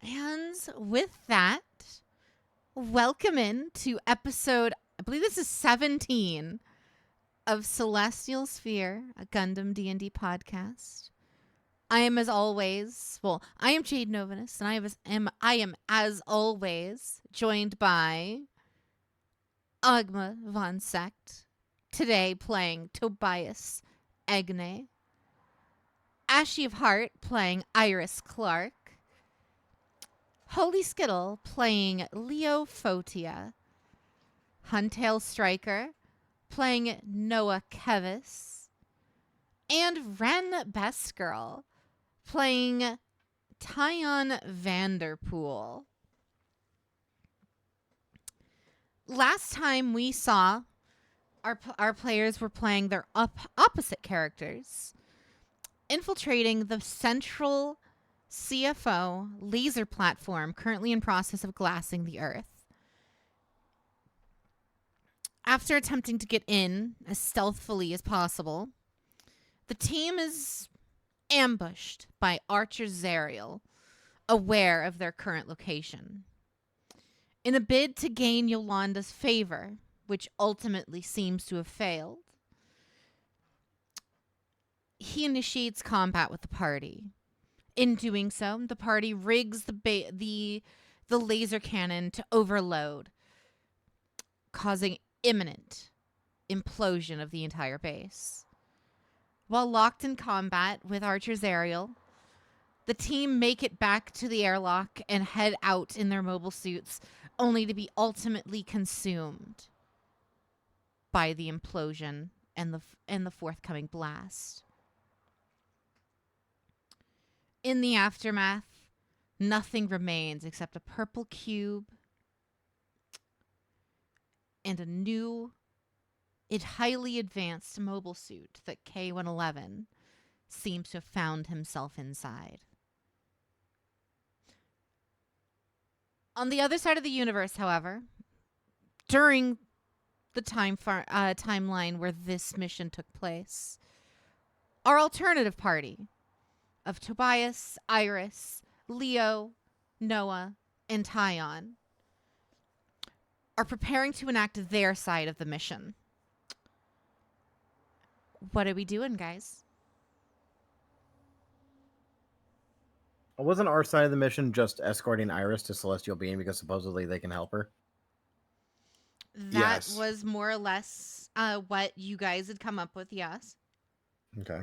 And with that, welcome in to episode, I believe this is 17 of Celestial Sphere, a Gundam DnD podcast. I am I am Jade Novanus, and I am as always joined by Agma von Sect, today playing Tobias Egne, Ashy of Heart playing Iris Clark, Holy Skittle playing Leo Fotia, Huntail Striker playing Noah Kevis, and Ren Bestgirl playing Tyon Vanderpool. Last time we saw our players were playing their opposite characters, infiltrating the central CFO laser platform currently in process of glassing the Earth. After attempting to get in as stealthily as possible, the team is ambushed by Archer Zariel, aware of their current location. In a bid to gain Yolanda's favor, which ultimately seems to have failed, he initiates combat with the party. In doing so, the party rigs the laser cannon to overload, causing imminent implosion of the entire base. While locked in combat with Archer Zariel, the team make it back to the airlock and head out in their mobile suits, only to be ultimately consumed by the implosion and the forthcoming blast. In the aftermath, nothing remains except a purple cube and a new, highly advanced mobile suit that K-111 seems to have found himself inside. On the other side of the universe, however, during the timeline where this mission took place, our alternative party of Tobias, Iris, Leo, Noah, and Tyon are preparing to enact their side of the mission. What are we doing, guys? Wasn't our side of the mission just escorting Iris to Celestial Being because supposedly they can help her? That Yes. was more or less what you guys had come up with, yes. Okay.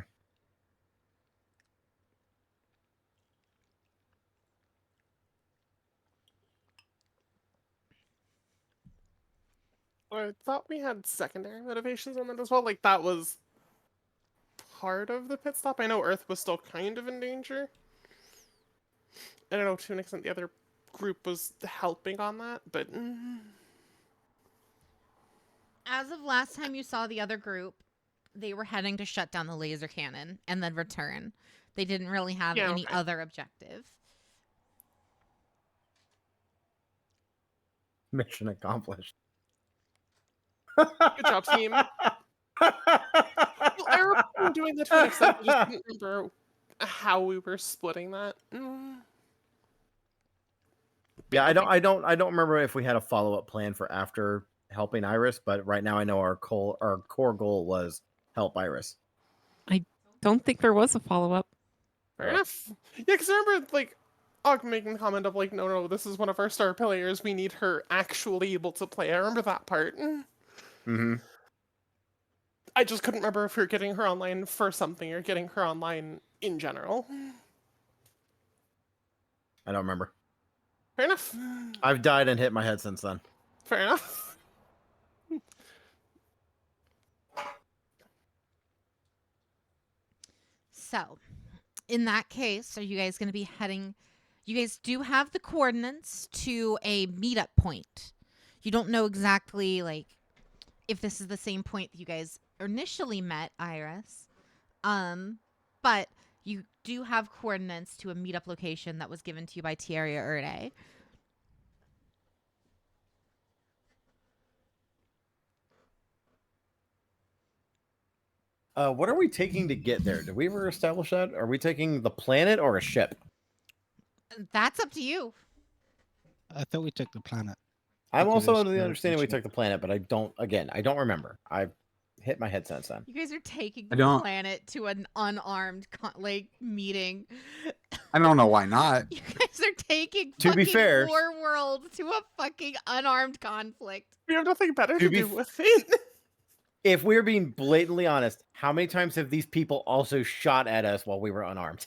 I thought we had secondary motivations on that as well. Like, that was part of the pit stop. I know Earth was still kind of in danger. I don't know, to an extent, the other group was helping on that, but... As of last time you saw the other group, they were heading to shut down the laser cannon and then return. They didn't really have any other objective. Mission accomplished. Good job, team. Well, I remember doing that to an extent, I just didn't remember how we were splitting that. Yeah, I don't remember if we had a follow-up plan for after helping Iris, but right now I know our core goal was help Iris. I don't think there was a follow-up. Fair enough. Yeah, because I remember, like, Og making the comment of, like, no, this is one of our star players, we need her actually able to play. I remember that part. Mm-hmm. I just couldn't remember if we were getting her online for something or getting her online in general. I don't remember. Fair enough. I've died and hit my head since then. Fair enough. So, in that case, are you guys going to be heading... You guys do have the coordinates to a meetup point. You don't know exactly, like, if this is the same point that you guys initially met, Iris. But you do have coordinates to a meetup location that was given to you by Tierra Erde. What are we taking to get there? Did we ever establish that? Are we taking the planet or a ship? That's up to you. I thought we took the planet. I'm Because also it's under the the understanding we original. took the planet, but I don't remember. I've hit my head since then. You guys are taking I the don't- planet to an unarmed meeting. I don't know why not. You guys are taking To be fucking fair- War World to a fucking unarmed conflict. We have nothing better To to be do f- with it. If we're being blatantly honest, how many times have these people also shot at us while we were unarmed?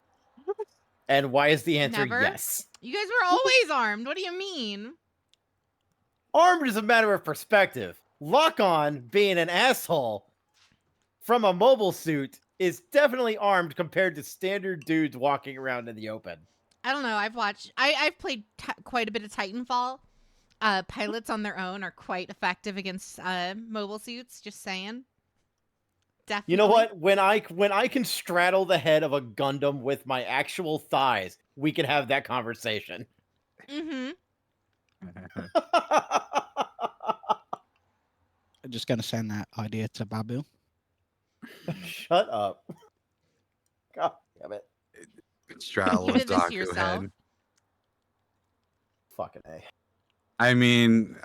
And why is the answer Never? yes? You guys were always armed. What do you mean? Armed is a matter of perspective. Lock on being an asshole from a mobile suit is definitely armed compared to standard dudes walking around in the open. I don't know. I've played quite a bit of Titanfall. Pilots on their own are quite effective against mobile suits. Just saying. Definitely. You know what? When I can straddle the head of a Gundam with my actual thighs, we can have that conversation. Mm-hmm. I'm just going to send that idea to Babu. Shut up. God damn it. Straddle You a did this to Zaku yourself. head. Fucking A. I mean,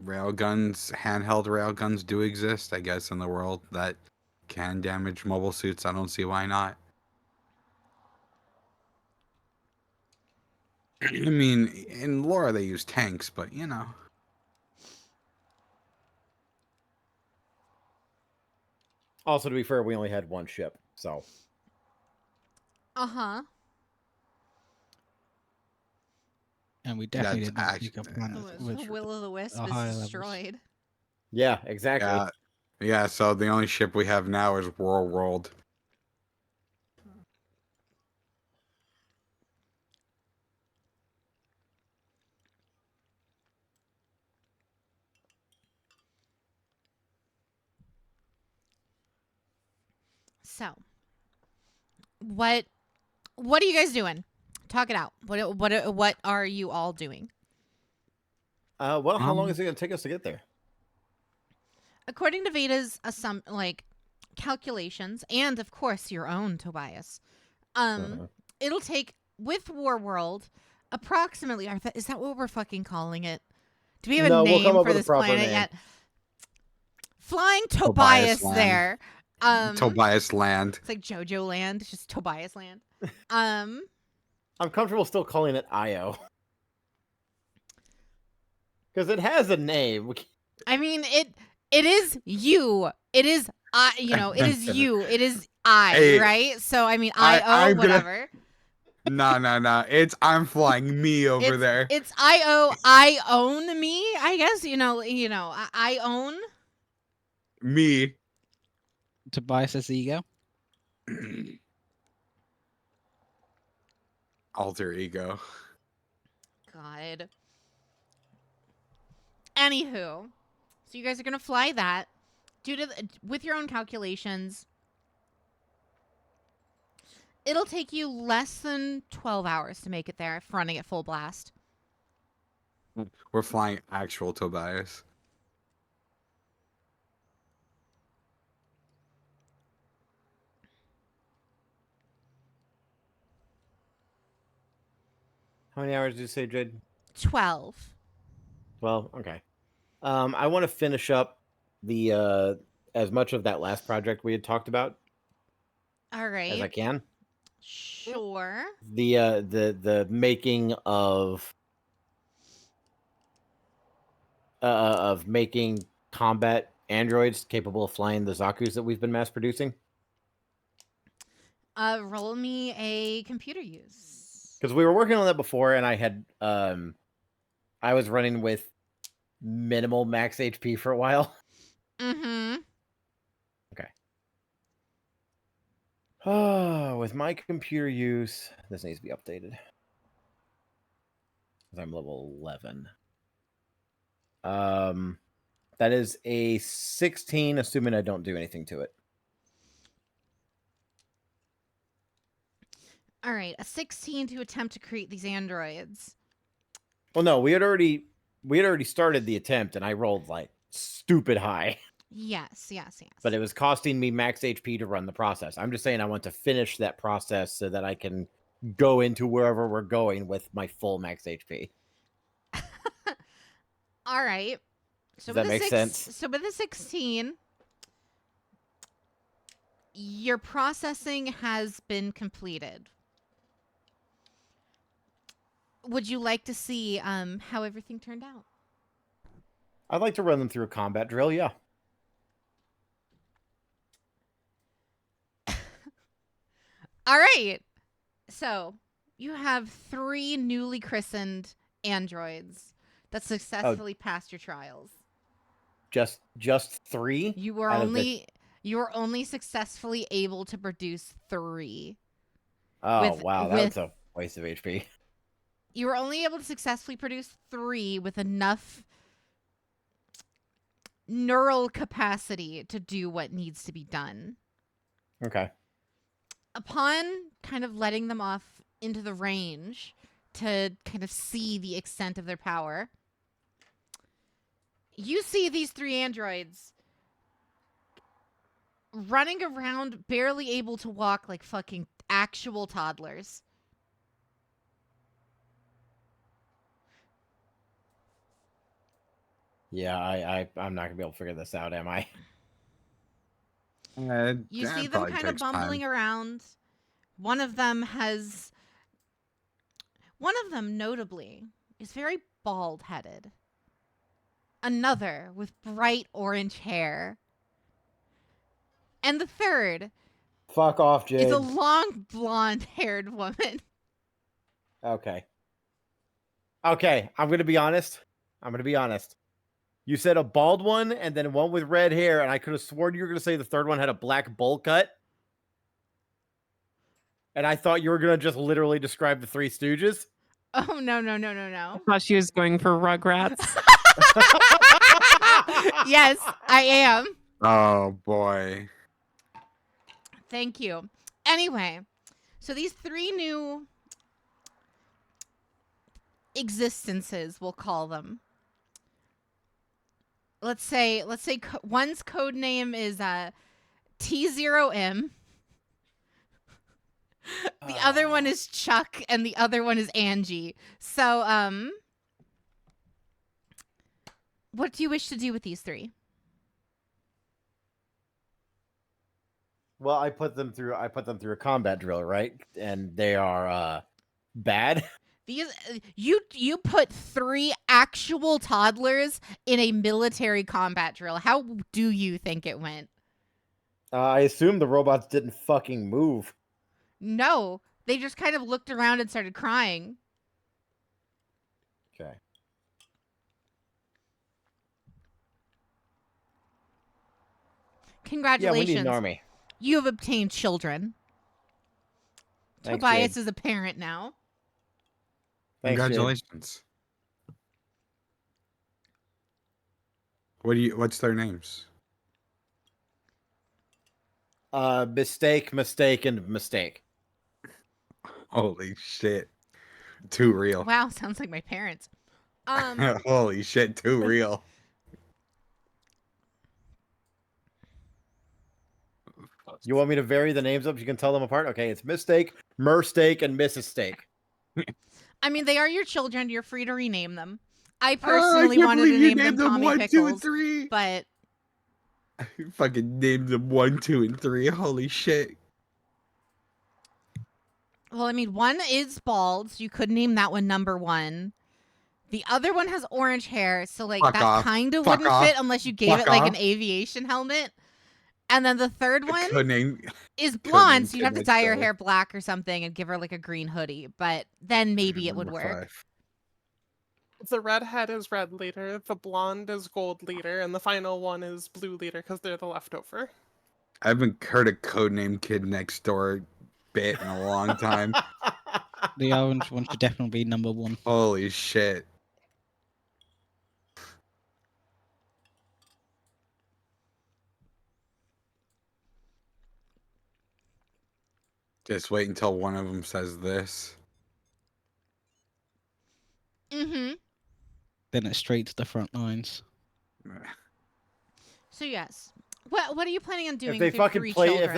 railguns, handheld railguns do exist, I guess, in the world that can damage mobile suits. I don't see why not. I mean, in lore they use tanks, but you know. Also, to be fair, we only had one ship, so Uh-huh. And we definitely That's did not actu- take a planet with Will o' the Wisp a is higher levels. destroyed. yeah, exactly. Yeah, so the only ship we have now is War World. So, what are you guys doing? Talk it out. What are you all doing? Well, how long is it going to take us to get there? According to Veda's calculations, and of course your own, Tobias, it'll take with War World approximately. Is that what we're fucking calling it? Do we have No, a we'll name come up for with a this proper planet name. yet? Flying Tobias Tobias Land. there. Tobias Land. It's like JoJo Land, it's just Tobias Land. I'm comfortable still calling it IO. Because it has a name. I mean it is you. It is it is you. It is I, Hey, right? So I mean I'm gonna- whatever. No. I'm flying me over there. It's I own me, I guess. I own. Me. Tobias' ego. Alter ego. God. Anywho, so you guys are gonna fly that. With your own calculations, it'll take you less than 12 hours to make it there if running at full blast. We're flying actual Tobias. How many hours did you say, Jade? 12. Well, okay. I want to finish up the as much of that last project we had talked about All right. as I can. Sure. The making of making combat androids capable of flying the Zakus that we've been mass producing. Roll me a computer use. Because we were working on that before, and I had I was running with minimal max HP for a while. Mm-hmm. Oh, with my computer use, this needs to be updated. Because I'm level 11. That is a 16, assuming I don't do anything to it. All right, a 16 to attempt to create these androids. Well, no, we had already started the attempt, and I rolled like stupid high. Yes. But it was costing me max HP to run the process. I'm just saying I want to finish that process so that I can go into wherever we're going with my full max HP. All right. So Does that with make the sense? So with the 16, your processing has been completed. Would you like to see how everything turned out? I'd like to run them through a combat drill, yeah. All right. So you have 3 newly christened androids that successfully passed your trials. Just 3? You were out of the- only successfully able to produce 3. Oh, with- wow, with- that's a waste of HP. You were only able to successfully produce 3 with enough neural capacity to do what needs to be done. Okay. Upon kind of letting them off into the range to kind of see the extent of their power, you see these 3 androids running around, barely able to walk like fucking actual toddlers. Yeah, I'm not gonna be able to figure this out, am I? You see them kind of bumbling around. One of them, notably, is very bald-headed. Another with bright orange hair. And the third Fuck off, Jade. is a long blonde-haired woman. Okay. Okay, I'm gonna be honest. You said a bald one and then one with red hair, and I could have sworn you were gonna say the third one had a black bowl cut. And I thought you were gonna just literally describe the Three Stooges. Oh, no. I thought she was going for Rugrats. Yes, I am. Oh boy. Thank you. Anyway, so these 3 new existences, we'll call them. Let's say one's code name is T0M. The other one is Chuck, and the other one is Angie. So, what do you wish to do with these 3? Well, I put them through a combat drill, right? And they are bad. These you put 3 actual toddlers in a military combat drill. How do you think it went? I assume the robots didn't fucking move. No, they just kind of looked around and started crying. Okay. Congratulations. Yeah, we need an army. You have obtained children. Thanks, Tobias Jade. is a parent now. Thanks, Jade. Congratulations. What's their names? Mistake, and mistake. Holy shit. Too real. Wow, sounds like my parents. Holy shit, too real. You want me to vary the names up so you can tell them apart? Okay, it's Mistake, Merstake, and Mrs. Steak. I mean, they are your children. You're free to rename them. I personally wanted to you name them named Tommy 1, 2, Pickles, and 3. but You fucking named them 1, 2, and 3. Holy shit. well, I mean, one is bald, so you could name that one number 1. The other one has orange hair, so like Fuck that off. kind of Fuck wouldn't off. fit unless you gave Fuck it like an off. aviation helmet. And then the third one Codename. is blonde, so you'd have to Kid dye her Next Door. hair black or something and give her like a green hoodie. But then maybe it would Number work. 5. The redhead is red leader, the blonde is gold leader, and the final one is blue leader because they're the leftover. I haven't heard a codename Kid Next Door bit in a long time. The orange one should definitely be number 1. Holy shit. Just wait until one of them says this. Mm-hmm. Then it's straight to the front lines. So yes. What are you planning on doing If they with your fucking 3 play, children? if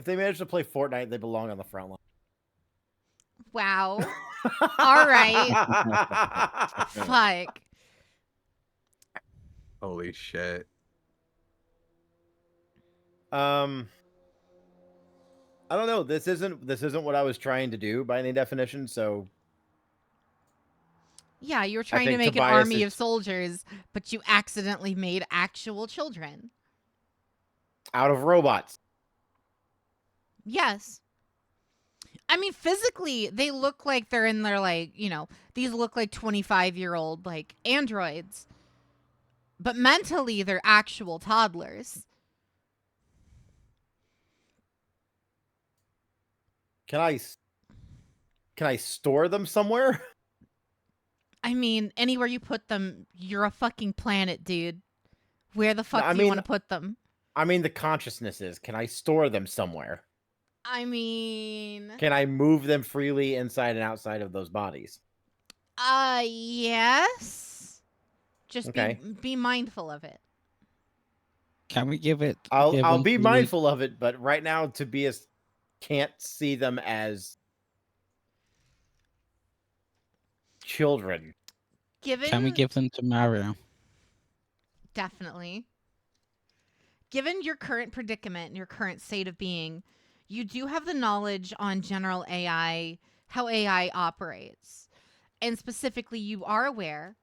they manage to play Fortnite, they belong on the front line. Wow. All right. Fuck. Holy shit. I don't know. This isn't what I was trying to do by any definition. So Yeah, you were I trying to think make an Tobias army is- of soldiers, but you accidentally made actual children. out of robots. Yes. I mean, physically, they look like they're in their, like, you know, these look like 25-year-old, like, androids. But mentally, they're actual toddlers. Can I store them somewhere? I mean, anywhere you put them, you're a fucking planet, dude. Where the fuck I do you mean- want to put them? I mean, the consciousness is. Can I store them somewhere? I mean, Can I move them freely inside and outside of those bodies? yes. Just Okay. be mindful of it. Can we give it? I'll give be them to- mindful of it, but right now Tobias can't see them as children. Can we give them to Mario? Definitely. Given your current predicament and your current state of being, you do have the knowledge on general AI, how AI operates. And specifically, you are aware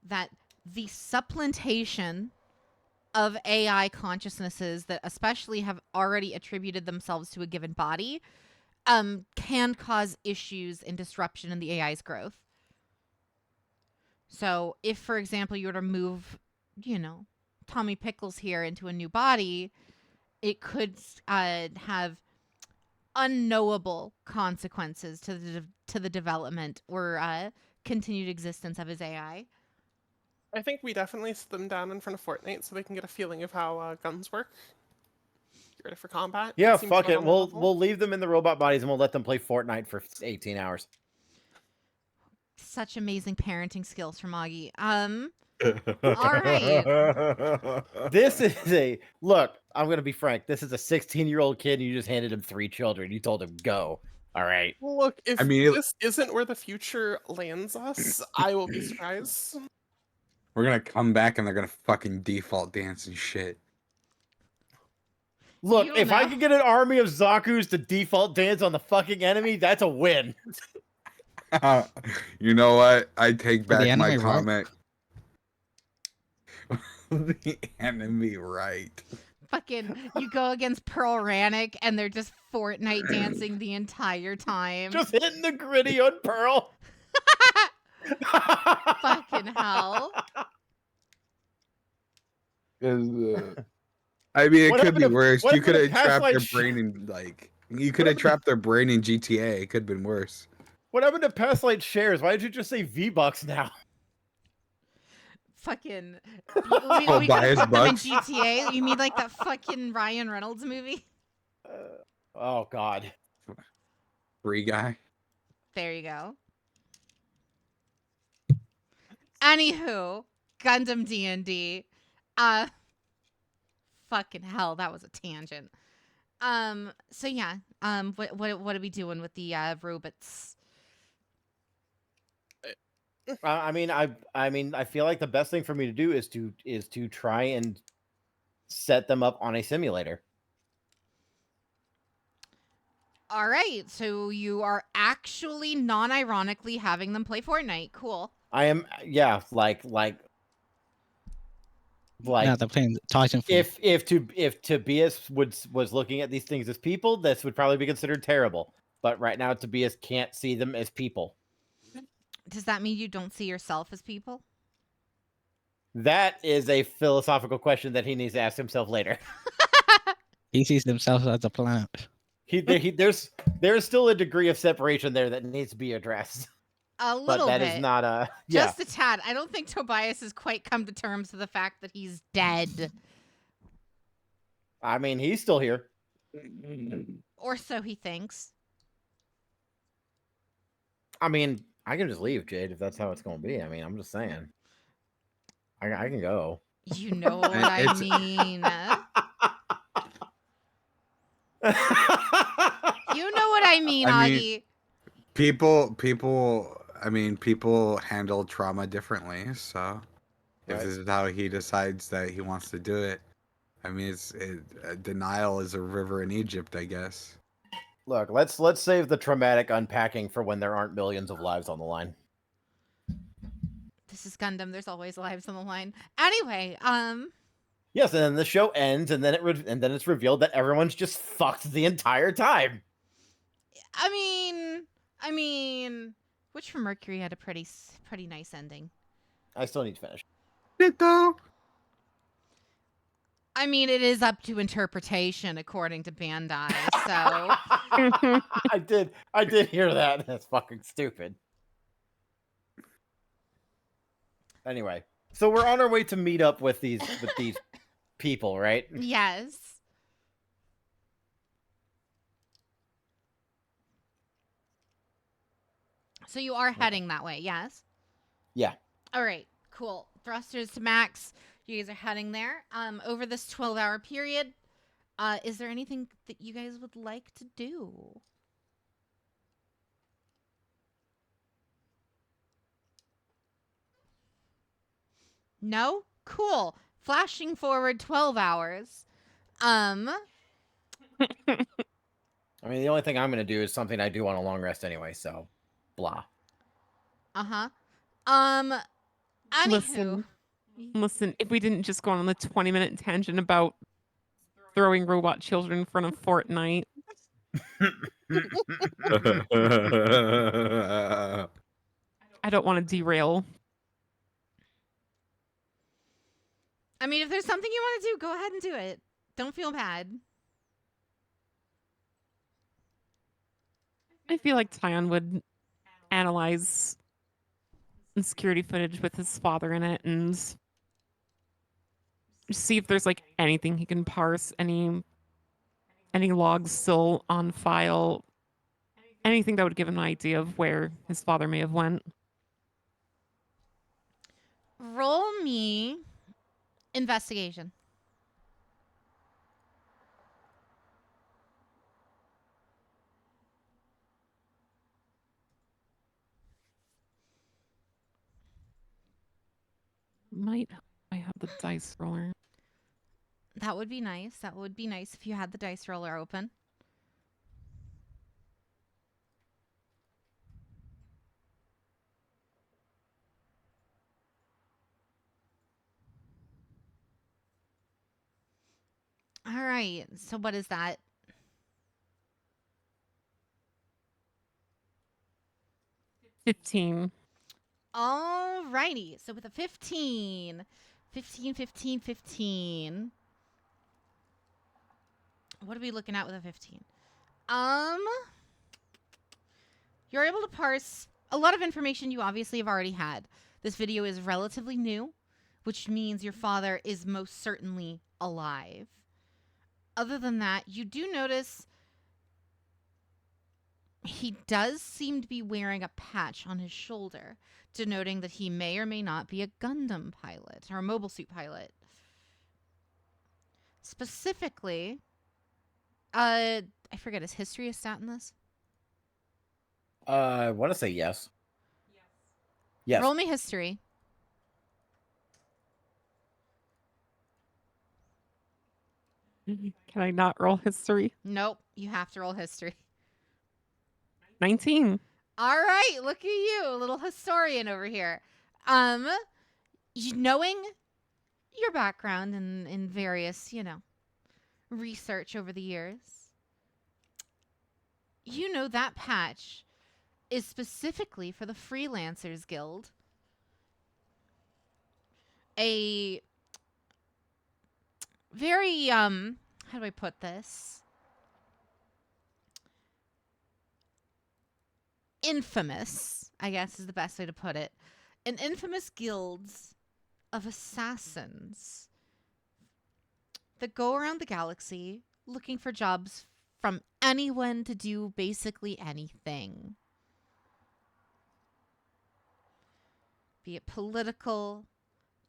that the supplantation of AI consciousnesses that especially have already attributed themselves to a given body can cause issues and disruption in the AI's growth. So if, for example, you were to move, you know, Tommy Pickles here into a new body, it could have unknowable consequences to the development or continued existence of his AI. I think we definitely sit them down in front of Fortnite so they can get a feeling of how guns work. Get ready for combat. Yeah, Seems fuck about it. on their level. We'll leave them in the robot bodies and we'll let them play Fortnite for 18 hours. Such amazing parenting skills from Augie. All right. This is a look. I'm gonna be frank. This is a 16-year-old kid. And you just handed him 3 children. You told him go. All right. Well, look, if I mean, this isn't where the future lands us, I will be surprised. We're gonna come back and they're gonna fucking default dance and shit. Look, You if I know. can get an army of Zaku's to default dance on the fucking enemy, that's a win. You know what? I take For the back my enemy, right? comment. The enemy, right? Fucking, you go against Pearl Rannick and they're just Fortnite dancing the entire time. Just hitting the gritty on Pearl. Fucking hell. I mean, it What could happened be to- worse. what You could happened have to trapped Past their Life brain in like. You could have trapped their brain in GTA. It could have been worse. What happened to Past Light shares? Why did you just say V-Bucks now? Fucking. Oh, We buy could've his put them in bucks. GTA. You mean like that fucking Ryan Reynolds movie? Oh God. Free guy. There you go. Anywho, Gundam DnD. Fucking hell, that was a tangent. So yeah, what are we doing with the robots? I mean, I feel like the best thing for me to do is to try and set them up on a simulator. All right, so you are actually non-ironically having them play Fortnite. Cool. I am, yeah, like Yeah, they're playing Titanfall. if Tobias was looking at these things as people, this would probably be considered terrible. But right now, Tobias can't see them as people. Does that mean you don't see yourself as people? That is a philosophical question that he needs to ask himself later. He sees himself as a planet. There's still a degree of separation there that needs to be addressed. A But little that bit. is not a yeah. Just a tad. I don't think Tobias has quite come to terms with the fact that he's dead. I mean, he's still here. Or so he thinks. I mean, I can just leave, Jade, if that's how it's going to be. I mean, I'm just saying. I can go. You know what I It's- mean. You know what I mean, I mean- Augie. People. I mean, people handle trauma differently. So, if Right. this is how he decides that he wants to do it, I mean, denial is a river in Egypt, I guess. Look, let's save the traumatic unpacking for when there aren't millions of lives on the line. This is Gundam. There's always lives on the line. Anyway, Yes, and then the show ends, and then it's revealed that everyone's just fucked the entire time. I mean, Witch from Mercury had a pretty nice ending. I still need to finish. Did though? I mean, it is up to interpretation according to Bandai. So I did hear that. That's fucking stupid. Anyway, so we're on our way to meet up with these people, right? yes. So you are heading that way, yes? Yeah. All right, cool. Thrusters to max. You guys are heading there. Over this 12-hour period, is there anything that you guys would like to do? No? Cool. Flashing forward 12 hours. I mean, the only thing I'm going to do is something I do on a long rest anyway, so blah. Uh-huh. Listen, if we didn't just go on the 20-minute tangent about throwing robot children in front of Fortnite. I don't want to derail. I mean, if there's something you want to do, go ahead and do it. Don't feel bad. I feel like Tyon would analyze security footage with his father in it and see if there's like anything he can parse, any logs still on file, anything that would give him an idea of where his father may have went. Roll me investigation. Might I have the dice roller? That would be nice. That would be nice if you had the dice roller open. All right. So what is that? $15. All righty. So with a 15. 15. What are we looking at with a 15? You're able to parse a lot of information you obviously have already had. This video is relatively new, which means your father is most certainly alive. Other than that, you do notice he does seem to be wearing a patch on his shoulder, denoting that he may or may not be a Gundam pilot or a mobile suit pilot. Specifically, I forget, is history a stat in this? I want to say yes. Yes. Roll me history. Can I not roll history? Nope, you have to roll history. 19. All right, look at you, a little historian over here. Knowing your background in various, research over the years, you know that patch is specifically for the Freelancers Guild. A very, how do I put this? Infamous, I guess is the best way to put it. An infamous guild of assassins that go around the galaxy looking for jobs from anyone to do basically anything. Be it political,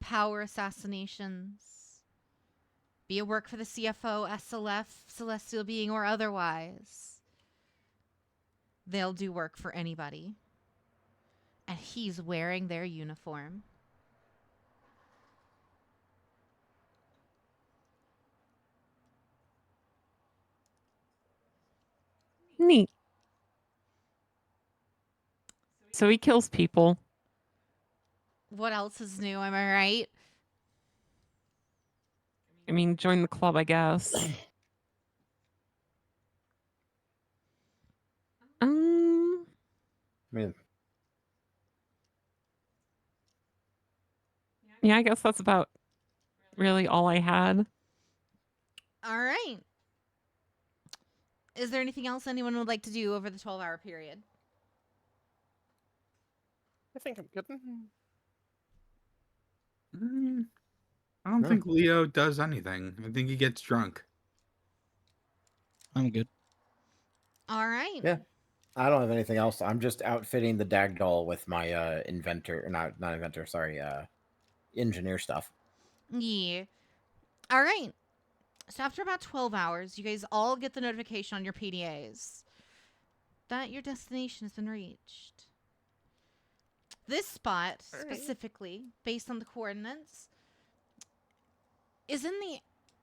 power assassinations, be it work for the CFO, SLF, Celestial Being, or otherwise. They'll do work for anybody. And he's wearing their uniform. Neat. So he kills people. What else is new? Am I right? I mean, join the club, I guess. I mean, Yeah, I guess that's about really all I had. All right. Is there anything else anyone would like to do over the 12-hour period? I think I'm good. I don't No. think Leo does anything. I think he gets drunk. I'm good. All right. Yeah. I don't have anything else. I'm just outfitting the Dagdoll with my engineer stuff. Yeah. All right. So after about 12 hours, you guys all get the notification on your PDAs that your destination has been reached. This spot, specifically, based on the coordinates, is in the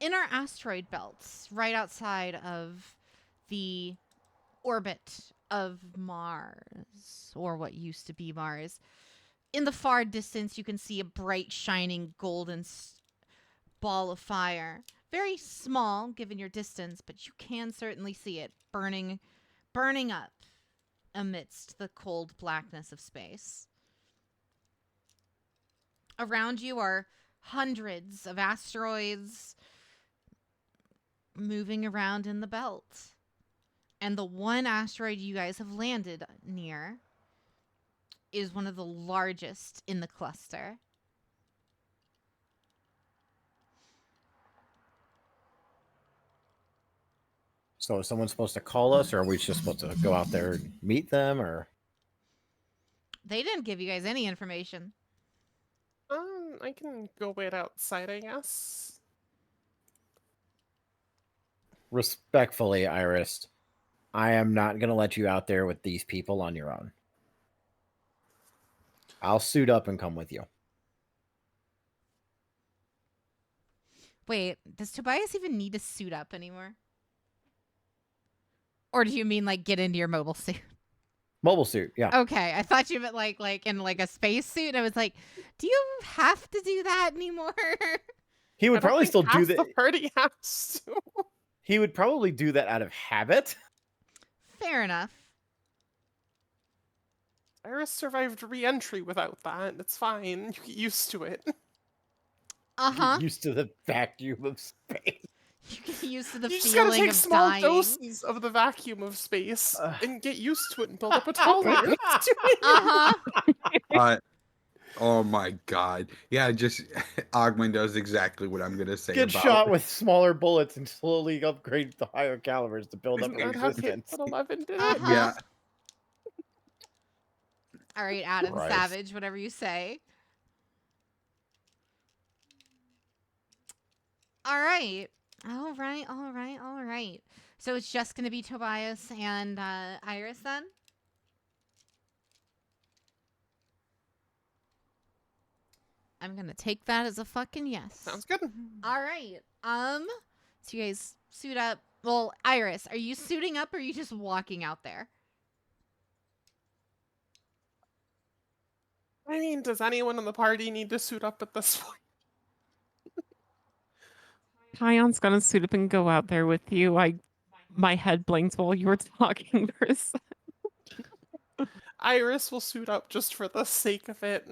inner asteroid belts, right outside of the orbit of Mars, or what used to be Mars. In the far distance, you can see a bright, shining, golden ball of fire. Very small, given your distance, but you can certainly see it burning up amidst the cold blackness of space. Around you are hundreds of asteroids moving around in the belt. And the one asteroid you guys have landed near is one of the largest in the cluster. So is someone supposed to call us, or are we just supposed to go out there and meet them, or? They didn't give you guys any information. I can go wait outside, I guess. Respectfully, Iris, I am not going to let you out there with these people on your own. I'll suit up and come with you. Wait, does Tobias even need to suit up anymore? Or do you mean like get into your mobile suit? Mobile suit, yeah. Okay, I thought you meant like in like a space suit. I was like, do you have to do that anymore? He would probably still do that. The party has to. He would probably do that out of habit. Fair enough. Iris survived re-entry without that. It's fine. You get used to it. Uh-huh. Get used to the vacuum of space. You get used to the You just gotta feeling take of small dying. doses of the vacuum of space and get used to it and build up a tolerance to it. Uh-huh. Oh my god. Yeah, just Augment does exactly what I'm gonna say. Get shot with smaller bullets and slowly upgrade to higher calibers to build up Isn't that how resistance. Ep.17 did it? Uh-huh. Yeah. All right, Adam Christ. Savage, whatever you say. All right. All right. So it's just going to be Tobias and Iris then? I'm going to take that as a fucking yes. Sounds good. All right. So you guys suit up. Well, Iris, are you suiting up or are you just walking out there? I mean, does anyone in the party need to suit up at this point? Kion's gonna suit up and go out there with you. My head blinked while you were talking for a second. Iris will suit up just for the sake of it.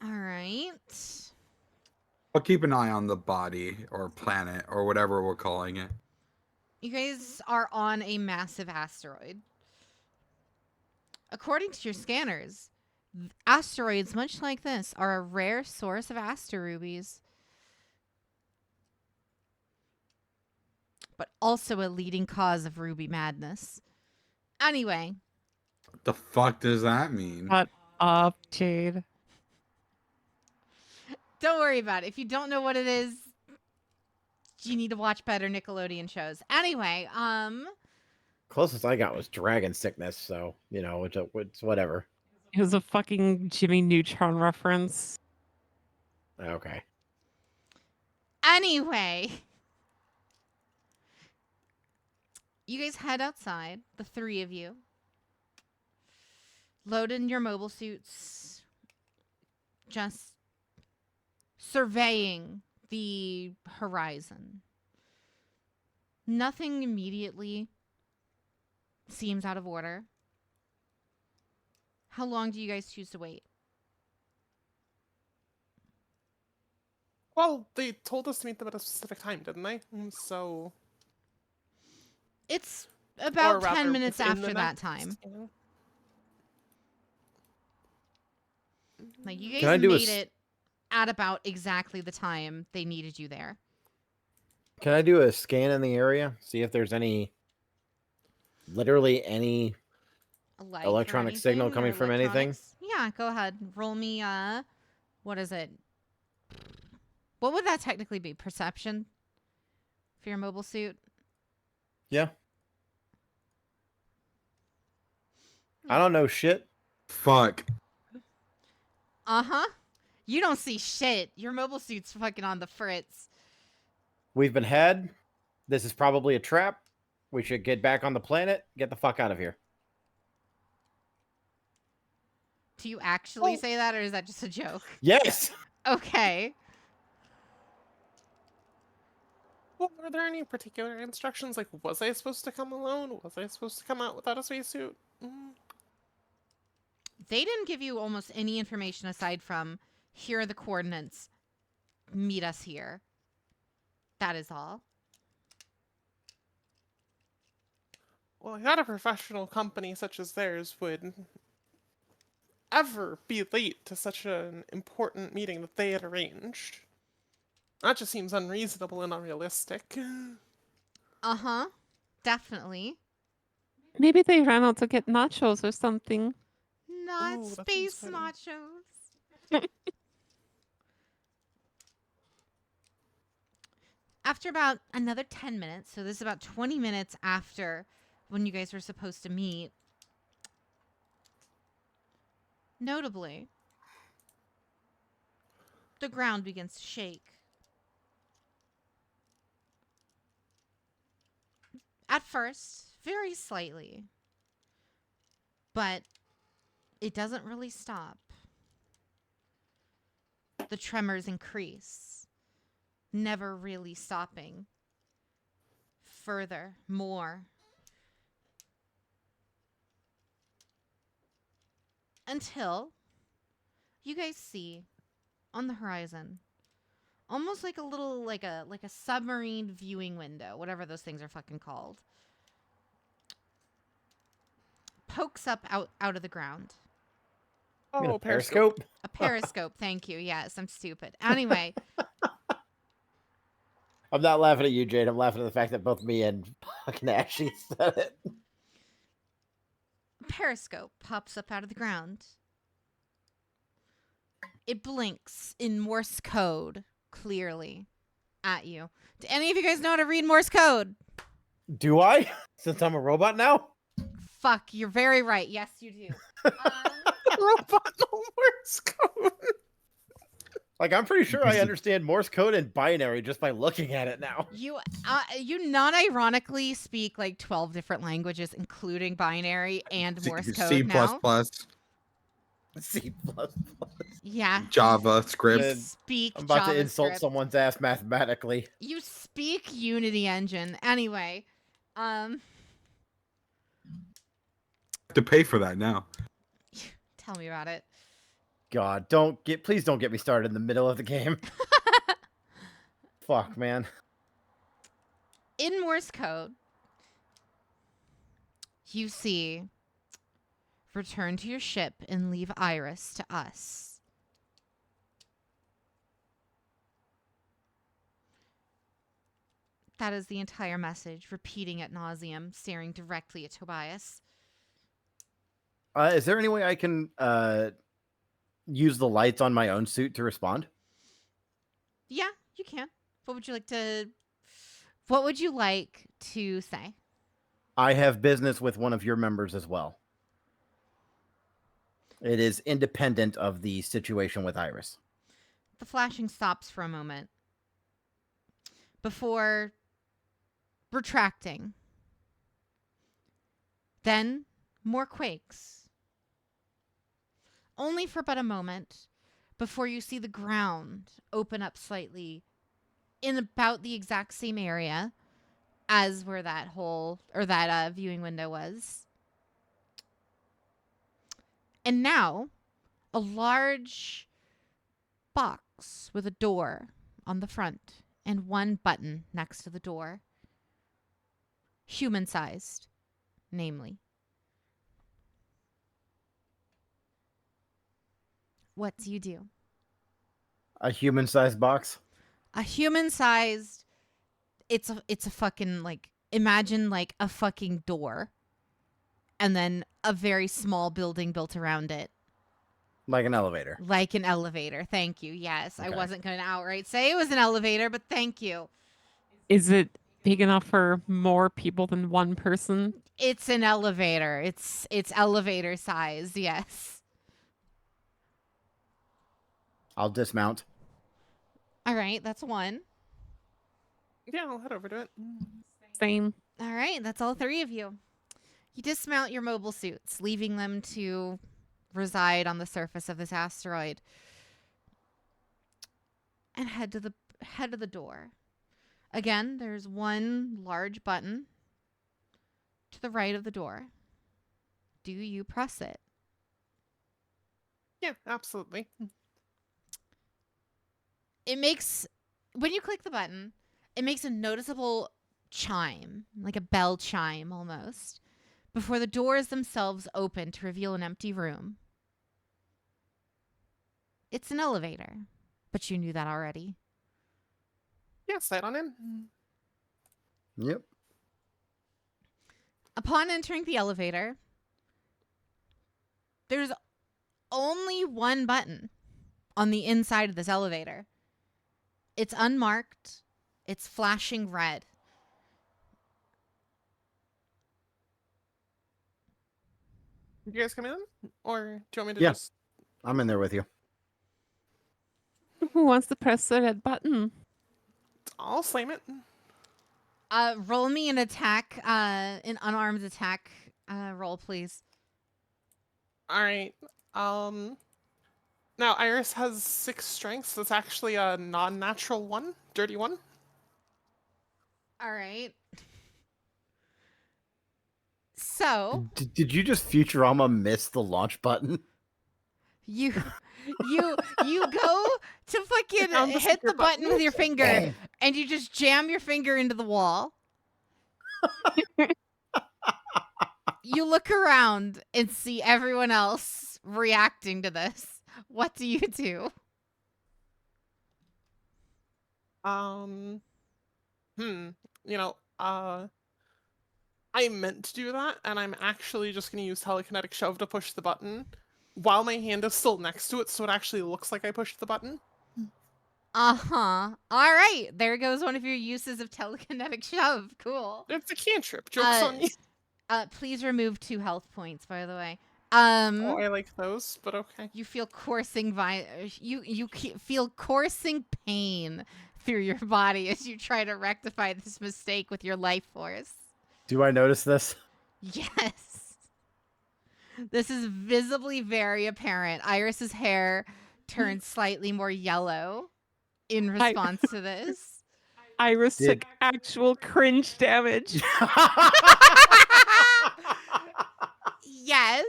All right. I'll keep an eye on the body or planet or whatever we're calling it. You guys are on a massive asteroid. According to your scanners, asteroids much like this are a rare source of asterubies, but also a leading cause of ruby madness. Anyway. What the fuck does that mean? Shut up, Jade. Don't worry about it. If you don't know what it is, you need to watch better Nickelodeon shows. Anyway, Closest I got was dragon sickness, so it's whatever. It was a fucking Jimmy Neutron reference. Okay. Anyway, you guys head outside, the three of you. Load in your mobile suits. Just surveying the horizon. Nothing immediately seems out of order. How long do you guys choose to wait? Well, they told us to meet them at a specific time, didn't they? So. It's about Or rather, 10 minutes within the after that next, time. Like, you Can I guys do a made it at about exactly the time they needed you there. Can I do a scan in the area? See if there's literally any A light or electronic signal anything, coming or from anything? electronics? Yeah, go ahead. Roll me, what is it? What would that technically be? Perception? For your mobile suit? Yeah. I don't know shit. Fuck. Uh-huh. You don't see shit. Your mobile suit's fucking on the fritz. We've been had. This is probably a trap. We should get back on the planet. Get the fuck out of here. Do you actually say that, or is that just a joke? Yes. Okay. Well, were there any particular instructions? Like, was I supposed to come alone? Was I supposed to come out without a spacesuit? They didn't give you almost any information aside from, here are the coordinates. Meet us here. That is all. Well, I thought a professional company such as theirs would ever be late to such an important meeting that they had arranged. That just seems unreasonable and unrealistic. Uh-huh. Definitely. Maybe they ran out to get nachos or something. Not Ooh, that space sounds better. nachos. After about another 10 minutes, so this is about 20 minutes after when you guys were supposed to meet, notably, the ground begins to shake. At first, very slightly, but it doesn't really stop. The tremors increase, never really stopping. Further, more. Until you guys see on the horizon, almost like a little, like a submarine viewing window, whatever those things are fucking called, pokes up out of the ground. You mean Oh, a periscope? A periscope, thank you. Yes, I'm stupid. Anyway, I'm not laughing at you, Jade. I'm laughing at the fact that both me and fucking Ashley said it. a periscope pops up out of the ground. It blinks in Morse code clearly at you. Do any of you guys know how to read Morse code? Do I? Since I'm a robot now? Fuck, you're very right. Yes, you do. robot no Morse code. Like, I'm pretty sure I understand Morse code and binary just by looking at it now. You non-ironically speak like 12 different languages, including binary and Morse code C++, now. C++. Yeah. JavaScript. You speak I'm about to JavaScript. insult someone's ass mathematically. You speak Unity Engine. Anyway, To pay for that now. tell me about it. God, please don't get me started in the middle of the game. Fuck, man. In Morse code, you see, return to your ship and leave Iris to us. That is the entire message, repeating ad nauseum, staring directly at Tobias. Is there any way I can use the lights on my own suit to respond? Yeah, you can. What would you like to say? I have business with one of your members as well. It is independent of the situation with Iris. The flashing stops for a moment before retracting. Then more quakes. Only for but a moment before you see the ground open up slightly in about the exact same area as where that hole or that viewing window was. And now a large box with a door on the front and one button next to the door. Human-sized, namely. What do you do? A human-sized box? A human-sized, it's a fucking, like, imagine like a fucking door and then a very small building built around it. Like an elevator. Like an elevator. Thank you. Yes. Okay. I wasn't going to outright say it was an elevator, but thank you. Is it big enough for more people than one person? It's an elevator. It's elevator sized. Yes. I'll dismount. All right. That's one. Yeah, I'll head over to it. Same. All right. That's all three of you. You dismount your mobile suits, leaving them to reside on the surface of this asteroid, and head to the door. Again, there's one large button to the right of the door. Do you press it? Yeah, absolutely. When you click the button, it makes a noticeable chime, like a bell chime almost, before the doors themselves open to reveal an empty room. It's an elevator, but you knew that already. Yeah, slide on in. Yep. Upon entering the elevator, there's only one button on the inside of this elevator. It's unmarked. It's flashing red. You guys come in? Or do you want me to Yeah. just... I'm in there with you. Who wants to press the red button? I'll slam it. Roll me an attack, an unarmed attack roll, please. All right. Now Iris has 6 strength, so it's actually a non-natural 1, dirty 1. All right. So Did you just Futurama miss the launch button? you go to fucking found the hit the secret button button. with your finger, and you just jam your finger into the wall. You look around and see everyone else reacting to this. What do you do? I meant to do that, and I'm actually just going to use telekinetic shove to push the button while my hand is still next to it, so it actually looks like I pushed the button. Uh-huh. All right. There goes one of your uses of telekinetic shove. Cool. It's a cantrip. Joke's on you. Please remove 2 health points, by the way. Oh, I like those, but okay. You feel coursing feel coursing pain through your body as you try to rectify this mistake with your life force. Do I notice this? Yes. This is visibly very apparent. Iris's hair turns slightly more yellow in response to this. Iris took actual cringe damage. Yes.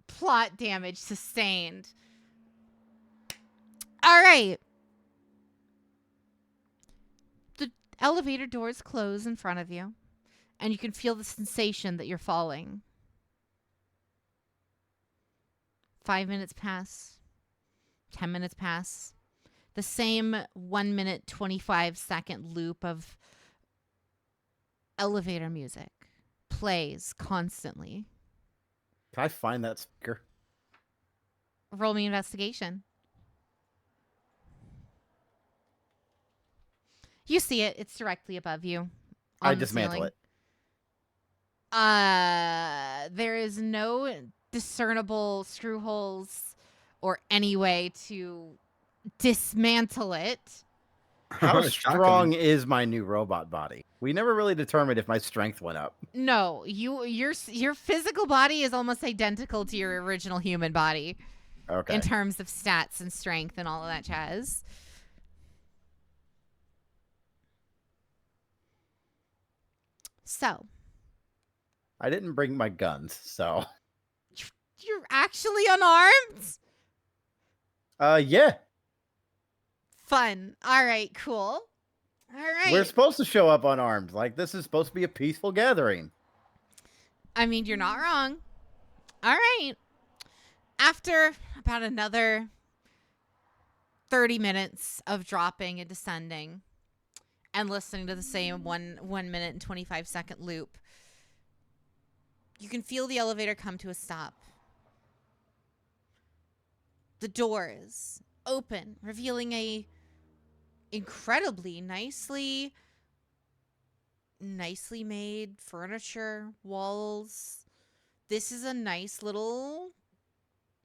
Plot damage sustained. All right. The elevator doors close in front of you, and you can feel the sensation that you're falling. 5 minutes pass. 10 minutes pass. The same 1 minute, 25-second loop of elevator music plays constantly. Can I find that speaker? Roll me investigation. You see it. It's directly above you I on the dismantle ceiling. it. There is no discernible screw holes or any way to dismantle it. How Shotgun. strong is my new robot body? We never really determined if my strength went up. No, your physical body is almost identical to your original human body Okay. in terms of stats and strength and all of that jazz. So, I didn't bring my guns, so. you're actually unarmed? Yeah. Fun. All right, cool. All right. We're supposed to show up unarmed. Like, this is supposed to be a peaceful gathering. I mean, you're not wrong. All right. After about another 30 minutes of dropping and descending and listening to the same 1 minute and 25-second loop, you can feel the elevator come to a stop. The doors open, revealing a incredibly nicely made furniture, walls. This is a nice little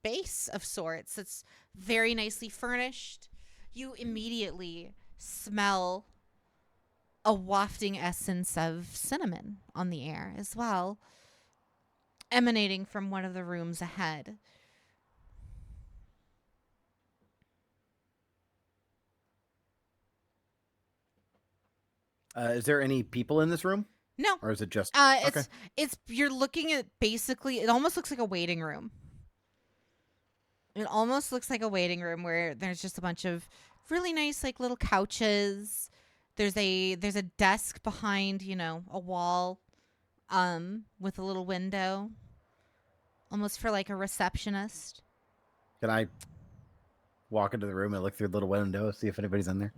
base of sorts that's very nicely furnished. You immediately smell a wafting essence of cinnamon on the air as well, emanating from one of the rooms ahead. Is there any people in this room? No. Or is it just it's you're looking at basically, it almost looks like a waiting room. It almost looks like a waiting room where there's just a bunch of really nice like little couches. There's a desk behind, a wall with a little window. Almost for like a receptionist. Can I walk into the room and look through the little window, see if anybody's in there?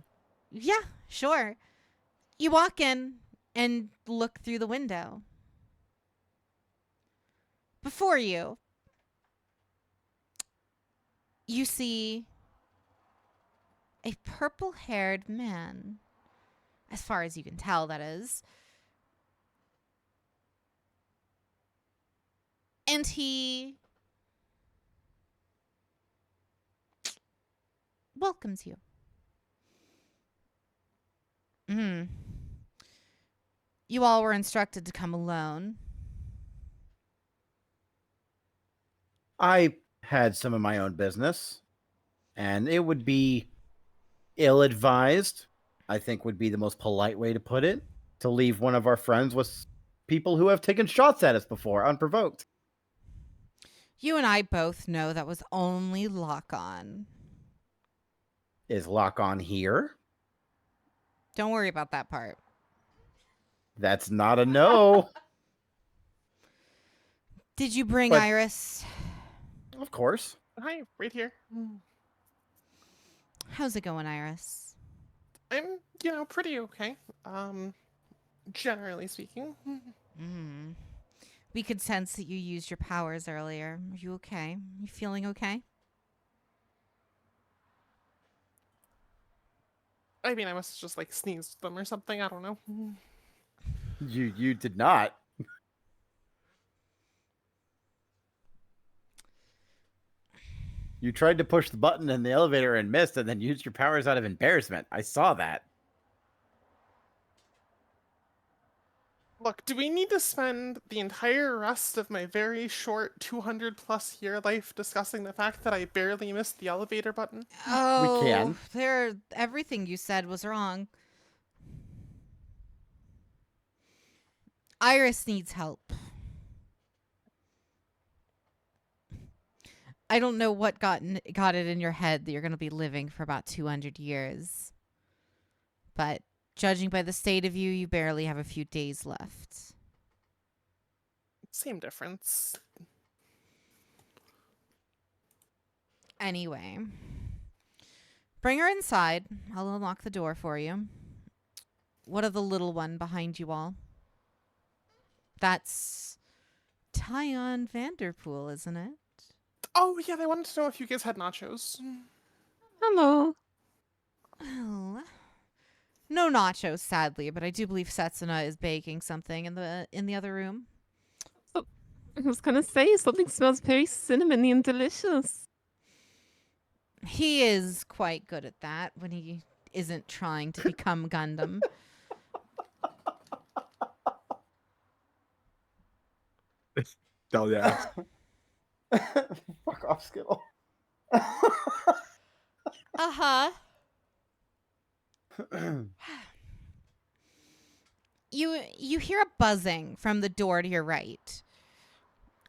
Yeah, sure. You walk in and look through the window. Before you, you see a purple-haired man, as far as you can tell, that is. And he welcomes you. You all were instructed to come alone. I had some of my own business, and it would be ill-advised, I think would be the most polite way to put it, to leave one of our friends with people who have taken shots at us before, unprovoked. You and I both know that was only lock-on. Is lock-on here? Don't worry about that part. That's not a no. Did you bring Iris? Of course. Hi, right here. How's it going, Iris? I'm, pretty okay. Generally speaking. We could sense that you used your powers earlier. Are you okay? You feeling okay? I mean, I must have just like sneezed them or something. I don't know. You did not. You tried to push the button in the elevator and missed, and then used your powers out of embarrassment. I saw that. Look, do we need to spend the entire rest of my very short 200+ year life discussing the fact that I barely missed the elevator button? Oh, we can. Everything you said was wrong. Iris needs help. I don't know what got it in your head that you're going to be living for about 200 years. But judging by the state of you, you barely have a few days left. Same difference. Anyway, bring her inside. I'll unlock the door for you. What of the little one behind you all? That's Tyon Vanderpool, isn't it? Oh, yeah, they wanted to know if you guys had nachos. Hello. Well, No nachos, sadly, but I do believe Setsuna is baking something in the other room. Oh, I was gonna say something smells very cinnamony and delicious. He is quite good at that when he isn't trying to become Gundam. Tell ya. Fuck off, Skittle. Uh-huh. You hear a buzzing from the door to your right,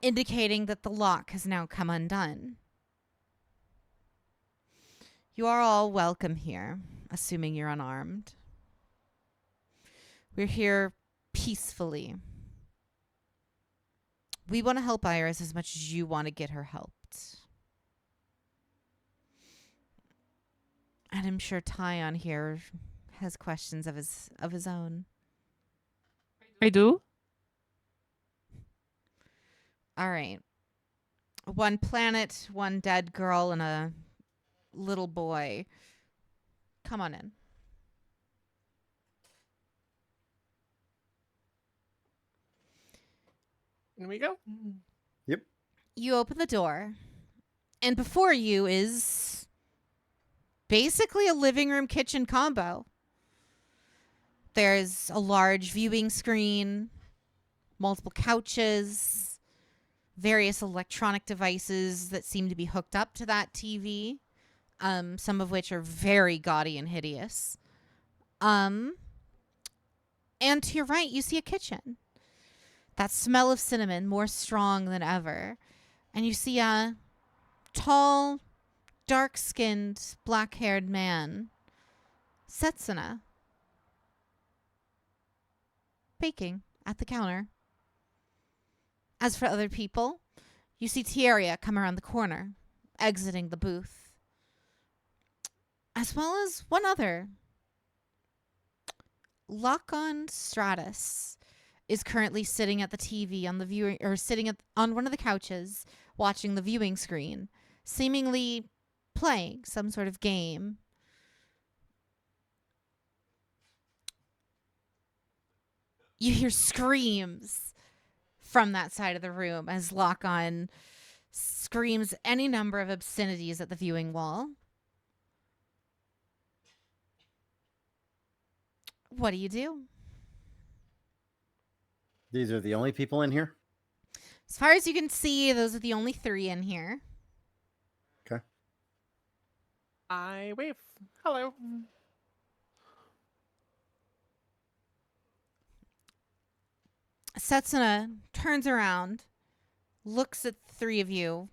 indicating that the lock has now come undone. You are all welcome here, assuming you're unarmed. We're here peacefully. We want to help Iris as much as you want to get her helped. And I'm sure Tyon here has questions of his own. I do? All right. One planet, one dead girl, and a little boy. Come on in. In we go. Yep. You open the door, and before you is basically a living room kitchen combo. There's a large viewing screen, multiple couches, various electronic devices that seem to be hooked up to that TV, some of which are very gaudy and hideous. And to your right, you see a kitchen. That smell of cinnamon more strong than ever. And you see a tall, dark-skinned, black-haired man, Setsuna, baking at the counter. As for other people, you see Tieria come around the corner, exiting the booth. As well as one other. Lock-on Stratus is currently sitting at the TV on the viewing, or sitting on one of the couches, watching the viewing screen, seemingly playing some sort of game. You hear screams from that side of the room as Lock-on screams any number of obscenities at the viewing wall. What do you do? These are the only people in here? As far as you can see, those are the only 3 in here. Okay. I wave. Hello. Setsuna turns around, looks at the 3 of you,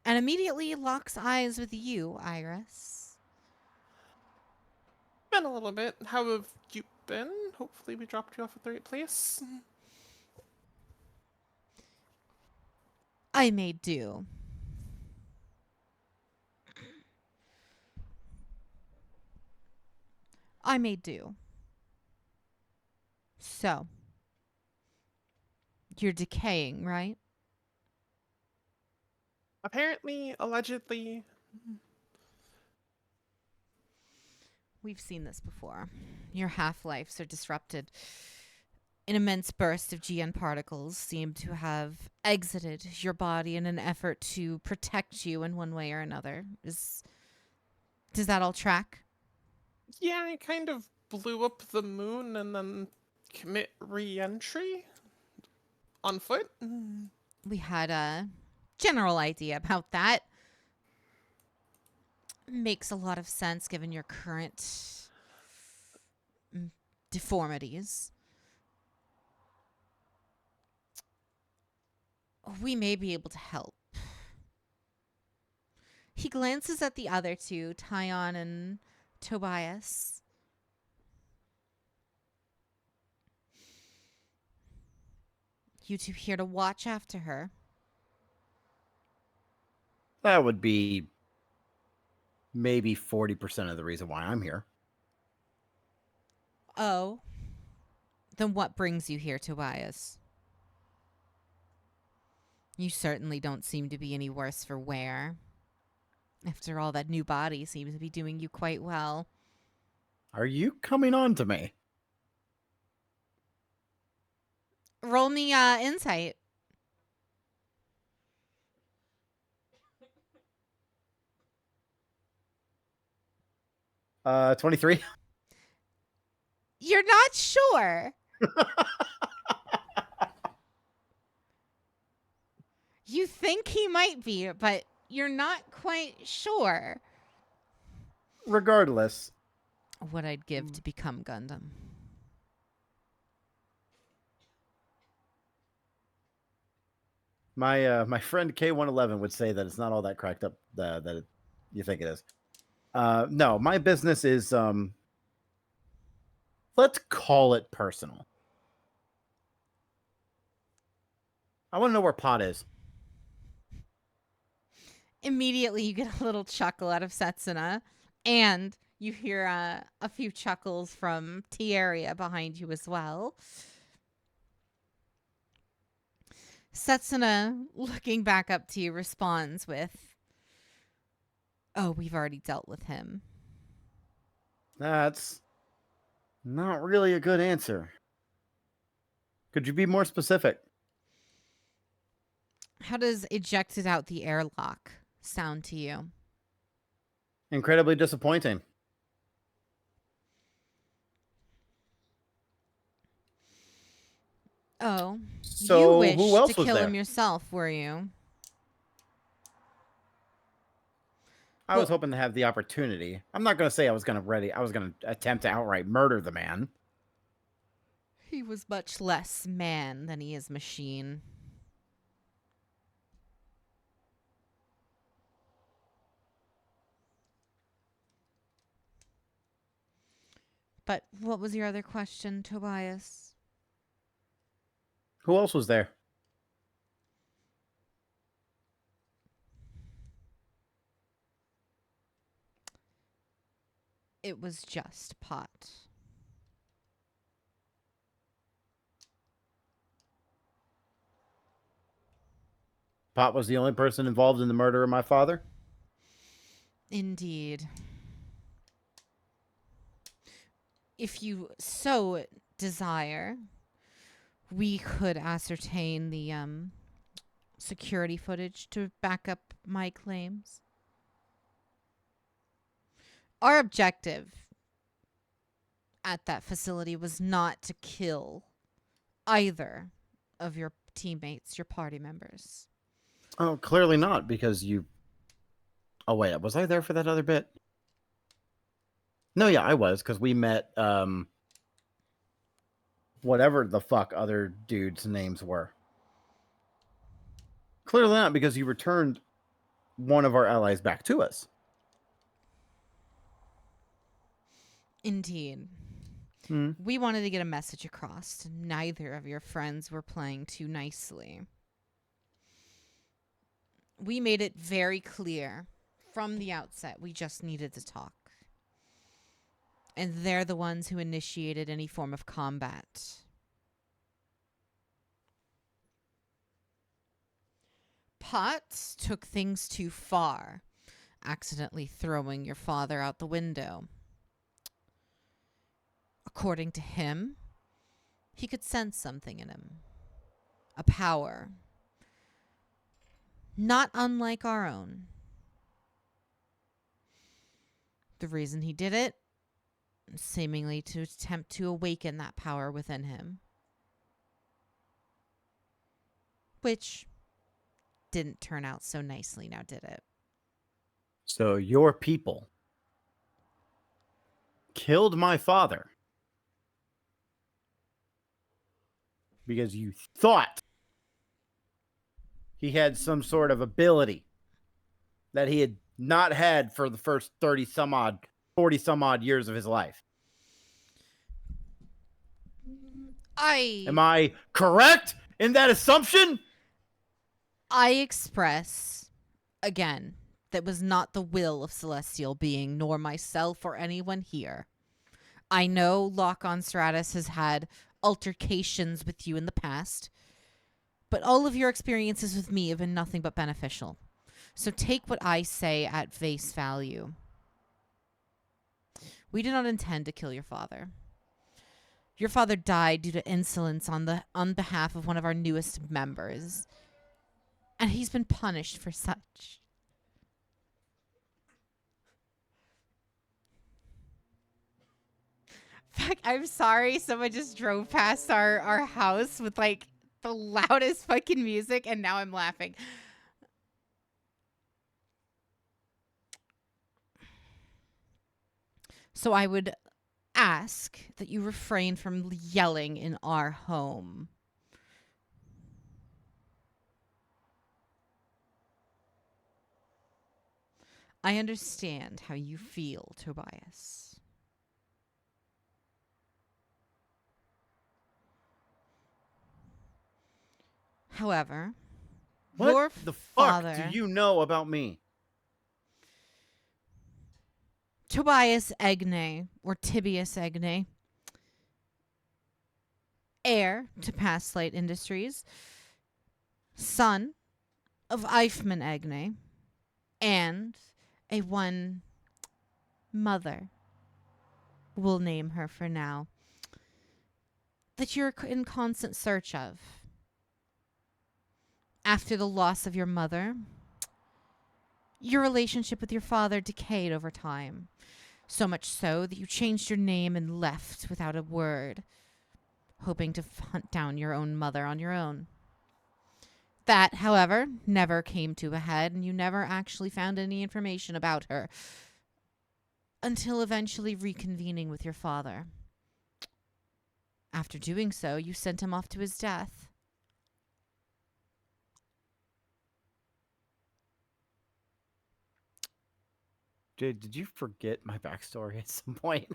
and immediately locks eyes with you, Iris. Been a little bit. How have you been? Hopefully we dropped you off at the right place. I made do. I made do. So, you're decaying, right? Apparently, allegedly. We've seen this before. Your half-lives are disrupted. An immense burst of GN particles seem to have exited your body in an effort to protect you in one way or another. Does that all track? Yeah, I kind of blew up the moon and then commit re-entry on foot. We had a general idea about that. Makes a lot of sense given your current deformities. We may be able to help. He glances at the other 2, Tyon and Tobias. You 2 here to watch after her. That would be maybe 40% of the reason why I'm here. Oh. Then what brings you here, Tobias? You certainly don't seem to be any worse for wear. After all, that new body seems to be doing you quite well. Are you coming on to me? Roll me insight. 23. You're not sure. You think he might be, but you're not quite sure. Regardless, What I'd give to become Gundam. my friend K111 would say that it's not all that cracked up that you think it is. No, my business is let's call it personal. I want to know where Pot is. Immediately, you get a little chuckle out of Setsuna, and you hear a few chuckles from T-Area behind you as well. Setsuna, looking back up to you, responds with, "Oh, we've already dealt with him." That's not really a good answer. Could you be more specific? How does ejected out the airlock sound to you? Incredibly disappointing. Oh, So you who wished else to was kill there? him yourself, were you? I was hoping to have the opportunity. I'm not going to say I was going to attempt to outright murder the man. He was much less man than he is machine. But what was your other question, Tobias? Who else was there? It was just Pot. Pot was the only person involved in the murder of my father? Indeed. If you so desire, we could ascertain the security footage to back up my claims. Our objective at that facility was not to kill either of your teammates, your party members. Oh, clearly not, because you... Oh, wait, was I there for that other bit? No, yeah, I was, because we met, whatever the fuck other dudes' names were. Clearly not, because you returned one of our allies back to us. Indeed. We wanted to get a message across. Neither of your friends were playing too nicely. We made it very clear from the outset we just needed to talk. And they're the ones who initiated any form of combat. Pot took things too far, accidentally throwing your father out the window. According to him, he could sense something in him. A power. Not unlike our own. The reason he did it, seemingly to attempt to awaken that power within him. Which didn't turn out so nicely now, did it? So your people killed my father because you thought he had some sort of ability that he had not had for the first 40 some odd years of his life. Am I correct in that assumption? I express, again, that was not the will of Celestial Being, nor myself or anyone here. I know Lock-On Stratus has had altercations with you in the past, but all of your experiences with me have been nothing but beneficial. So take what I say at face value. We did not intend to kill your father. Your father died due to insolence on behalf of one of our newest members. And he's been punished for such. Fuck, I'm sorry. Someone just drove past our house with like the loudest fucking music, and now I'm laughing. So I would ask that you refrain from yelling in our home. I understand how you feel, Tobias. However, What your the father, fuck do you know about me? Tobias Egne, or Tibius Egne, heir to Past Light Industries, son of Eichmann Egne, and a one mother, we'll name her for now, that you're in constant search of. After the loss of your mother, your relationship with your father decayed over time. So much so that you changed your name and left without a word, hoping to hunt down your own mother on your own. That, however, never came to a head, and you never actually found any information about her until eventually reconvening with your father. After doing so, you sent him off to his death. Did you forget my backstory at some point?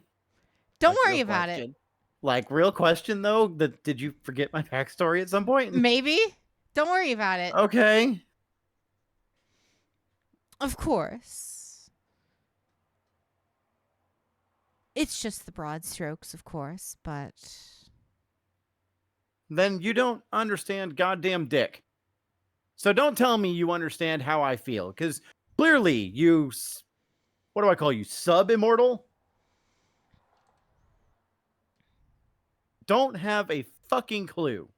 Don't Like, worry real about it. question. Like, real question, though, did you forget my backstory at some point? Maybe. Don't worry about it. Okay. Of course. It's just the broad strokes, of course, but Then you don't understand goddamn dick. So don't tell me you understand how I feel, because clearly you, what do I call you, sub-immortal? Don't have a fucking clue.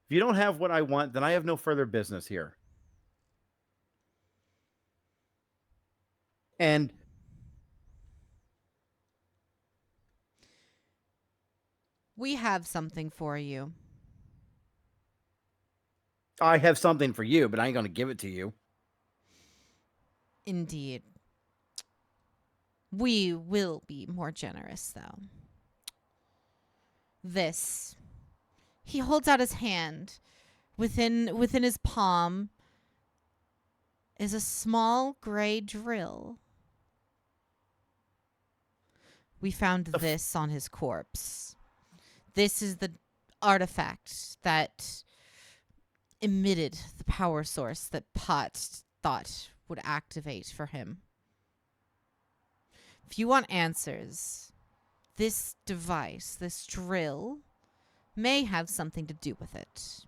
If you don't have what I want, then I have no further business here. And we have something for you. I have something for you, but I ain't going to give it to you. Indeed. We will be more generous, though. This. He holds out his hand. Within his palm is a small gray drill. We found this on his corpse. This is the artifact that emitted the power source that Pot thought would activate for him. If you want answers, this device, this drill, may have something to do with it.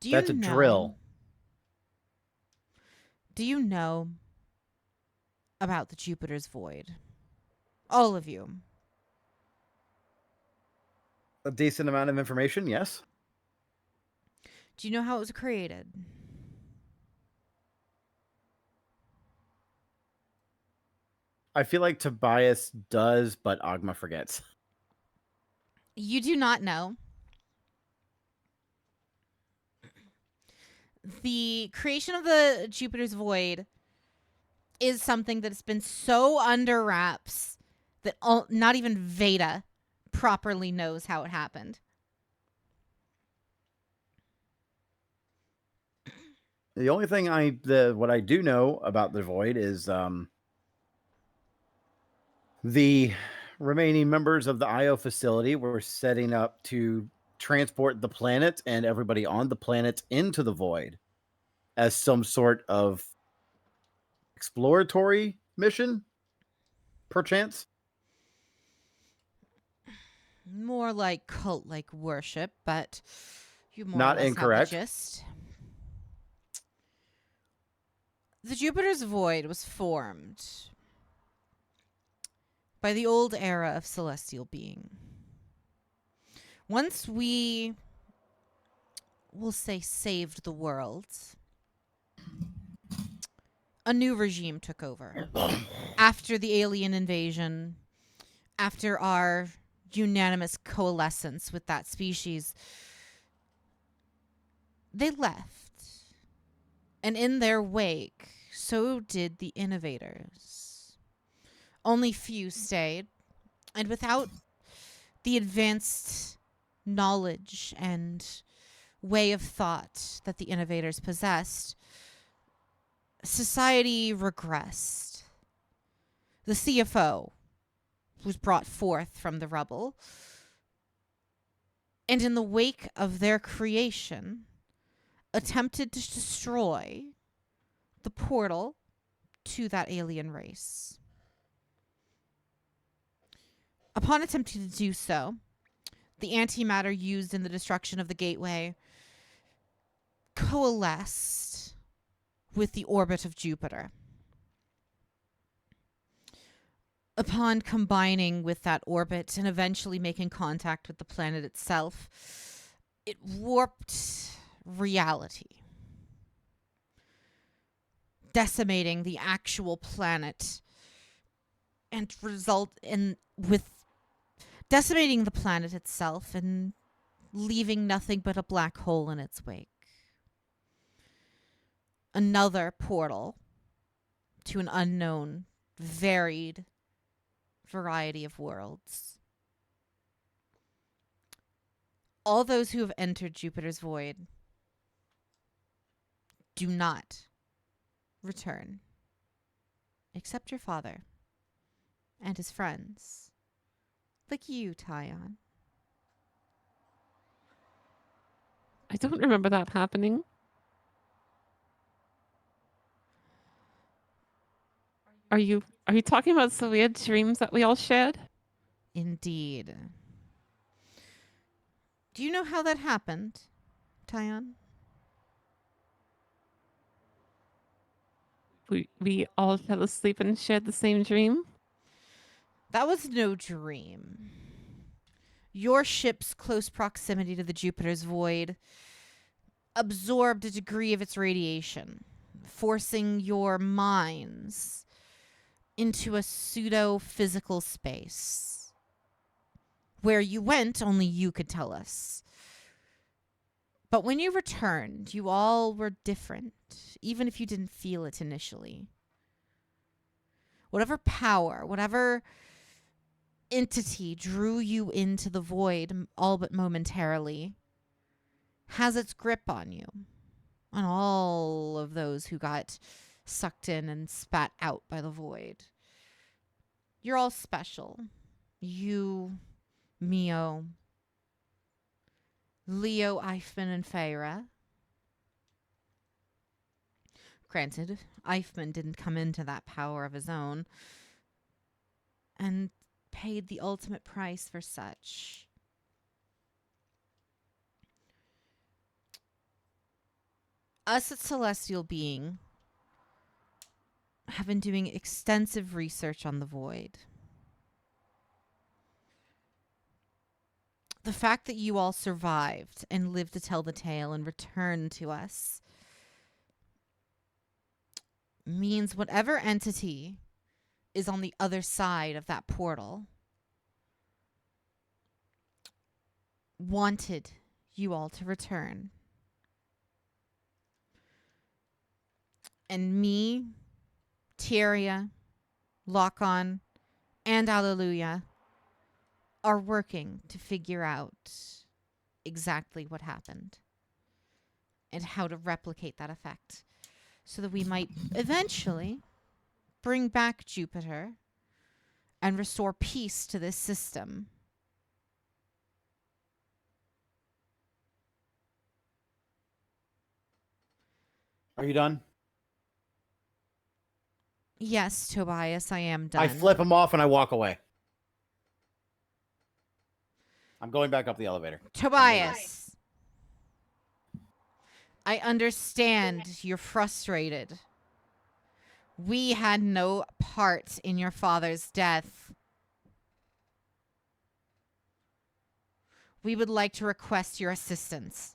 That's a drill. Do you know about the Jupiter's Void? All of you. A decent amount of information, yes. Do you know how it was created? I feel like Tobias does, but Agma forgets. You do not know. The creation of the Jupiter's Void is something that's been so under wraps that not even Veda properly knows how it happened. The only thing what I do know about the Void is the remaining members of the IO facility were setting up to transport the planet and everybody on the planet into the Void as some sort of exploratory mission, perchance. More like cult-like worship, but you more Not or less incorrect. have the gist. The Jupiter's Void was formed by the old era of celestial being. Once we'll say, saved the world, a new regime took over. After the alien invasion, after our unanimous coalescence with that species, they left. And in their wake, so did the innovators. Only few stayed, and without the advanced knowledge and way of thought that the innovators possessed, society regressed. The CFO was brought forth from the rubble, and in the wake of their creation, attempted to destroy the portal to that alien race. Upon attempting to do so, the antimatter used in the destruction of the gateway coalesced with the orbit of Jupiter. Upon combining with that orbit and eventually making contact with the planet itself, it warped reality, decimating the actual planet and decimating the planet itself and leaving nothing but a black hole in its wake. Another portal to an unknown, varied variety of worlds. All those who have entered Jupiter's Void do not return, except your father and his friends, like you, Tyon. I don't remember that happening. Are you talking about the weird dreams that we all shared? Indeed. Do you know how that happened, Tyon? We all fell asleep and shared the same dream? That was no dream. Your ship's close proximity to the Jupiter's Void absorbed a degree of its radiation, forcing your minds into a pseudo-physical space. Where you went, only you could tell us. But when you returned, you all were different, even if you didn't feel it initially. Whatever power, whatever entity drew you into the void, all but momentarily, has its grip on you, on all of those who got sucked in and spat out by the void. You're all special. You, Mio, Leo, Eichmann, and Feyre. Granted, Eichmann didn't come into that power of his own and paid the ultimate price for such. Us at Celestial Being have been doing extensive research on the void. The fact that you all survived and lived to tell the tale and returned to us means whatever entity is on the other side of that portal wanted you all to return. And me, Tyria, Lock-On, and Alleluia are working to figure out exactly what happened and how to replicate that effect so that we might eventually bring back Jupiter and restore peace to this system. Are you done? Yes, Tobias, I am done. I flip him off and I walk away. I'm going back up the elevator. Tobias, I understand you're frustrated. We had no part in your father's death. We would like to request your assistance.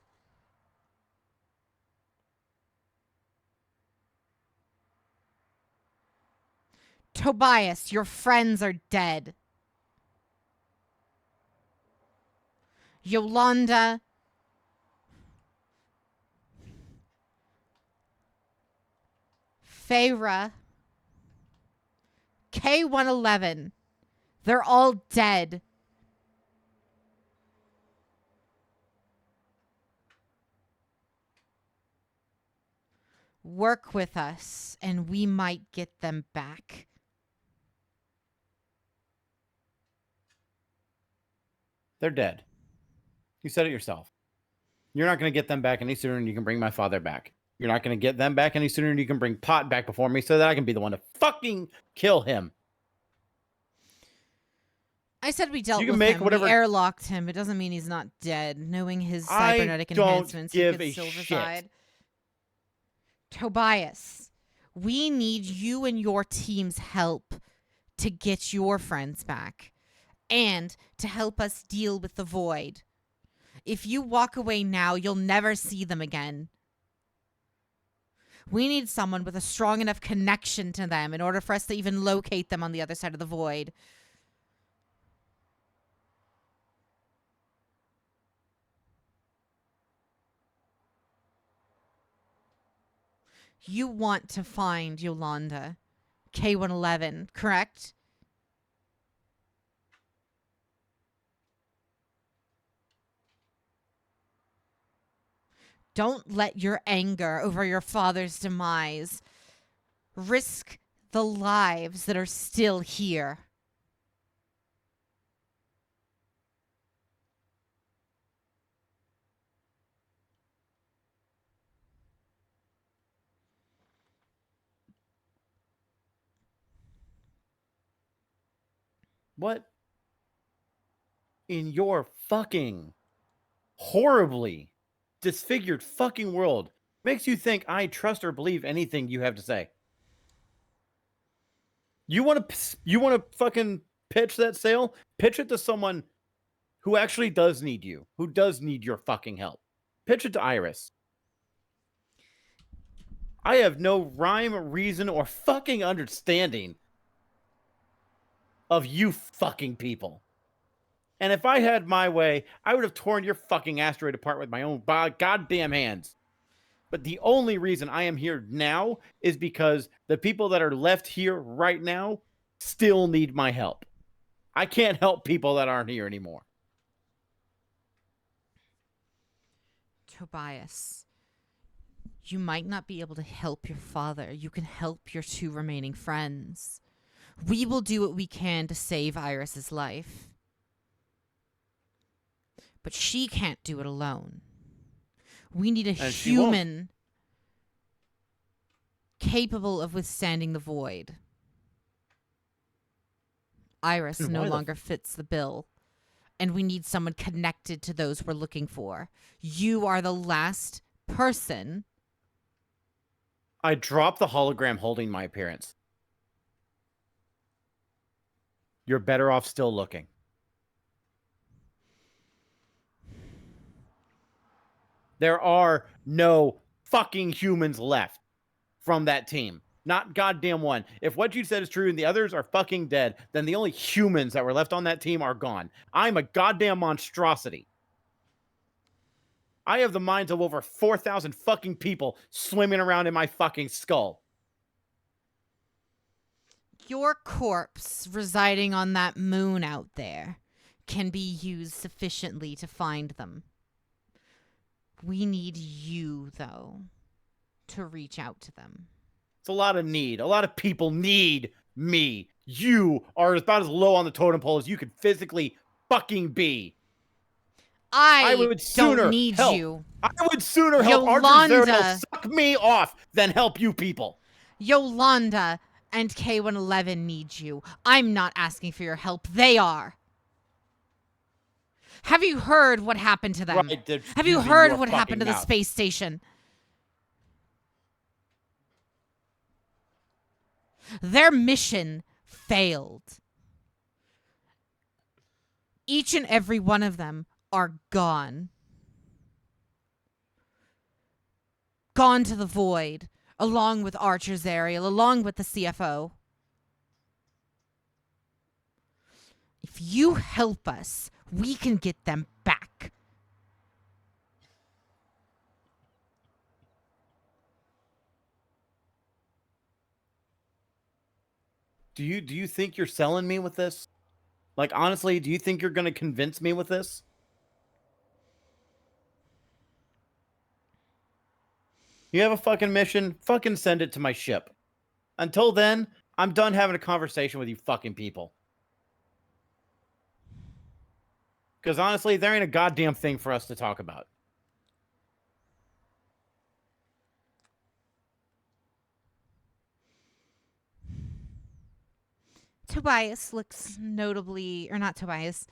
Tobias, your friends are dead. Yolanda, Feyre, K-111, they're all dead. Work with us, and we might get them back. They're dead. You said it yourself. You're not going to get them back any sooner than you can bring my father back. You're not going to get them back any sooner than you can bring Pot back before me so that I can be the one to fucking kill him. I said we dealt You can with make him. whatever- We airlocked him. It doesn't mean he's not dead. Knowing his cybernetic enhancements, he give could a still shit. reside. Tobias, we need you and your team's help to get your friends back and to help us deal with the void. If you walk away now, you'll never see them again. We need someone with a strong enough connection to them in order for us to even locate them on the other side of the void. You want to find Yolanda, K-111, correct? Don't let your anger over your father's demise risk the lives that are still here. What in your fucking horribly disfigured fucking world makes you think I trust or believe anything you have to say? You want to fucking pitch that sale? Pitch it to someone who actually does need you, who does need your fucking help. Pitch it to Iris. I have no rhyme, reason, or fucking understanding of you fucking people. And if I had my way, I would have torn your fucking asteroid apart with my own goddamn hands. But the only reason I am here now is because the people that are left here right now still need my help. I can't help people that aren't here anymore. Tobias, you might not be able to help your father. You can help your two remaining friends. We will do what we can to save Iris's life. But she can't do it alone. We need a human capable of withstanding the void. Iris no longer fits the bill. And we need someone connected to those we're looking for. You are the last person. I dropped the hologram holding my appearance. You're better off still looking. There are no fucking humans left from that team. Not goddamn one. If what you said is true and the others are fucking dead, then the only humans that were left on that team are gone. I'm a goddamn monstrosity. I have the minds of over 4,000 fucking people swimming around in my fucking skull. Your corpse residing on that moon out there can be used sufficiently to find them. We need you, though, to reach out to them. It's a lot of need. A lot of people need me. You are about as low on the totem pole as you could physically fucking be. I would sooner don't need help. you. I would sooner help Arthur suck me off than help you people. Yolanda and K-111 need you. I'm not asking for your help. They are. Have you heard what happened to them? Right, Have you using heard your what happened to the fucking mouth. space station? Their mission failed. Each and every one of them are gone. Gone to the void, along with Archer's Ariel, along with the CFO. If you help us, we can get them back. Do you think you're selling me with this? Like, honestly, do you think you're going to convince me with this? You have a fucking mission, fucking send it to my ship. Until then, I'm done having a conversation with you fucking people. Because honestly, there ain't a goddamn thing for us to talk about. Tobias looks notably, or not Tobias.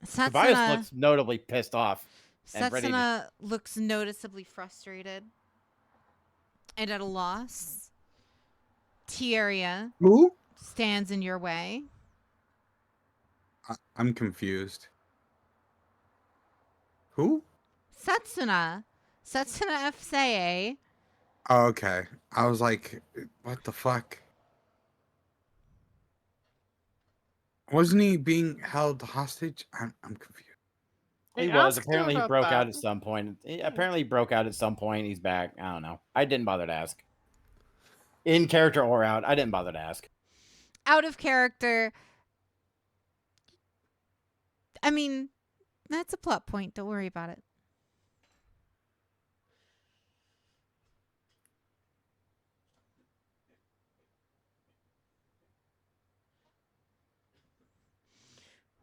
Tobias looks notably pissed off. And ready to... Setsuna looks noticeably frustrated and at a loss. Tieria Who? stands in your way. I'm confused. Who? Setsuna FCA. Oh, okay. I was like, what the fuck? Wasn't he being held hostage? I'm confused. He was. Apparently he broke out at some point. Apparently he broke out at some point. He's back. I don't know. I didn't bother to ask. In character or out, I didn't bother to ask. Out of character. I mean, that's a plot point. Don't worry about it.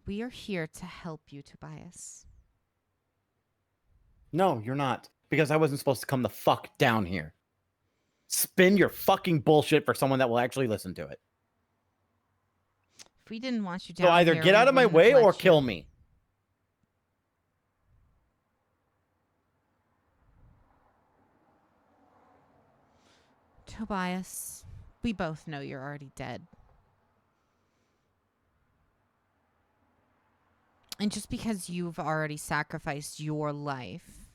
We are here to help you, Tobias. No, you're not. Because I wasn't supposed to come the fuck down here. Spin your fucking bullshit for someone that will actually listen to it. If we didn't want you down So either here, get out of my way or kill me. Tobias, we both know you're already dead. And just because you've already sacrificed your life,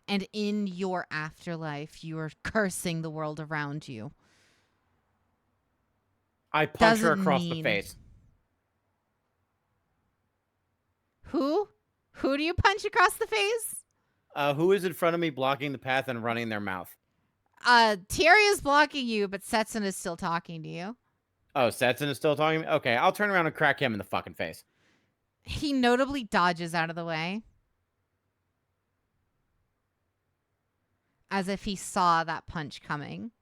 and in your afterlife, you are cursing the world around you. I punch her across the face. Who? Who do you punch across the face? Who is in front of me blocking the path and running their mouth? Terry is blocking you, but Setsun is still talking to you. Oh, Setsun is still talking to me? Okay, I'll turn around and crack him in the fucking face. He notably dodges out of the way. As if he saw that punch coming.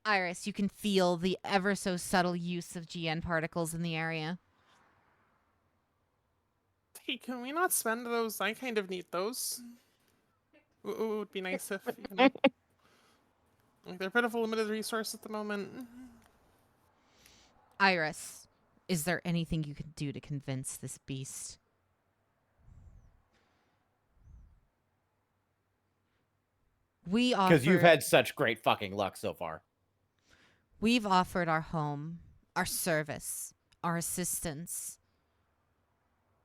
Iris, you can feel the ever so subtle use of GN particles in the area. Hey, can we not spend those? I kind of need those. It would be nice if, you know, like, they're a bit of a limited resource at the moment. Iris, is there anything you can do to convince this beast? We offer... Because you've had such great fucking luck so far. We've offered our home, our service, our assistance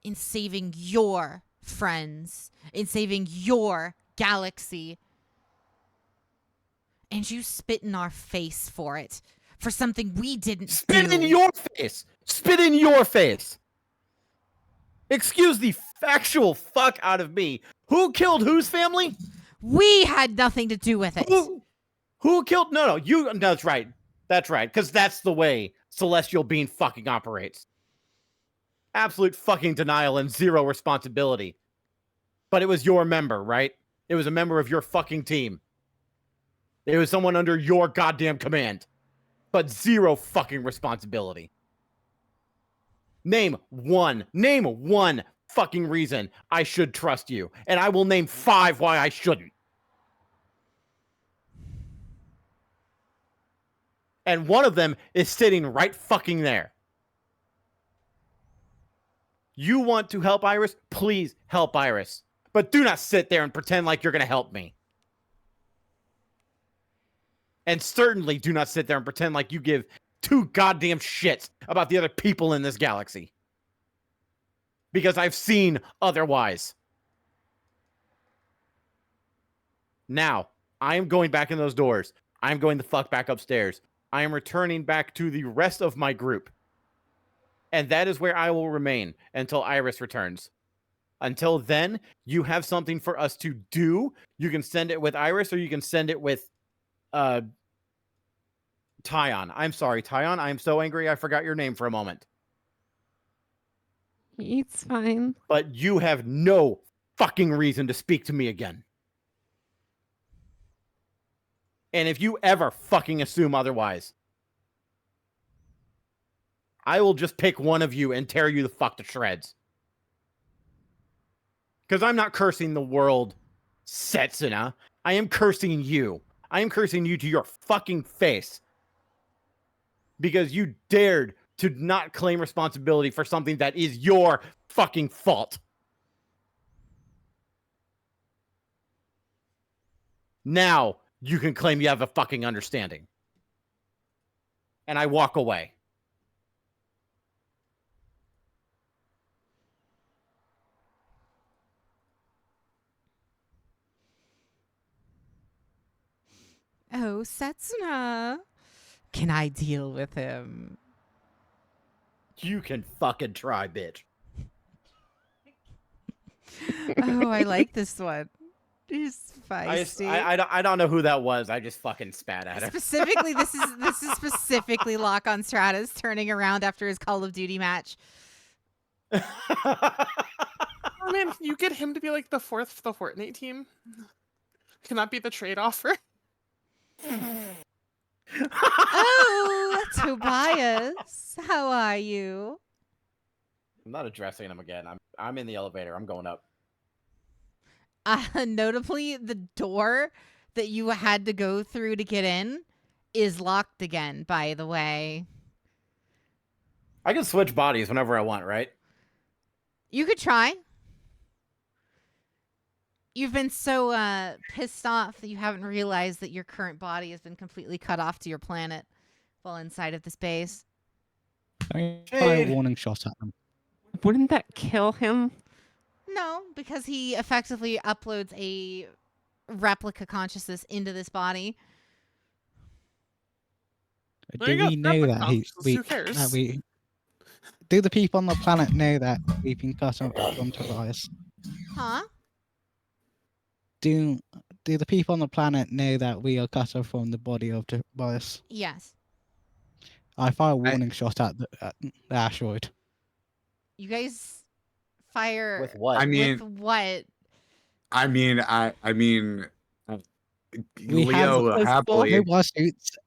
in saving your friends, in saving your galaxy. And you spit in our face for it. For something we didn't do. Spit in your face! Spit in your face! Excuse the actual fuck out of me. Who killed whose family? We had nothing to do with it. Who killed? No, you. No, that's right. That's right. Because that's the way Celestial Being fucking operates. Absolute fucking denial and zero responsibility. But it was your member, right? It was a member of your fucking team. It was someone under your goddamn command. But zero fucking responsibility. Name one fucking reason I should trust you. And I will name 5 why I shouldn't. And one of them is sitting right fucking there. You want to help Iris? Please help Iris. But do not sit there and pretend like you're going to help me. And certainly do not sit there and pretend like you give two goddamn shits about the other people in this galaxy. Because I've seen otherwise. Now, I am going back in those doors. I am going the fuck back upstairs. I am returning back to the rest of my group. And that is where I will remain until Iris returns. Until then, you have something for us to do. You can send it with Iris or you can send it with Tyon. I'm sorry, Tyon. I am so angry I forgot your name for a moment. It's fine. But you have no fucking reason to speak to me again. And if you ever fucking assume otherwise, I will just pick one of you and tear you the fuck to shreds. Because I'm not cursing the world, Setsuna. I am cursing you. I am cursing you to your fucking face. Because you dared to not claim responsibility for something that is your fucking fault. Now you can claim you have a fucking understanding. And I walk away. Oh, Setsuna. Can I deal with him? You can fucking try, bitch. Oh, I like this one. He's feisty. I don't know who that was. I just fucking spat at her. Specifically, this is specifically Lock-on Stratus turning around after his Call of Duty match. Oh man, you get him to be like the fourth for the Fortnite team. Can that be the trade offer? Oh, Tobias, how are you? I'm not addressing him again. I'm in the elevator. I'm going up. Notably, the door that you had to go through to get in is locked again, by the way. I can switch bodies whenever I want, right? You could try. You've been so pissed off that you haven't realized that your current body has been completely cut off to your planet while inside of this base. I fire a warning shot at them. Wouldn't that kill him? No, because he effectively uploads a replica consciousness into this body. There Do you we go, know replica that consciousness, who cares? do the people on the planet know that we've been cut off from Tobias? Huh? Do the people on the planet know that we are cut off from the body of Tobias? Yes. I fire a warning shot at the asteroid. You guys fire With what? I mean, with what? I mean, We have Leo happily. suits.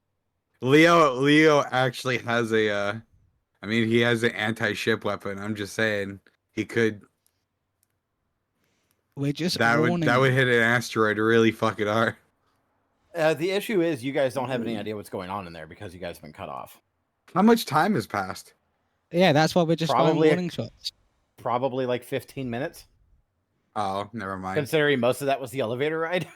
Leo actually has a. I mean, he has an anti-ship weapon. I'm just saying he could. We're just That warning. would hit an asteroid really fucking hard. The issue is you guys don't have any idea what's going on in there because you guys have been cut off. How much time has passed? Yeah, that's why we're just firing Probably warning shots. Probably like 15 minutes. Oh, never mind. Considering most of that was the elevator ride.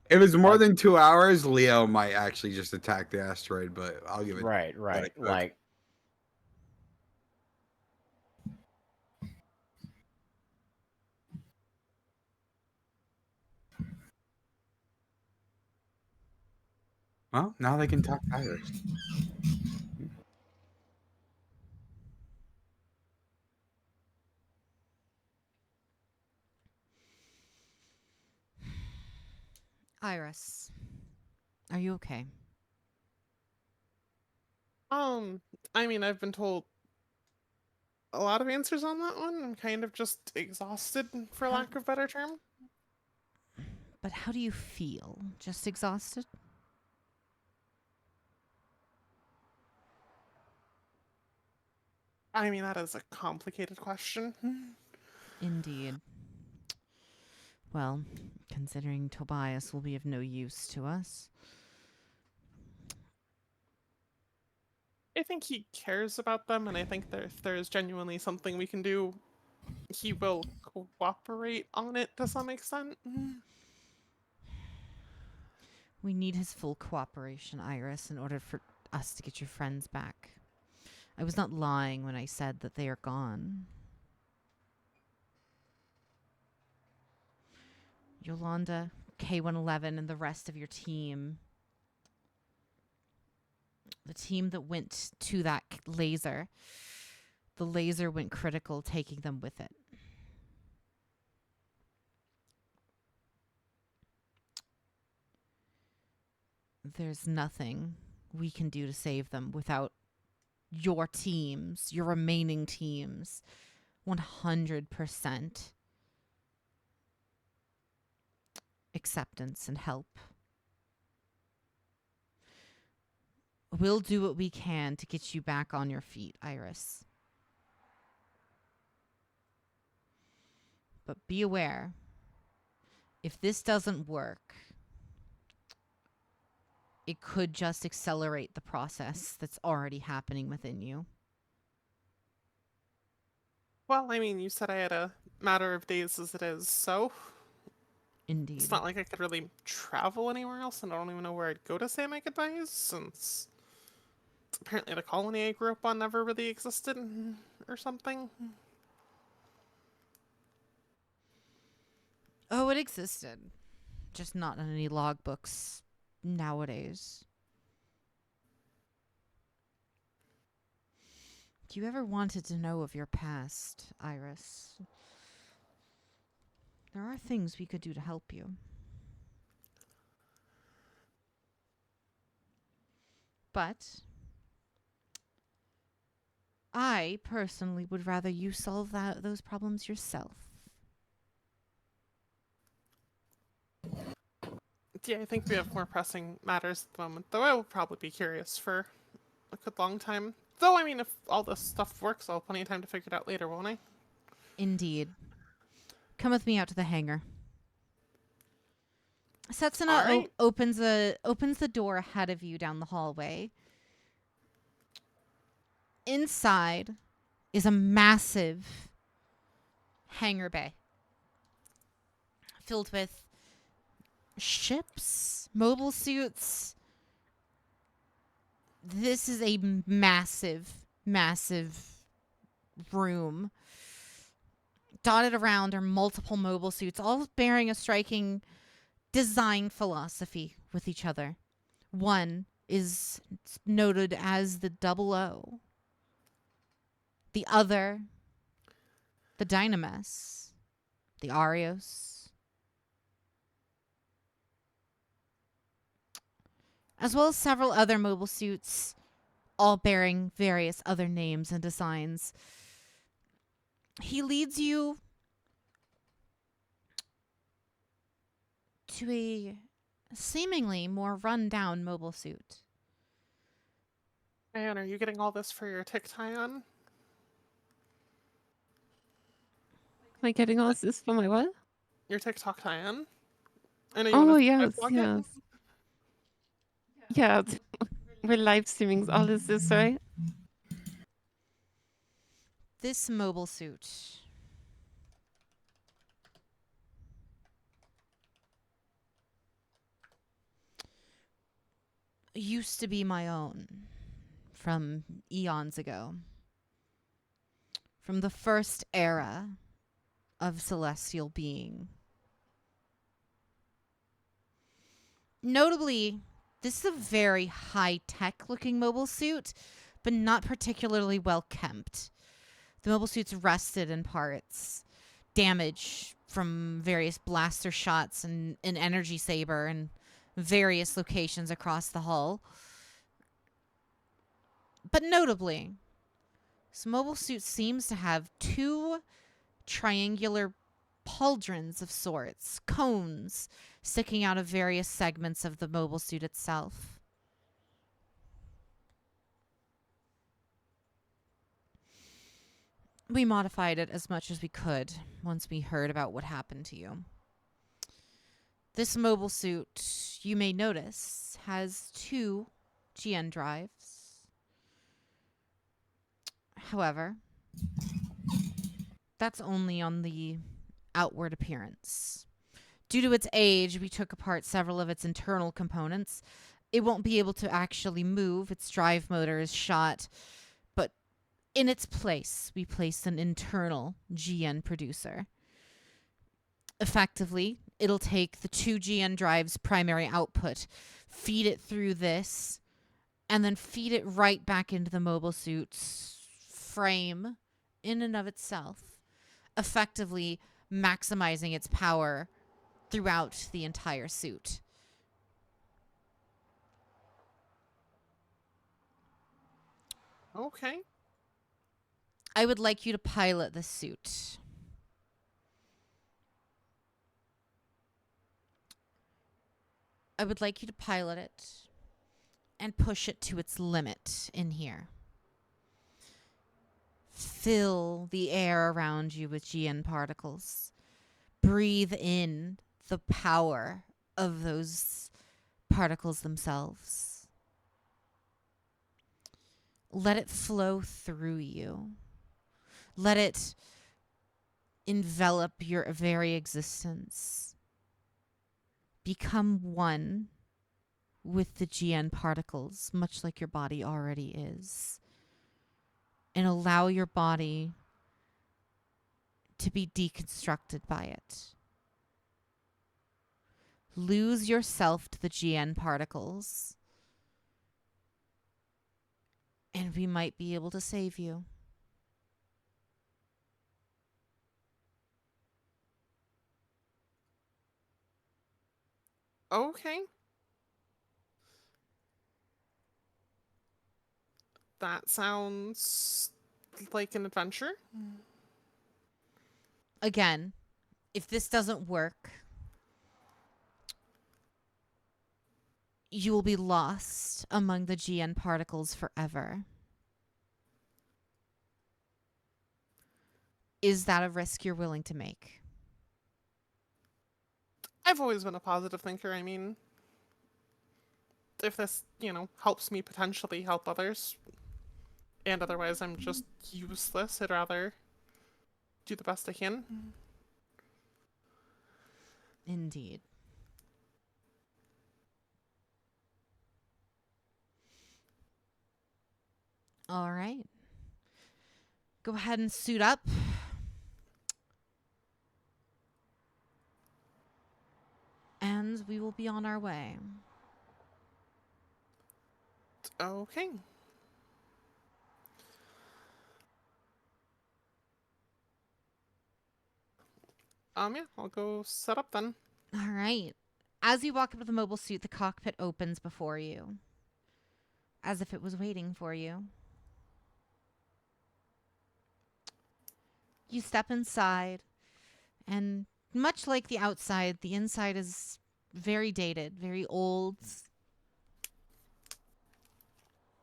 If it's more than 2 hours, Leo might actually just attack the asteroid, but I'll give it. Right. Like, Well, now they can talk Irish. Iris, are you okay? I mean, I've been told a lot of answers on that one. I'm kind of just exhausted, for lack of better term. But how do you feel? Just exhausted? I mean, that is a complicated question. Indeed. Well, considering Tobias will be of no use to us. I think he cares about them, and I think that if there is genuinely something we can do, he will cooperate on it to some extent. We need his full cooperation, Iris, in order for us to get your friends back. I was not lying when I said that they are gone. Yolanda, K111, and the rest of your team. The team that went to that laser. The laser went critical, taking them with it. There's nothing we can do to save them without your teams, your remaining teams, 100% acceptance and help. We'll do what we can to get you back on your feet, Iris. But be aware, if this doesn't work, it could just accelerate the process that's already happening within you. Well, I mean, you said I had a matter of days as it is, so Indeed. it's not like I could really travel anywhere else, and I don't even know where I'd go to say my goodbyes, since apparently the colony I grew up on never really existed, or something. Oh, it existed. Just not in any logbooks nowadays. If you ever wanted to know of your past, Iris, there are things we could do to help you. But I personally would rather you solve those problems yourself. Yeah, I think we have more pressing matters at the moment, though I will probably be curious for a good long time. Though, I mean, if all this stuff works, I'll have plenty of time to figure it out later, won't I? Indeed. Come with me out to the hangar. Setsuna Alright. opens the door ahead of you down the hallway. Inside is a massive hangar bay filled with ships, mobile suits. This is a massive, massive room. Dotted around are multiple mobile suits, all bearing a striking design philosophy with each other. One is noted as the 00. The other, the Dynamis, the Arios, as well as several other mobile suits, all bearing various other names and designs. He leads you to a seemingly more run-down mobile suit. And are you getting all this for your TikTok? Am I getting all this for my what? Your TikTok tie-in? I know you Oh, want to yes, vlog yes. it. Yeah, we're live streaming all of this, right? This mobile suit used to be my own from eons ago. From the first era of celestial being. Notably, this is a very high-tech looking mobile suit, but not particularly well kept. The mobile suit's rusted in parts, damage from various blaster shots and an energy saber in various locations across the hull. But notably, this mobile suit seems to have two triangular pauldrons of sorts, cones, sticking out of various segments of the mobile suit itself. We modified it as much as we could once we heard about what happened to you. This mobile suit, you may notice, has two GN drives, However, that's only on the outward appearance. Due to its age, we took apart several of its internal components. It won't be able to actually move. Its drive motor is shot. But in its place, we placed an internal GN producer. Effectively, it'll take the 2 GN drive's primary output, feed it through this, and then feed it right back into the mobile suit's frame in and of itself, effectively maximizing its power throughout the entire suit. Okay. I would like you to pilot the suit. I would like you to pilot it and push it to its limit in here. Fill the air around you with GN particles. Breathe in the power of those particles themselves. Let it flow through you. Let it envelop your very existence. Become one with the GN particles, much like your body already is. And allow your body to be deconstructed by it. Lose yourself to the GN particles, and we might be able to save you. Okay. That sounds like an adventure. Again, if this doesn't work, you will be lost among the GN particles forever. Is that a risk you're willing to make? I've always been a positive thinker. I mean, if this, helps me potentially help others, and otherwise I'm just useless, I'd rather do the best I can. Indeed. All right. Go ahead and suit up. And we will be on our way. Okay. Yeah, I'll go set up then. All right. As you walk up to the mobile suit, the cockpit opens before you, as if it was waiting for you. You step inside, and much like the outside, the inside is very dated, very old.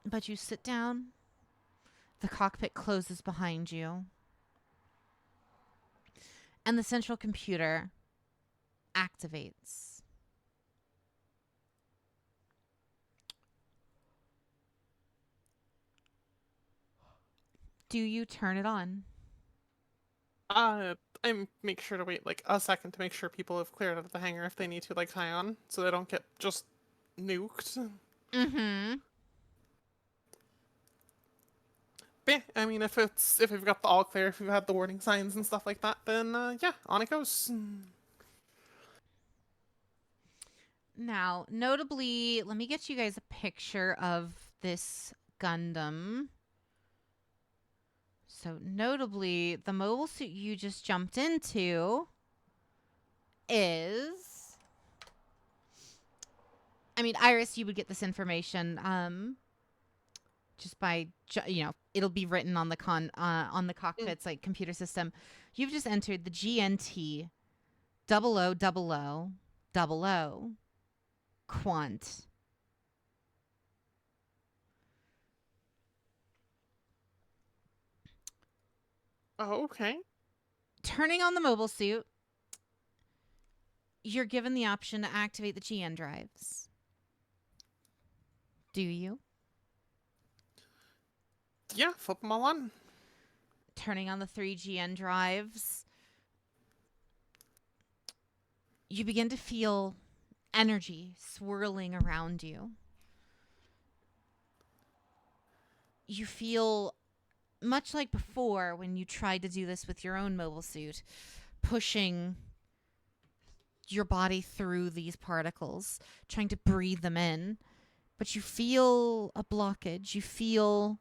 But you sit down, the cockpit closes behind you, and the central computer activates. Do you turn it on? I make sure to wait like a second to make sure people have cleared out of the hangar if they need to, like, high on, so they don't get just nuked. Mm-hmm. But yeah, I mean, if we've got the all clear, if we've had the warning signs and stuff like that, then yeah, on it goes. Now, notably, let me get you guys a picture of this Gundam. So, notably, the mobile suit you just jumped into is... I mean, Iris, you would get this information just by, it'll be written on the cockpit's like computer system. You've just entered the GNT 000000 Quant. Oh, okay. Turning on the mobile suit, you're given the option to activate the GN drives. Do you? Yeah, flip them all on. Turning on the 3GN drives, you begin to feel energy swirling around you. You feel much like before when you tried to do this with your own mobile suit, pushing your body through these particles, trying to breathe them in. But you feel a blockage. You feel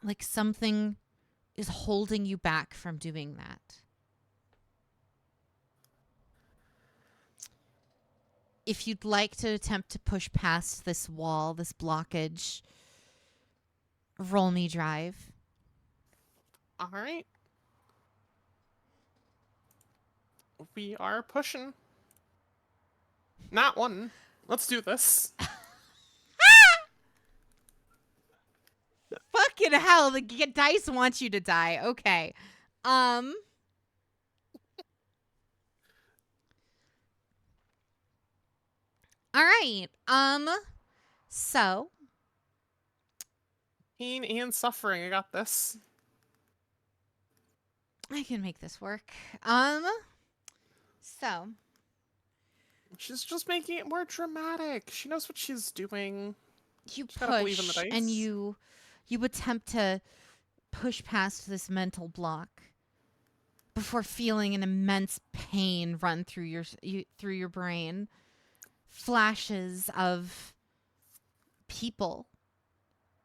like something is holding you back from doing that. If you'd like to attempt to push past this wall, this blockage, roll me drive. All right. We are pushing. Not one. Let's do this. Fucking hell, the dice wants you to die. Okay. All right. So Pain and suffering. I got this. I can make this work. So She's just making it more dramatic. She knows what she's doing. you Just gotta believe in the push and dice. you attempt to push past this mental block before feeling an immense pain run through your brain. Flashes of people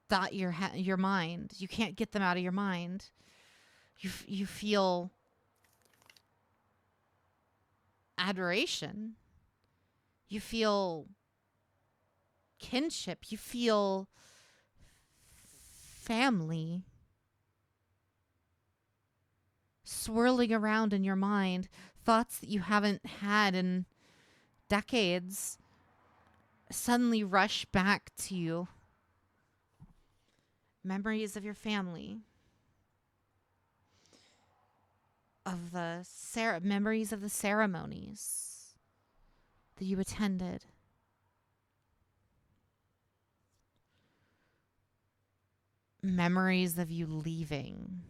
dot your mind. You can't get them out of your mind. You feel adoration. You feel kinship. You feel family swirling around in your mind. Thoughts that you haven't had in decades suddenly rush back to you. Memories of your family. Of the memories of the ceremonies that you attended. Memories of you leaving.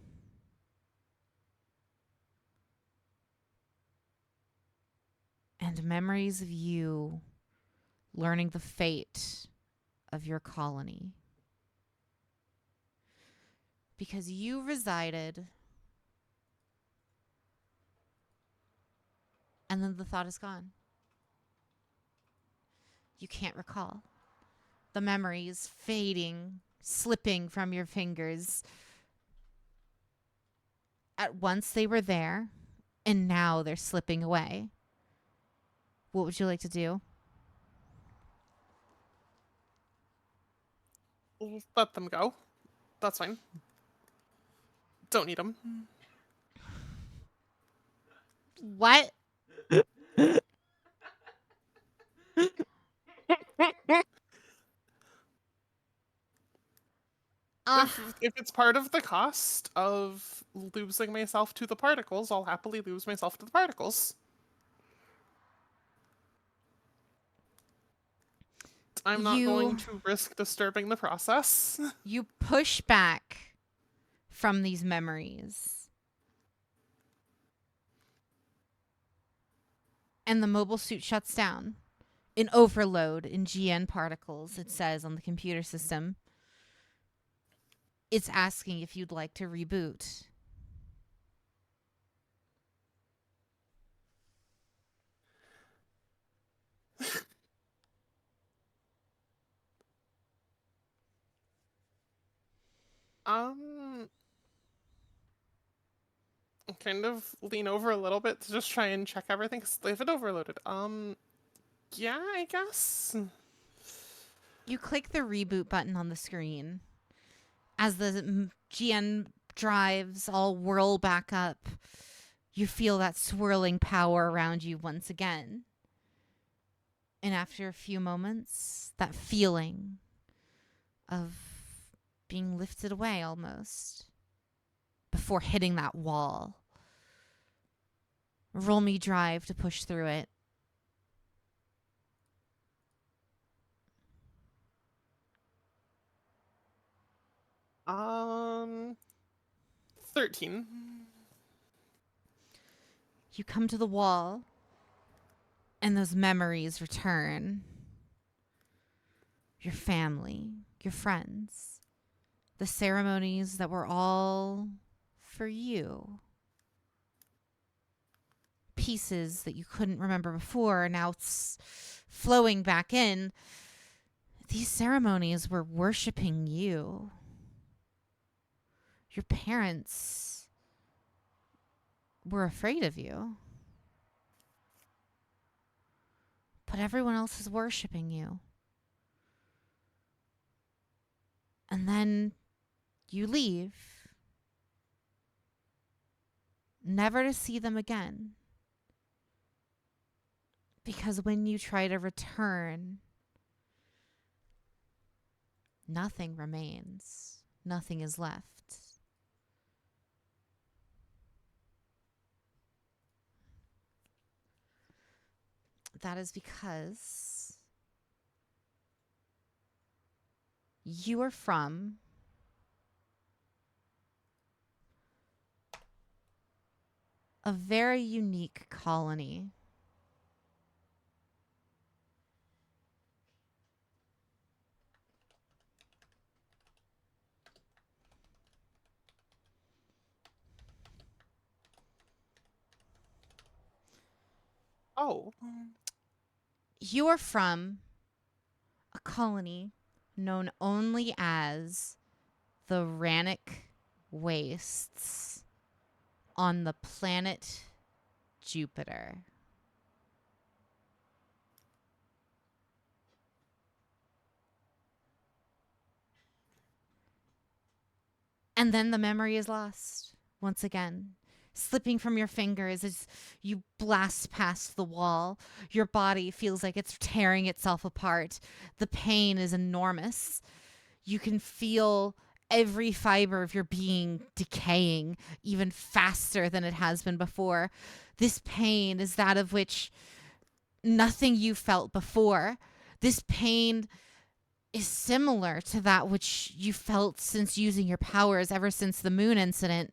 And memories of you learning the fate of your colony. Because you resided, and then the thought is gone. You can't recall. The memories fading, slipping from your fingers. At once they were there, and now they're slipping away. What would you like to do? Let them go. That's fine. Don't need them. What? If it's part of the cost of losing myself to the particles, I'll happily lose myself to the particles. I'm not going to risk disturbing the process. You push back from these memories. And the mobile suit shuts down. In overload in GN particles, it says on the computer system. It's asking if you'd like to reboot. Kind of lean over a little bit to just try and check everything, because they have it overloaded. Yeah, I guess. You click the reboot button on the screen. As the GN drives all whirl back up, you feel that swirling power around you once again. And after a few moments, that feeling of being lifted away almost before hitting that wall. Roll me drive to push through it. 13. You come to the wall, and those memories return. Your family, your friends, the ceremonies that were all for you. Pieces that you couldn't remember before are now flowing back in. These ceremonies were worshiping you. Your parents were afraid of you. But everyone else is worshiping you. And then you leave, never to see them again. Because when you try to return, nothing remains. Nothing is left. That is because you are from a very unique colony. Oh. You are from a colony known only as the Rannick Wastes on the planet Jupiter. And then the memory is lost once again, slipping from your fingers as you blast past the wall. Your body feels like it's tearing itself apart. The pain is enormous. You can feel every fiber of your being decaying even faster than it has been before. This pain is that of which nothing you felt before. This pain is similar to that which you felt since using your powers ever since the moon incident,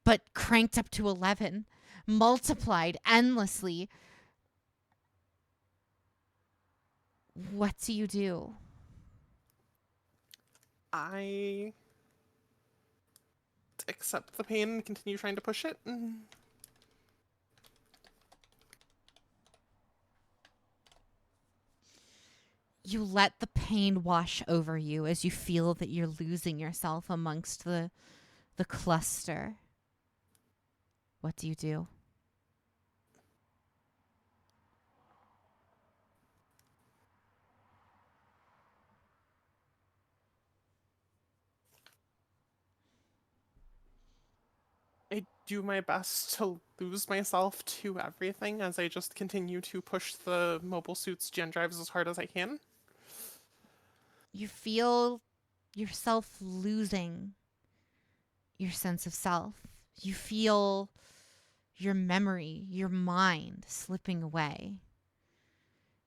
but cranked up to 11, multiplied endlessly. What do you do? I accept the pain and continue trying to push it. You let the pain wash over you as you feel that you're losing yourself amongst the cluster. What do you do? I do my best to lose myself to everything as I just continue to push the mobile suit's gen drives as hard as I can. You feel yourself losing your sense of self. You feel your memory, your mind slipping away.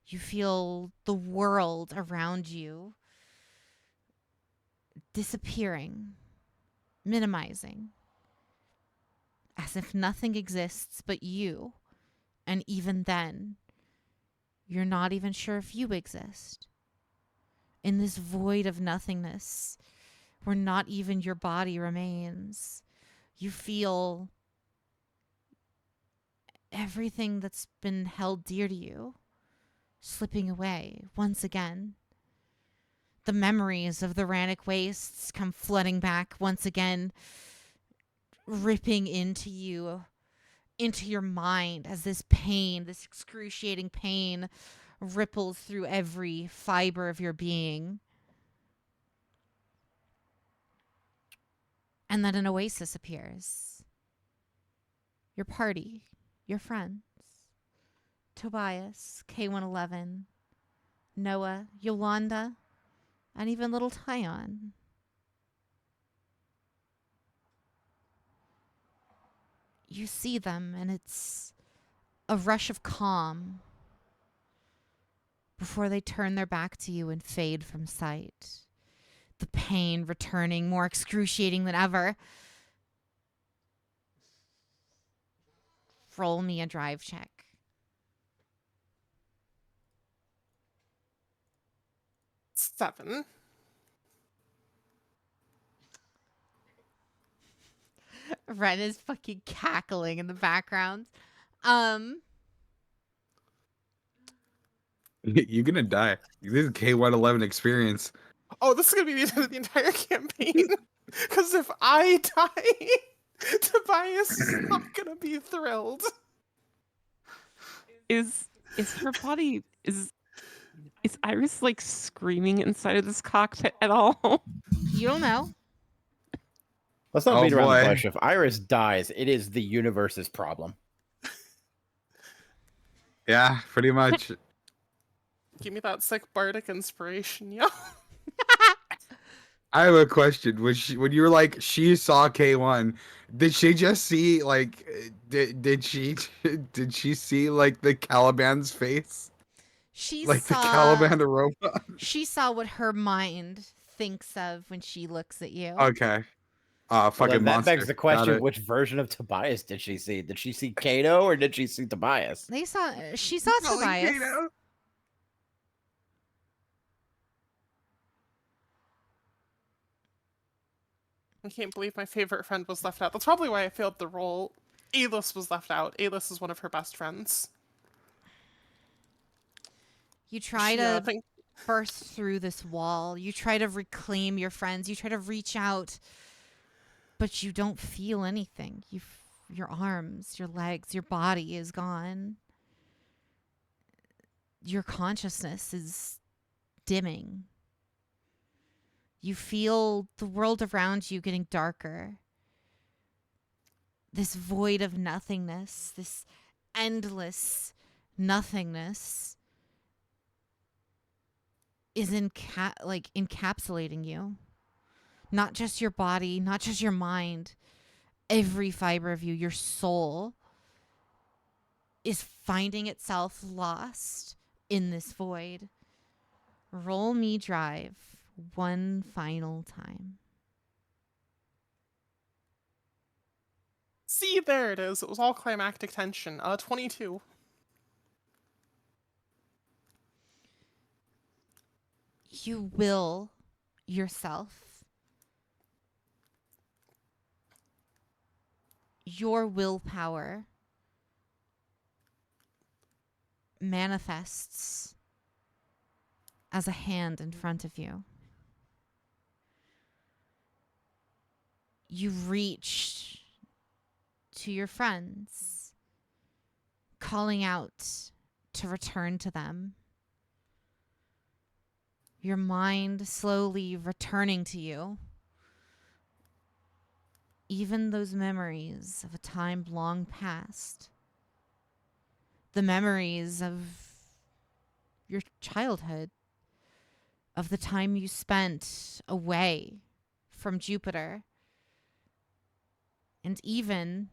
You feel the world around you disappearing, minimizing, as if nothing exists but you. And even then, you're not even sure if you exist. In this void of nothingness, where not even your body remains, you feel everything that's been held dear to you slipping away once again. The memories of the Rannick Wastes come flooding back once again, ripping into you, into your mind as this pain, this excruciating pain, ripples through every fiber of your being. And then an oasis appears. Your party, your friends, Tobias, K111, Noah, Yolanda, and even little Tyon. You see them, and it's a rush of calm before they turn their back to you and fade from sight. the pain returning, more excruciating than ever. Roll me a drive check. Seven. Ren is fucking cackling in the background. You're gonna die. This is K111 experience. Oh, this is gonna be the end of the entire campaign. Because if I die, Tobias is not gonna be thrilled. Is her body is Iris like screaming inside of this cockpit at all? You don't know. Let's not Oh, beat around the boy. bush. If Iris dies, it is the universe's problem. Yeah, pretty much. Give me that sick bardic inspiration, yo. I have a question. When you were like she saw K1, did she just see like did she did she see like the Caliban's face? She Like the saw Caliban the robot? she saw what her mind thinks of when she looks at you. Okay. Well, Fucking then that monster. begs the Got question: it. which version of Tobias did she see? Did she see Kato or did she see Tobias? She saw Tobias. I can't believe my favorite friend was left out. That's probably why I failed the roll. Alis was left out. Alis is one of her best friends. You try She, to think- burst through this wall. You try to reclaim your friends. You try to reach out, but you don't feel anything. Your arms, your legs, your body is gone. Your consciousness is dimming. You feel the world around you getting darker. This void of nothingness, this endless nothingness is encapsulating you. Not just your body, not just your mind, every fiber of you, your soul is finding itself lost in this void. Roll me drive one final time. See, there it is. It was all climactic tension. 22. You will yourself. Your willpower manifests as a hand in front of you. You reach to your friends, calling out to return to them. Your mind slowly returning to you. Even those memories of a time long past. The memories of your childhood. Of the time you spent away from Jupiter. And even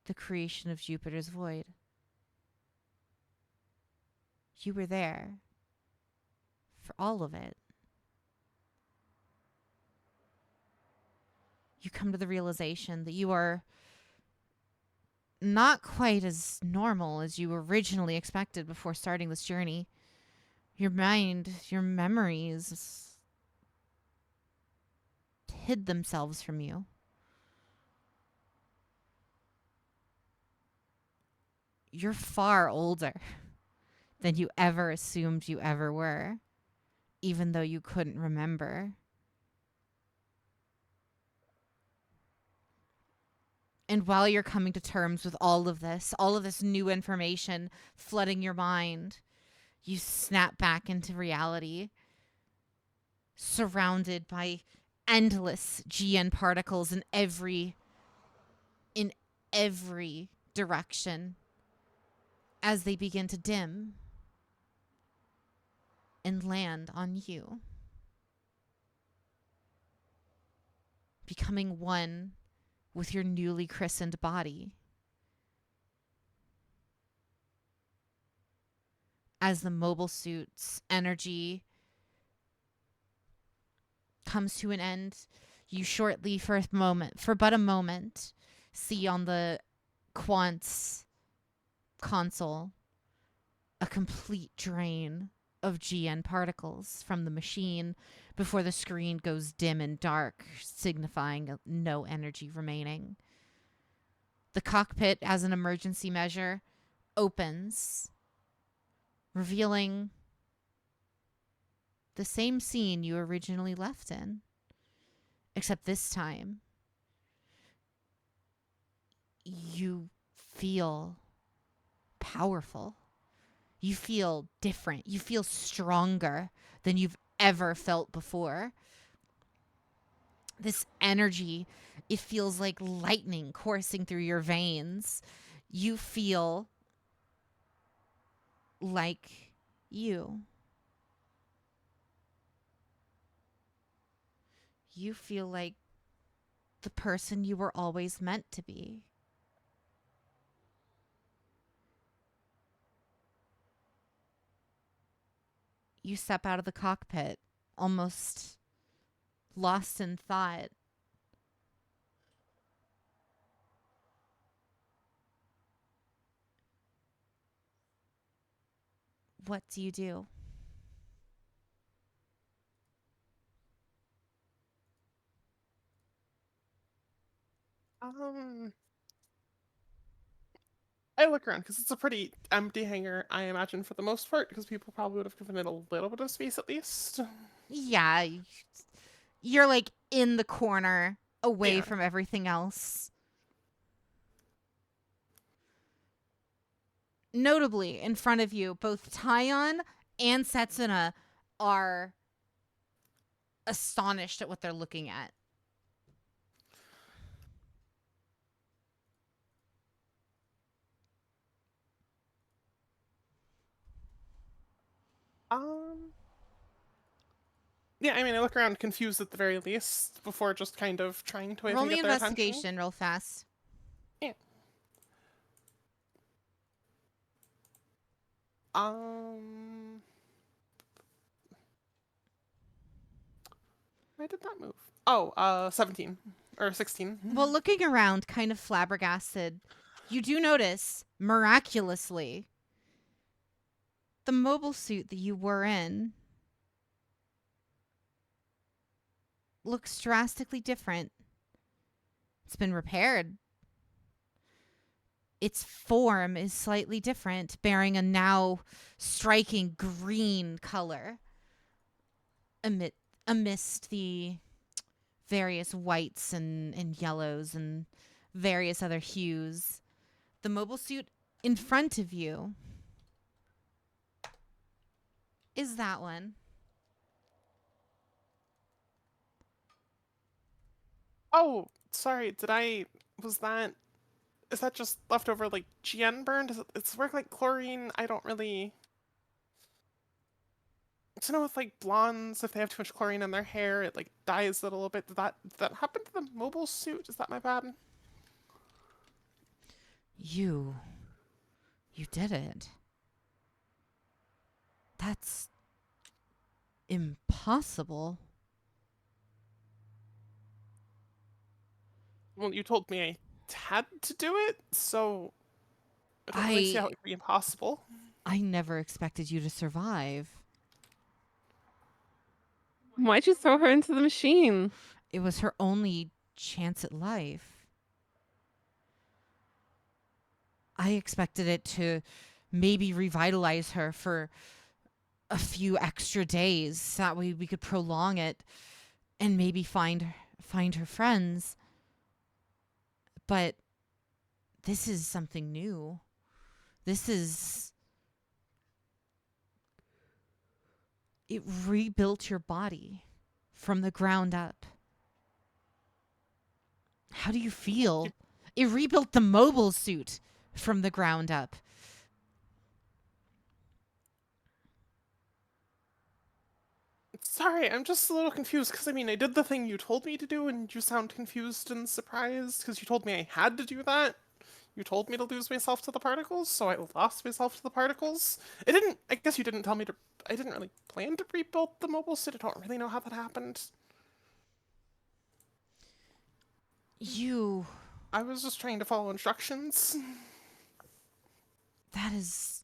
the creation of Jupiter's void. You were there for all of it. You come to the realization that you are not quite as normal as you originally expected before starting this journey. Your mind, your memories hid themselves from you. You're far older than you ever assumed you ever were, even though you couldn't remember. And while you're coming to terms with all of this new information flooding your mind, you snap back into reality, surrounded by endless GN particles in every direction as they begin to dim and land on you, becoming one with your newly christened body. As the mobile suit's energy comes to an end, you shortly, for but a moment, see on the Quant's console a complete drain of GN particles from the machine before the screen goes dim and dark, signifying no energy remaining. The cockpit, as an emergency measure, opens, revealing the same scene you originally left in, except this time you feel powerful. You feel different. You feel stronger than you've ever felt before. This energy, it feels like lightning coursing through your veins. You feel like you. You feel like the person you were always meant to be. You step out of the cockpit, almost lost in thought. What do you do? I look around because it's a pretty empty hangar, I imagine, for the most part, because people probably would have given it a little bit of space at least. Yeah, you're like in the corner, away Yeah. from everything else. Notably, in front of you, both Tyon and Setsuna are astonished at what they're looking at. Yeah, I mean, I look around confused at the very least before just kind of trying to Roll me get their attention. investigation real fast. Yeah. Why did that move? Oh, 17 or 16. Well, looking around, kind of flabbergasted, you do notice, miraculously, the mobile suit that you were in looks drastically different. It's been repaired. Its form is slightly different, bearing a now striking green color amidst the various whites and yellows and various other hues. The mobile suit in front of you is that one. Oh, sorry. Is that just leftover like GN burn? It's work like chlorine? I don't really. To know if like blondes, if they have too much chlorine in their hair, it like dyes it a little bit. Did that happen to the mobile suit? Is that my bad? You did it. That's impossible. Well, you told me I had to do it, so I don't really see how it could be impossible. I never expected you to survive. Why'd you throw her into the machine? It was her only chance at life. I expected it to maybe revitalize her for a few extra days. That way we could prolong it and maybe find her friends. But this is something new. It rebuilt your body from the ground up. How do you feel? It rebuilt the mobile suit from the ground up. Sorry, I'm just a little confused because I mean, I did the thing you told me to do, and you sound confused and surprised because you told me I had to do that. You told me to lose myself to the particles, so I lost myself to the particles. I guess you didn't tell me to. I didn't really plan to rebuild the mobile suit. I don't really know how that happened. You. I was just trying to follow instructions. That is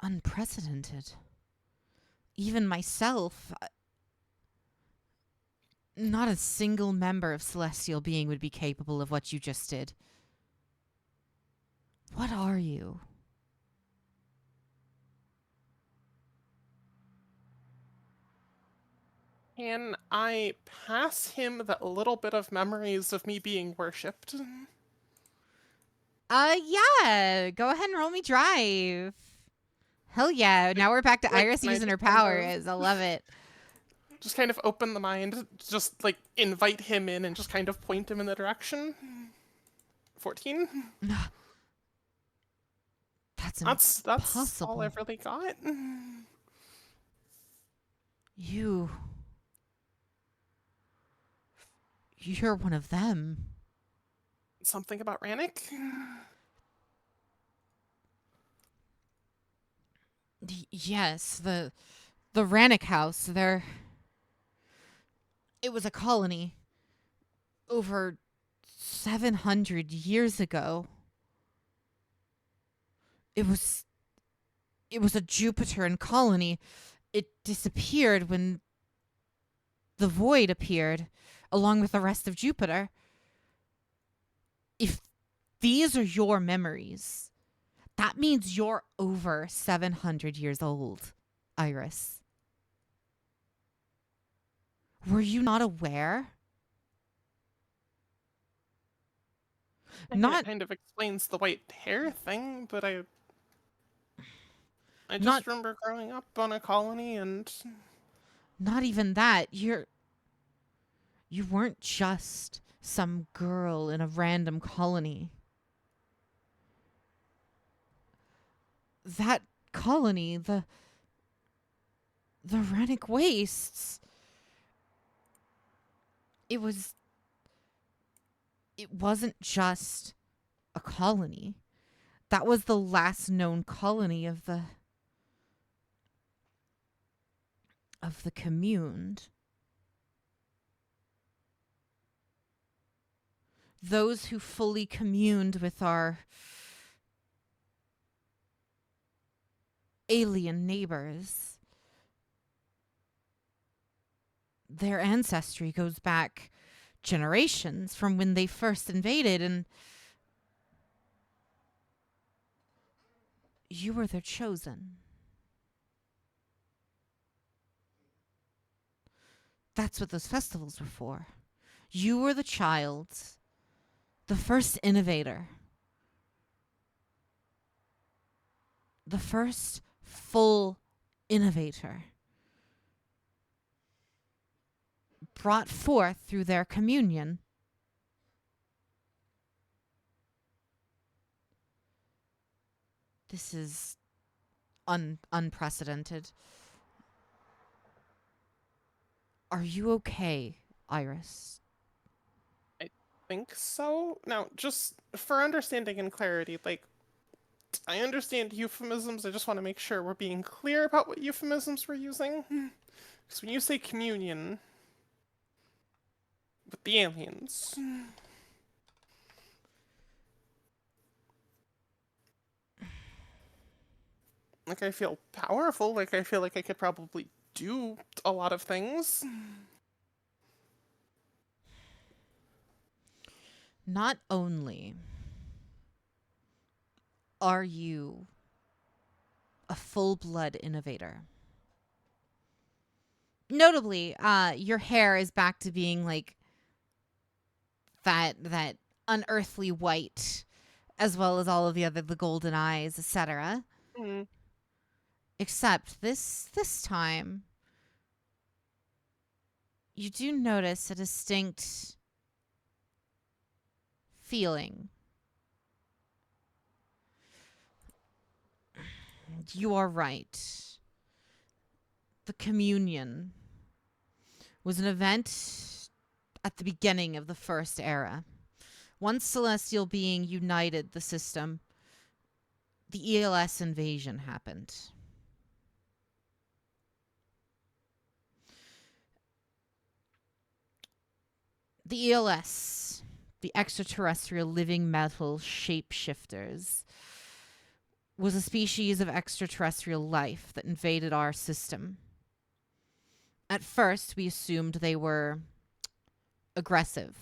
unprecedented. Even myself, not a single member of Celestial Being would be capable of what you just did. What are you? Can I pass him that little bit of memories of me being worshipped? Yeah. Go ahead and roll me drive. Hell yeah. Now we're back to Like, Iris can I using her just kind of- powers. I love it. Just kind of open the mind, just like invite him in and just kind of point him in the direction. 14. That's That's all impossible. I've really got. You're one of them. Something about Rannick? Yes, the Rannick house. It was a colony over 700 years ago. It was a Jupiteran colony. It disappeared when the void appeared, along with the rest of Jupiter. If these are your memories, that means you're over 700 years old, Iris. Were you not aware? I mean, Not it kind of explains the white hair thing, but I just Not- remember growing up on a colony and not even that. You weren't just some girl in a random colony. That colony, the Rennick Wastes. It wasn't just a colony. That was the last known colony of the commune. Those who fully communed with our alien neighbors. Their ancestry goes back generations from when they first invaded, and you were their chosen. That's what those festivals were for. You were the child, the first innovator, the first full innovator brought forth through their communion. This is unprecedented. Are you okay, Iris? think so. Now, just for understanding and clarity, like, I understand euphemisms. I just want to make sure we're being clear about what euphemisms we're using. Because when you say communion with the aliens, like, I feel powerful. Like, I feel like I could probably do a lot of things. Not only are you a full-blood innovator, notably, your hair is back to being like that unearthly white, as well as all of the golden eyes, etc. Mm. Except this time, you do notice a distinct feeling. You are right. The communion was an event at the beginning of the first era. Once Celestial Being united the system, the ELS invasion happened. The ELS the extraterrestrial living metal shapeshifters, was a species of extraterrestrial life that invaded our system. At first, we assumed they were aggressive,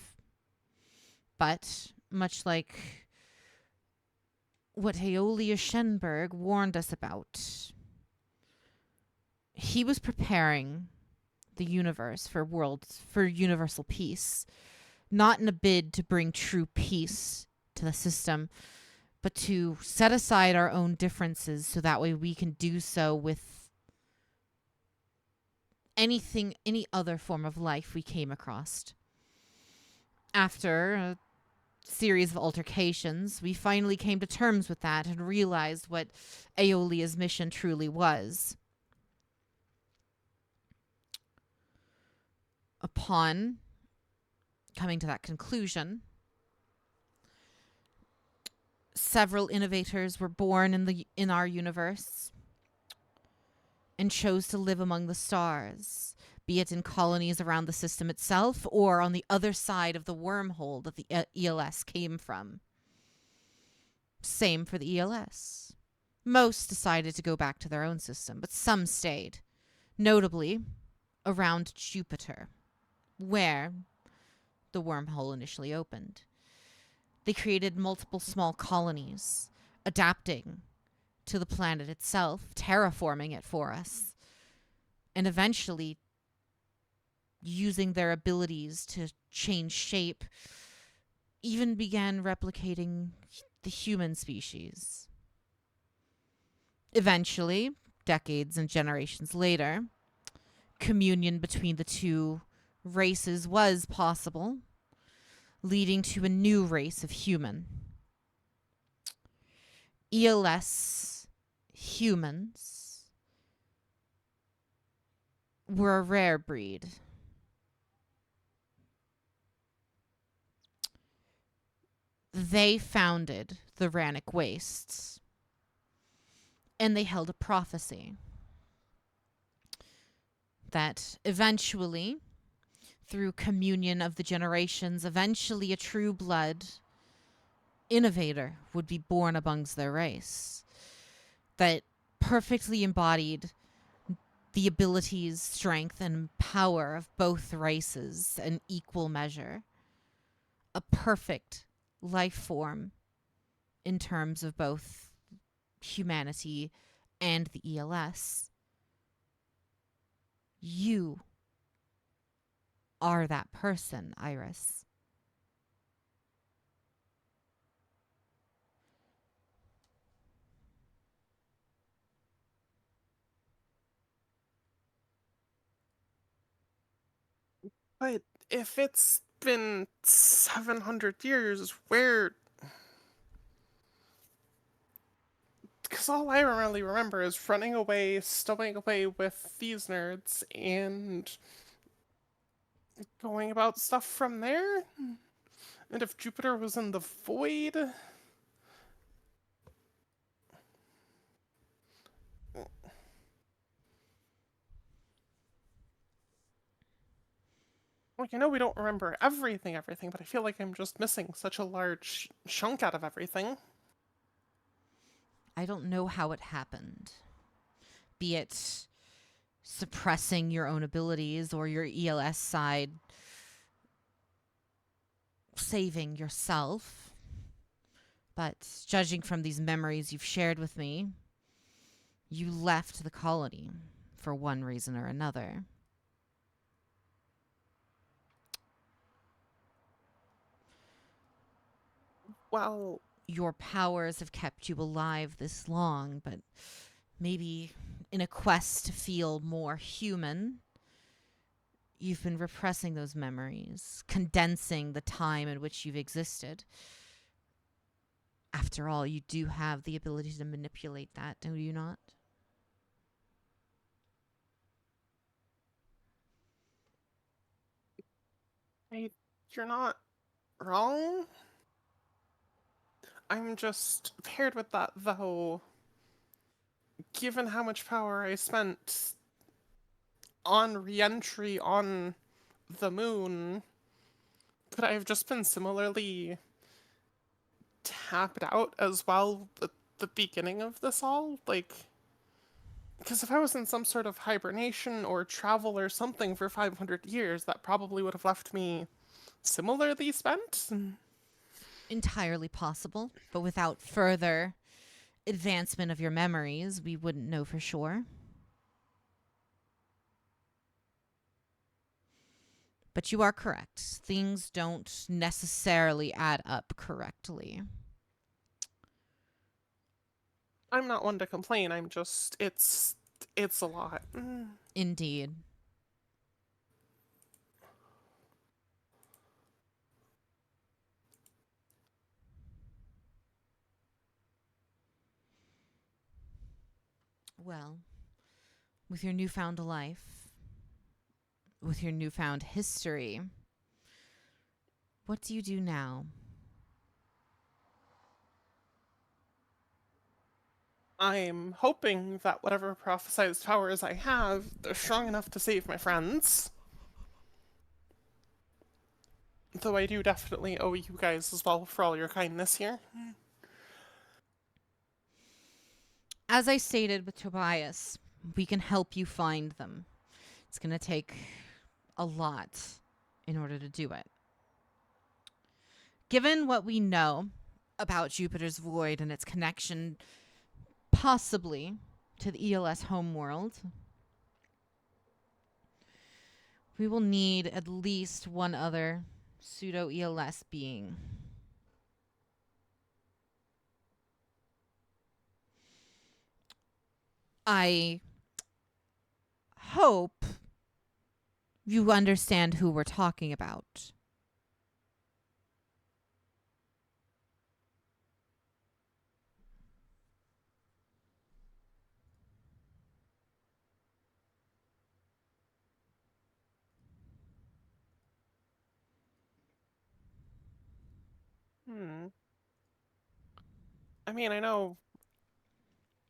but much like what Aeolia Schenberg warned us about, he was preparing the universe for universal peace, not in a bid to bring true peace to the system, but to set aside our own differences so that way we can do so with any other form of life we came across. After a series of altercations, we finally came to terms with that and realized what Aeolia's mission truly was. Upon coming to that conclusion, several innovators were born in our universe and chose to live among the stars, be it in colonies around the system itself or on the other side of the wormhole that the ELS came from. Same for the ELS. Most decided to go back to their own system, but some stayed, notably around Jupiter, where the wormhole initially opened. They created multiple small colonies, adapting to the planet itself, terraforming it for us, and eventually using their abilities to change shape, even began replicating the human species. Eventually, decades and generations later, communion between the two races was possible, leading to a new race of human. ELS humans were a rare breed. They founded the Rannick Wastes, and they held a prophecy that eventually, through communion of the generations, eventually a true blood innovator would be born amongst their race that perfectly embodied the abilities, strength, and power of both races in equal measure. A perfect life form in terms of both humanity and the ELS. You are that person, Iris. But if it's been 700 years, where... Because all I really remember is running away, stowing away with these nerds, and going about stuff from there? And if Jupiter was in the void... Like, I know we don't remember everything, but I feel like I'm just missing such a large chunk out of everything. I don't know how it happened. Be it suppressing your own abilities or your ELS side saving yourself. But judging from these memories you've shared with me, you left the colony for one reason or another. Well, your powers have kept you alive this long, but maybe in a quest to feel more human, you've been repressing those memories, condensing the time in which you've existed. After all, you do have the ability to manipulate that, do you not? you're not wrong. I'm just paired with that, though. Given how much power I spent on re-entry on the moon, Could I have just been similarly tapped out as well at the beginning of this all? Like, because if I was in some sort of hibernation or travel or something for 500 years, that probably would have left me similarly spent. Entirely possible, but without further advancement of your memories, we wouldn't know for sure. But you are correct. Things don't necessarily add up correctly. I'm not one to complain. I'm just it's a lot. Indeed. Well, with your newfound life, with your newfound history, what do you do now? I'm hoping that whatever prophesized powers I have, they're strong enough to save my friends. Though I do definitely owe you guys as well for all your kindness here. As I stated with Tobias, we can help you find them. It's going to take a lot in order to do it. Given what we know about Jupiter's void and its connection possibly to the ELS homeworld, we will need at least one other pseudo-ELS being. I hope you understand who we're talking about. I mean, I know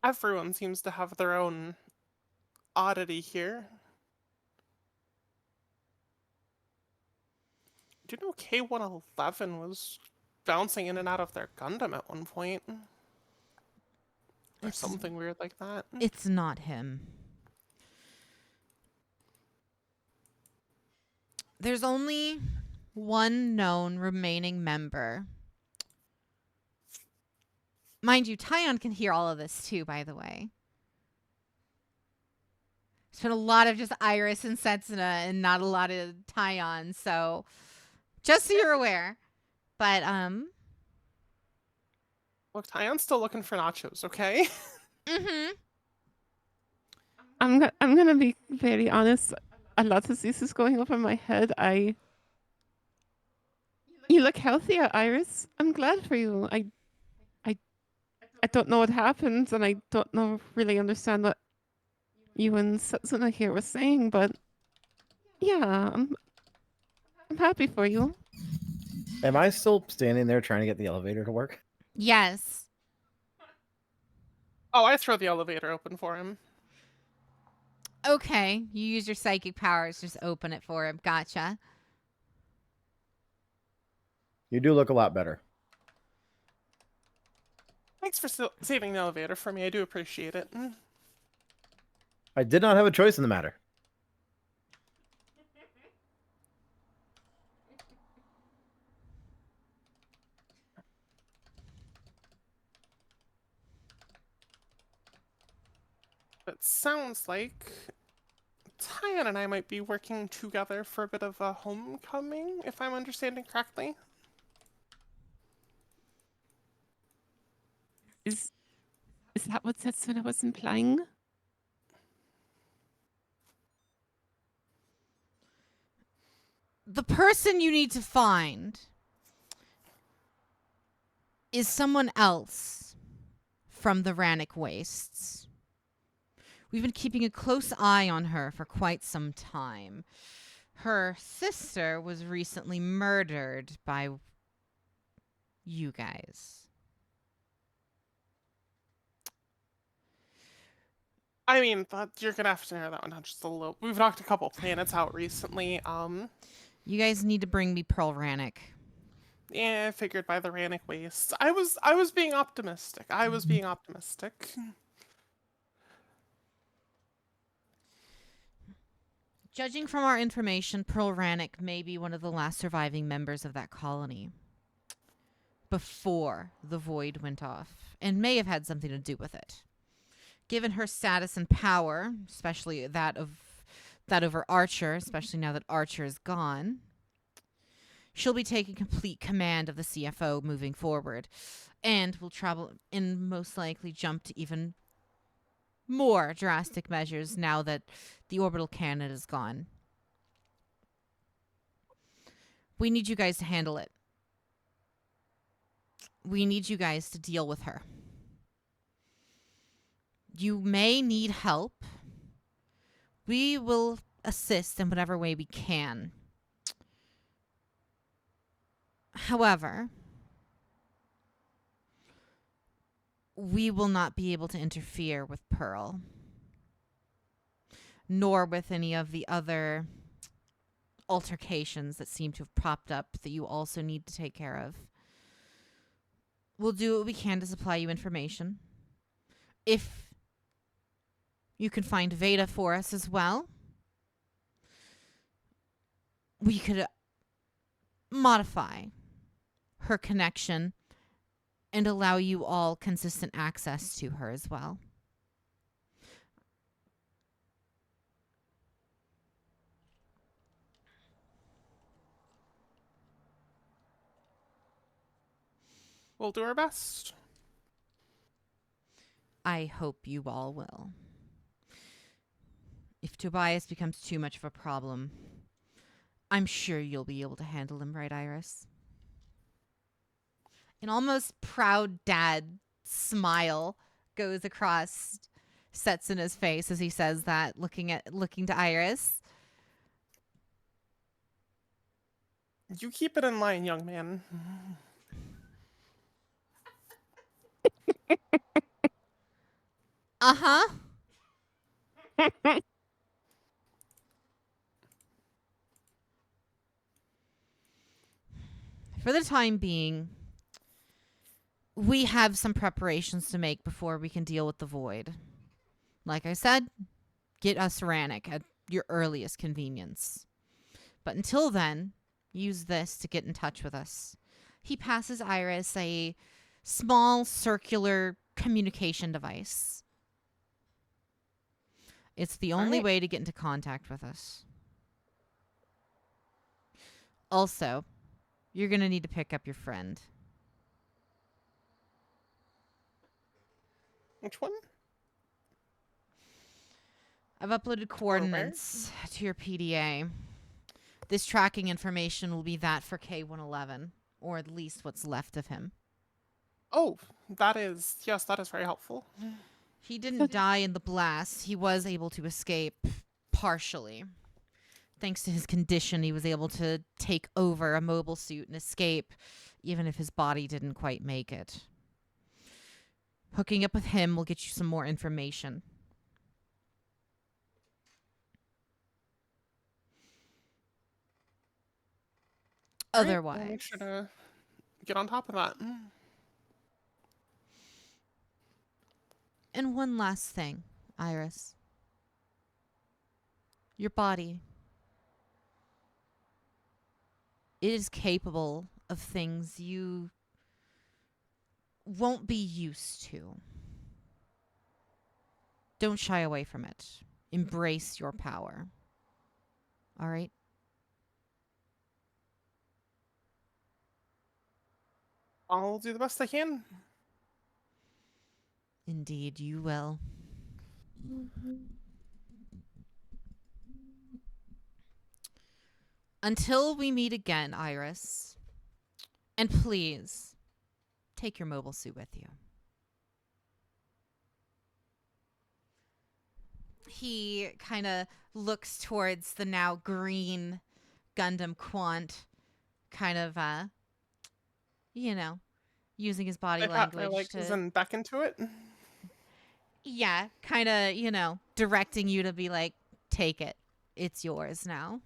everyone seems to have their own oddity here. Do you know K-111 was bouncing in and out of their Gundam at one point? Or It's- something weird like that. It's not him. There's only one known remaining member. Mind you, Tyon can hear all of this too, by the way. There's been a lot of just Iris and Setsuna and not a lot of Tyon, so just so you're aware. But Look, Tyon's still looking for nachos, okay? I'm gonna be very honest. A lot of this is going over my head. You look healthier, Iris. I'm glad for you. I don't know what happened, and I don't know really understand what you and Setsuna here were saying, but yeah, I'm happy for you. Am I still standing there trying to get the elevator to work? yes. Oh, I throw the elevator open for him. Okay, you use your psychic powers, just open it for him. Gotcha. You do look a lot better. Thanks for saving the elevator for me. I do appreciate it. I did not have a choice in the matter. It sounds like Tyan and I might be working together for a bit of a homecoming, if I'm understanding correctly. Is that what Setsuna was implying? The person you need to find is someone else from the Rannick Wastes. We've been keeping a close eye on her for quite some time. Her sister was recently murdered by you guys. I mean, you're gonna have to narrow that one down just a little. We've knocked a couple planets out recently. You guys need to bring me Pearl Rannick. Yeah, I figured by the Rannick waste. I was being optimistic. I was being optimistic. Judging from our information, Pearl Rannick may be one of the last surviving members of that colony before the void went off, and may have had something to do with it. Given her status and power, especially that over Archer, especially now that Archer is gone, she'll be taking complete command of the CFO moving forward, and will travel and most likely jump to even more drastic measures now that the orbital cannon is gone. We need you guys to handle it. We need you guys to deal with her. You may need help. We will assist in whatever way we can. However, we will not be able to interfere with Pearl, nor with any of the other altercations that seem to have popped up that you also need to take care of. We'll do what we can to supply you information. If you can find Veda for us as well, we could modify her connection and allow you all consistent access to her as well. We'll do our best. I hope you all will. If Tobias becomes too much of a problem, I'm sure you'll be able to handle him, right, Iris? An almost proud dad smile goes across Setsuna's face as he says that, looking to Iris. You keep it in line, young man. Uh-huh. For the time being, we have some preparations to make before we can deal with the void. Like I said, get us Rannick at your earliest convenience. But until then, use this to get in touch with us. He passes Iris a small circular communication device. It's the only way to get into contact with us. Also, you're going to need to pick up your friend. Which one? I've uploaded coordinates to your PDA. This tracking information will be that for K111, or at least what's left of him. Oh, that is very helpful. He didn't die in the blast. He was able to escape partially. Thanks to his condition, he was able to take over a mobile suit and escape, even if his body didn't quite make it. Hooking up with him will get you some more information. Otherwise, I'll make sure to get on top of that. And one last thing, Iris. Your body. It is capable of things you won't be used to. Don't shy away from it. Embrace your power. All right? I'll do the best I can. Indeed, you will. Until we meet again, Iris. And please, take your mobile suit with you. He kind of looks towards the now green Gundam Quant, kind of, using his body language to back into it. Yeah, kind of, directing you to be like, take it. It's yours now.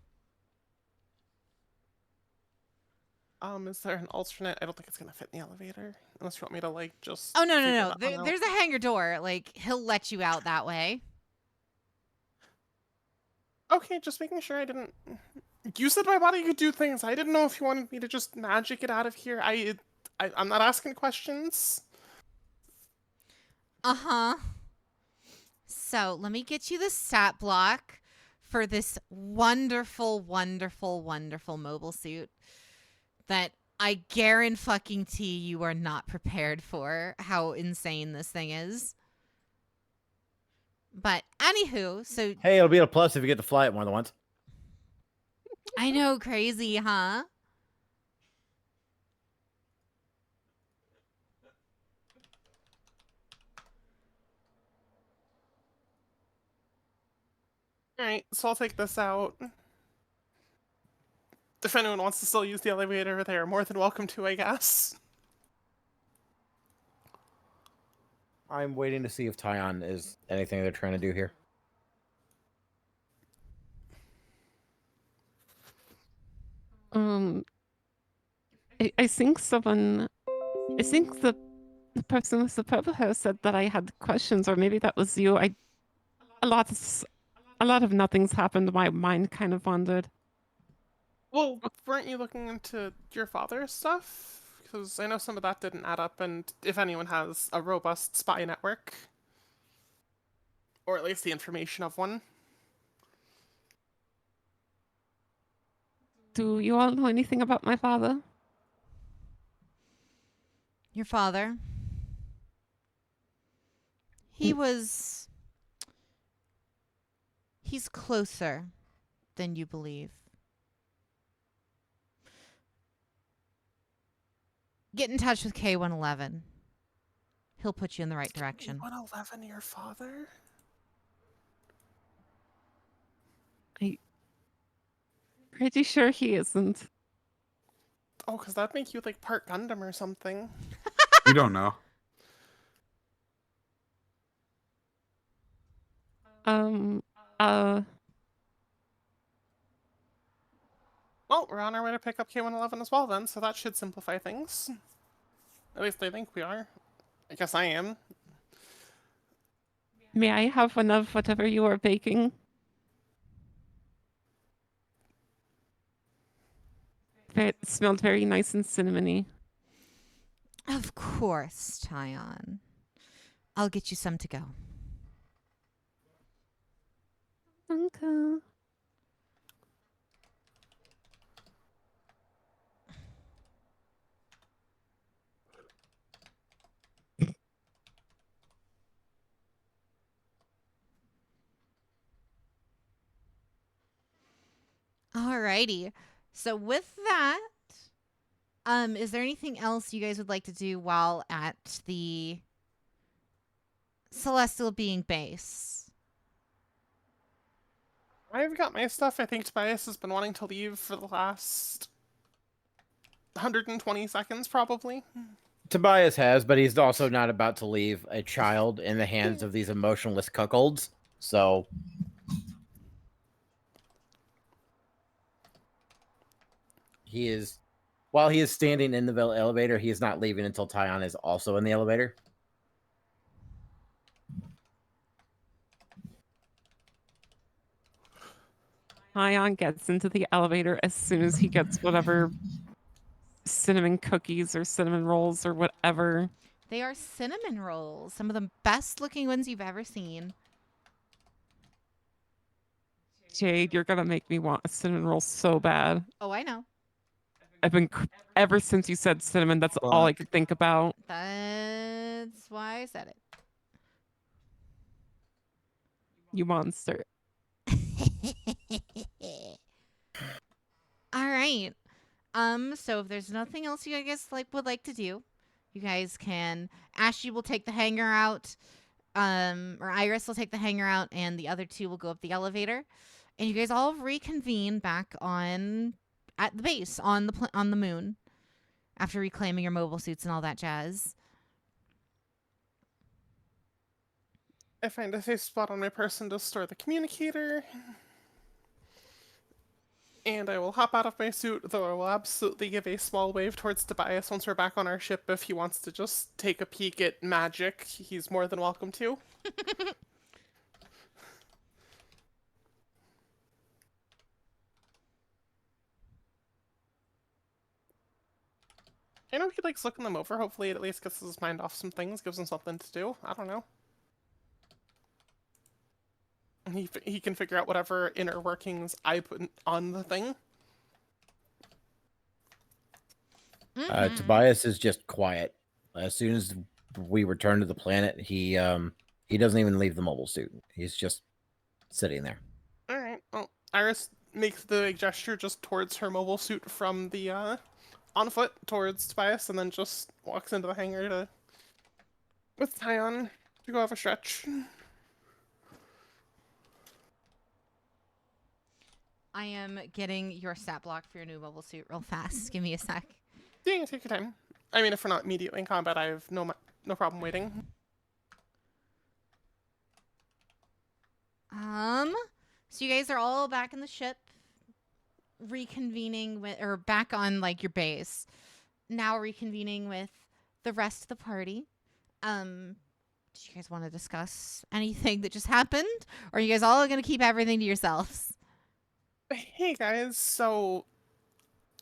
Is there an alternate? I don't think it's gonna fit in the elevator. Unless you want me to like just. Oh, no, no, figure no. that one out. There's a hangar door. Like, he'll let you out that way. Okay, just making sure I didn't. You said my body could do things. I didn't know if you wanted me to just magic it out of here. I'm not asking questions. Uh-huh. So, let me get you the stat block for this wonderful, wonderful, wonderful mobile suit that I guarantee you are not prepared for how insane this thing is. But anywho, so Hey, it'll be a plus if you get to fly it more than once. I know, crazy, huh? Alright, so I'll take this out. If anyone wants to still use the elevator, they are more than welcome to, I guess. I'm waiting to see if Tyon is anything they're trying to do here. I think someone, I think the person with the purple hair said that I had questions, or maybe that was you. A lot of nothing's happened. My mind kind of wandered. Well, weren't you looking into your father's stuff? Because I know some of that didn't add up, and if anyone has a robust spy network, or at least the information of one. Do you all know anything about my father? Your father. He was. He's closer than you believe. Get in touch with K111. He'll put you in the right direction. 111, your father? Pretty sure he isn't. Oh, because that'd make you like part Gundam or something. We don't know. Um, Well, we're on our way to pick up K111 as well then, so that should simplify things. At least I think we are. I guess I am. may I have one of whatever you are baking? It smelled very nice and cinnamony. Of course, Tyon. I'll get you some to go. Okay. Alrighty. So with that, is there anything else you guys would like to do while at the Celestial Being base? I've got my stuff. I think Tobias has been wanting to leave for the last 120 seconds, probably. Tobias has, but he's also not about to leave a child in the hands of these emotionless cuckolds. So he is, while he is standing in the elevator, he is not leaving until Tyon is also in the elevator. Ion gets into the elevator as soon as he gets whatever cinnamon cookies or cinnamon rolls or whatever. They are cinnamon rolls. Some of the best looking ones you've ever seen. Jade, you're gonna make me want a cinnamon roll so bad. Oh, I know. I've been ever since you said cinnamon. That's all I could think about. That's why I said it. You monster. All right. So if there's nothing else you guys would like to do, you guys can. Ashley will take the hanger out, or Iris will take the hanger out, and the other two will go up the elevator, and you guys all reconvene back at the base on the moon after reclaiming your mobile suits and all that jazz. I find a safe spot on my person to store the communicator. And I will hop out of my suit, though I will absolutely give a small wave towards Tobias once we're back on our ship. If he wants to just take a peek at magic, he's more than welcome to. I know he likes looking them over. Hopefully it at least gets his mind off some things, gives him something to do. I don't know. And he can figure out whatever inner workings I put on the thing. Mhm. Tobias is just quiet. As soon as we return to the planet, he doesn't even leave the mobile suit. He's just sitting there. Alright, well, Iris makes the big gesture just towards her mobile suit from the, on foot towards Tobias, and then just walks into the hangar to, with Tyon, to go have a stretch. I am getting your stat block for your new mobile suit real fast. Give me a sec. Yeah, take your time. I mean, if we're not immediately in combat, I have no problem waiting. So you guys are all back in the ship, reconvening with, or back on like your base. Now reconvening with the rest of the party. Do you guys want to discuss anything that just happened, or are you guys all gonna keep everything to yourselves? Hey guys, so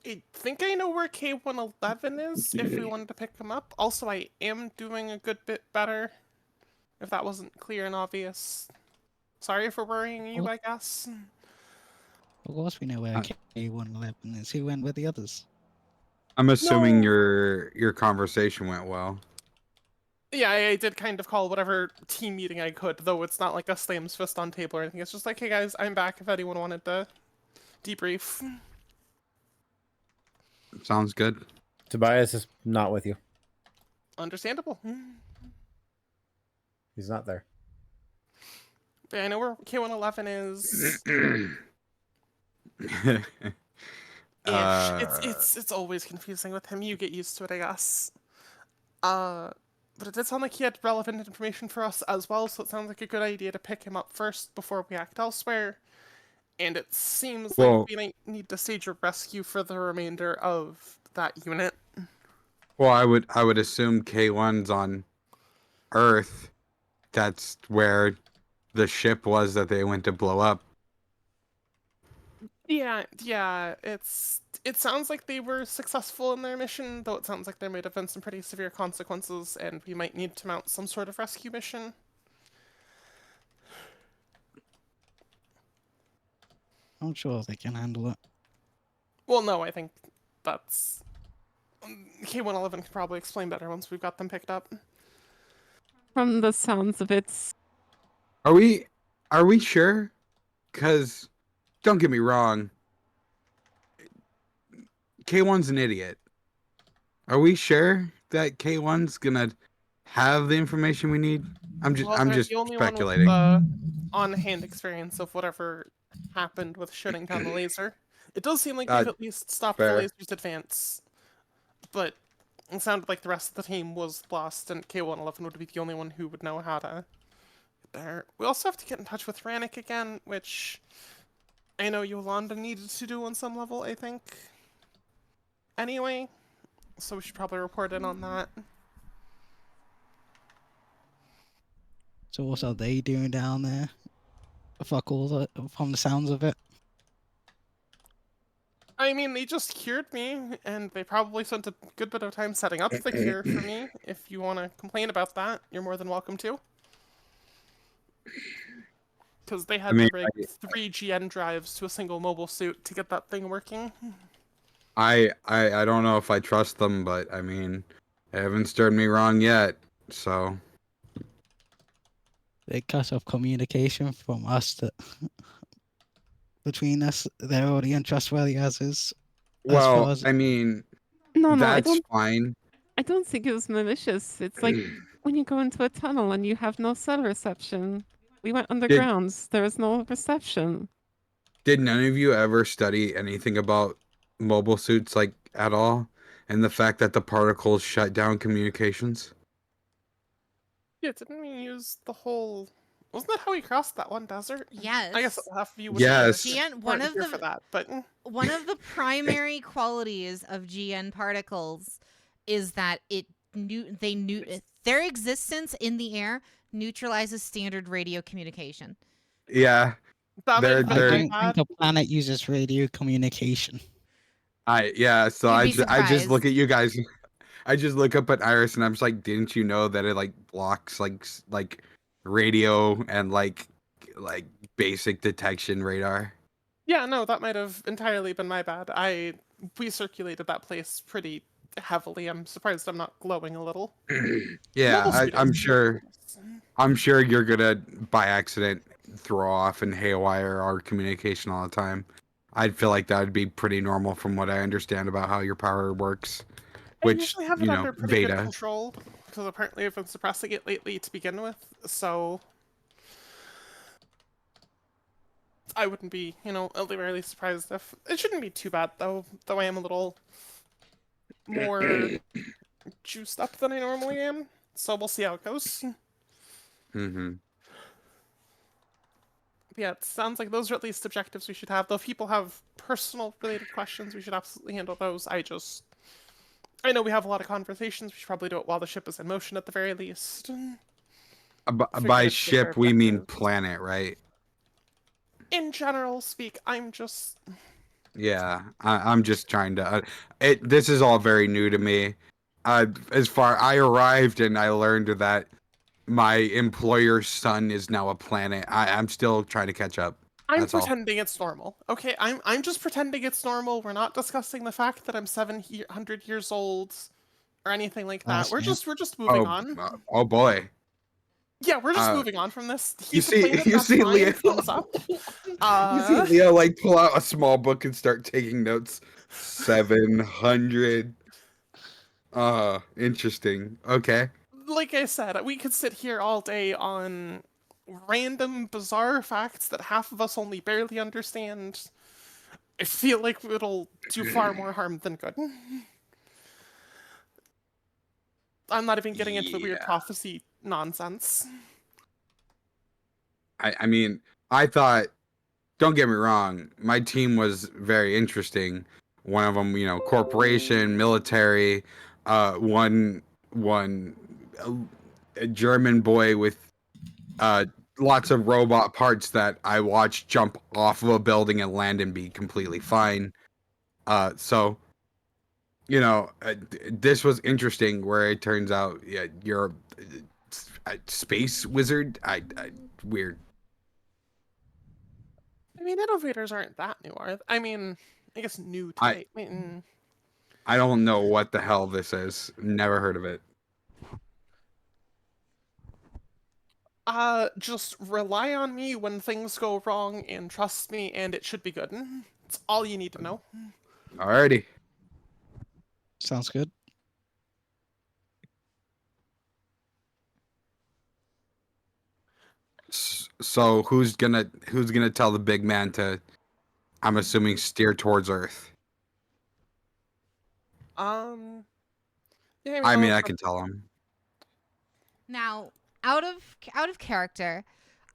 I think I know where K111 is if we wanted to pick him up. Also, I am doing a good bit better, if that wasn't clear and obvious. Sorry for worrying you, Well- I guess. Of course, we know where K111 is. Who went with the others? I'm assuming No. your conversation went well. Yeah, I did kind of call whatever team meeting I could, though it's not like a slams fist on table or anything. It's just like, hey guys, I'm back if anyone wanted to debrief. Sounds good. Tobias is not with you. Understandable. He's not there. But I know where K111 is. It's always confusing with him. You get used to it, I guess. But it did sound like he had relevant information for us as well, so it sounds like a good idea to pick him up first before we act elsewhere. And it seems Well- like we might need to stage a rescue for the remainder of that unit. Well, I would assume K1's on Earth. That's where the ship was that they went to blow up. Yeah, it sounds like they were successful in their mission, though it sounds like there might have been some pretty severe consequences, and we might need to mount some sort of rescue mission. I'm sure they can handle it. Well, no, I think that's... K111 can probably explain better once we've got them picked up. From the sounds of it, Are we sure? Cuz don't get me wrong. K1's an idiot. Are we sure that K1's going to have the information we need? I'm Well, just they're the only speculating. one with on-hand experience of whatever happened with shutting down the laser. It does seem like they've at least stopped fair. the laser's advance, but it sounded like the rest of the team was lost, and K111 would be the only one who would know how to get there. We also have to get in touch with Rannick again, which I know Yolanda needed to do on some level, I think. Anyway, so we should probably report in on that. So what are they doing down there? Fuck all, from the sounds of it. I mean, they just cured me, and they probably spent a good bit of time setting up the cure for me. If you want to complain about that, you're more than welcome to. Because they had I mean, to rig 3 GN drives to a single mobile suit to get that thing working. I don't know if I trust them, but I mean, they haven't stirred me wrong yet. So They cut off communication from us to between us. They're already untrustworthy as is. well, far as- I mean, no, I that's don't. fine. I don't think it was malicious. It's like when you go into a tunnel and you have no cell reception. We went underground. There was no reception. Did none of you ever study anything about mobile suits like at all? And the fact that the particles shut down communications? Yeah, didn't we use the whole Wasn't that how he crossed that one desert? Yes. I guess half of you would Yes. GN, weren't here for that, but one of the primary qualities of GN particles is that their existence in the air neutralizes standard radio communication. Yeah. that might They're- have I been they're- my don't think bad. a planet uses radio communication. So You'd I be just look surprised. at you guys. I just look up at Iris and I'm just like, didn't you know that it like blocks like radio and like basic detection radar? Yeah, no, that might have entirely been my bad. We circulated that place pretty heavily. I'm surprised I'm not glowing a little. Yeah, Mobile suit I'm is- sure. I'm sure you're gonna by accident throw off and haywire our communication all the time. I'd feel like that would be pretty normal from what I understand about how your power works. I Which, usually have it you know, under pretty good Veda. control because apparently I've been suppressing it lately to begin with. So I wouldn't be, really surprised if it shouldn't be too bad though. Though I am a little more juiced up than I normally am. So we'll see how it goes. Mm-hmm. Yeah, it sounds like those are at least objectives we should have. Though if people have personal related questions, we should absolutely handle those. I know we have a lot of conversations. We should probably do it while the ship is in motion at the very least. By Figure out ship, their we mean objectives. planet, right? In general speak, I'm just... Yeah, I'm just trying to. This is all very new to me. I arrived and I learned that my employer's son is now a planet. I'm still trying to catch up. I'm That's all. pretending it's normal. Okay, I'm just pretending it's normal. We're not discussing the fact that I'm 700 years old or anything like that. We're Awesome. just moving Oh, on. oh boy. Yeah, we're just uh, moving on from this. You He's a see, planet, you that's see, fine, Leo. thumbs up. You see Leo like pull out a small book and start taking notes. 700. Interesting. Okay. Like I said, we could sit here all day on random, bizarre facts that half of us only barely understand. I feel like it'll do far more harm than good. I'm not even getting into the weird Yeah. prophecy nonsense. I mean, I thought. Don't get me wrong. My team was very interesting. One of them, corporation, military. One a German boy with lots of robot parts that I watched jump off of a building and land and be completely fine. So, this was interesting. Where it turns out, yeah, you're a space wizard. Weird. I mean, innovators aren't that new, are they? I mean, I guess new type. I mean, I don't know what the hell this is. Never heard of it. just rely on me when things go wrong and trust me, and it should be good. It's all you need to know. Alrighty. Sounds good. So who's gonna tell the big man to, I'm assuming, steer towards Earth? Yeah, I mean, I'll- I can tell him. Now, out of character,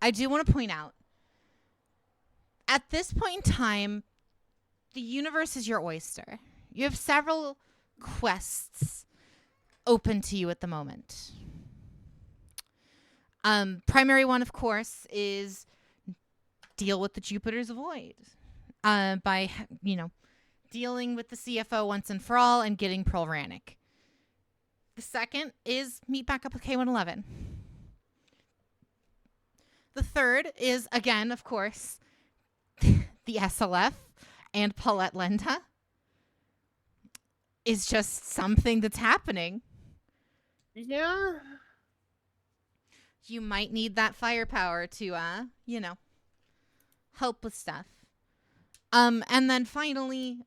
I do want to point out at this point in time, the universe is your oyster. You have several quests open to you at the moment. Primary one, of course, is deal with the Jupiter's Void by dealing with the CFO once and for all and getting Pearl Rannick. The second is meet back up with K111. The third is, again, of course, the SLF and Paulette Lenta. Is just something that's happening. Yeah. You might need that firepower to, help with stuff. And then finally,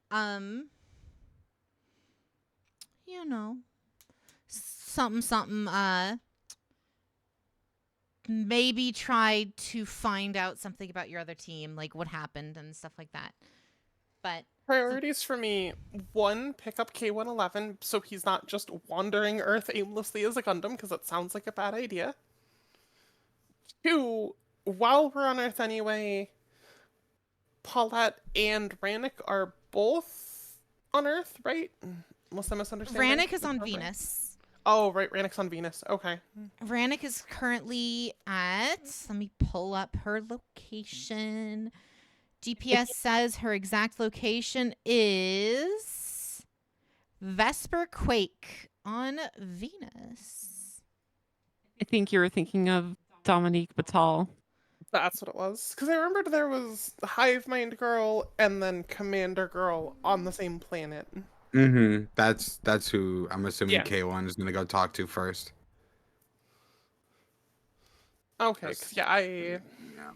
something, maybe try to find out something about your other team, like what happened and stuff like that. But Priorities for me: 1, pick up K111 so he's not just wandering Earth aimlessly as a Gundam, because that sounds like a bad idea. 2, while we're on Earth anyway, Paulette and Rannick are both on Earth, right? Unless I'm misunderstanding. Rannick is the on program. Venus. Oh, right, Rannick's on Venus. Okay. Rannick is currently at. Let me pull up her location. GPS says her exact location is Vesper Quake on Venus. I think you were thinking of Dominique Batal. That's what it was. Because I remembered there was Hive Mind Girl and then Commander Girl on the same planet. Mm-hmm. That's who I'm assuming Yeah. K1 is gonna go talk to first. Okay, That's- because yeah, Yeah.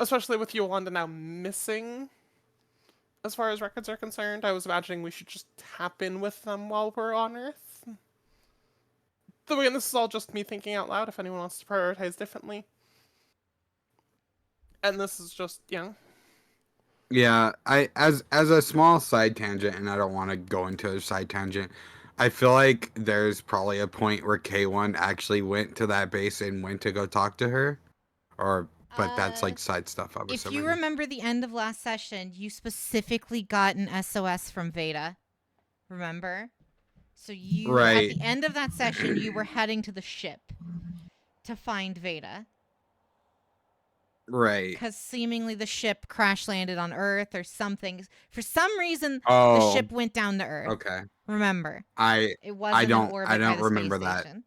especially with Yolanda now missing, as far as records are concerned, I was imagining we should just tap in with them while we're on Earth. Though again, this is all just me thinking out loud if anyone wants to prioritize differently. And this is just, Yeah, I as a small side tangent, and I don't want to go into a side tangent. I feel like there's probably a point where K1 actually went to that base and went to go talk to her, but that's like side stuff. I'm If you assuming. remember the end of last session, you specifically got an SOS from Veda. Remember? So you, at Right. the end of that session, you were heading to the ship to find Veda. Right. Because seemingly the ship crash landed on Earth or something. For some reason, the Oh, ship went down to Earth. okay. Remember, I it wasn't in I orbit by don't the space remember that. station.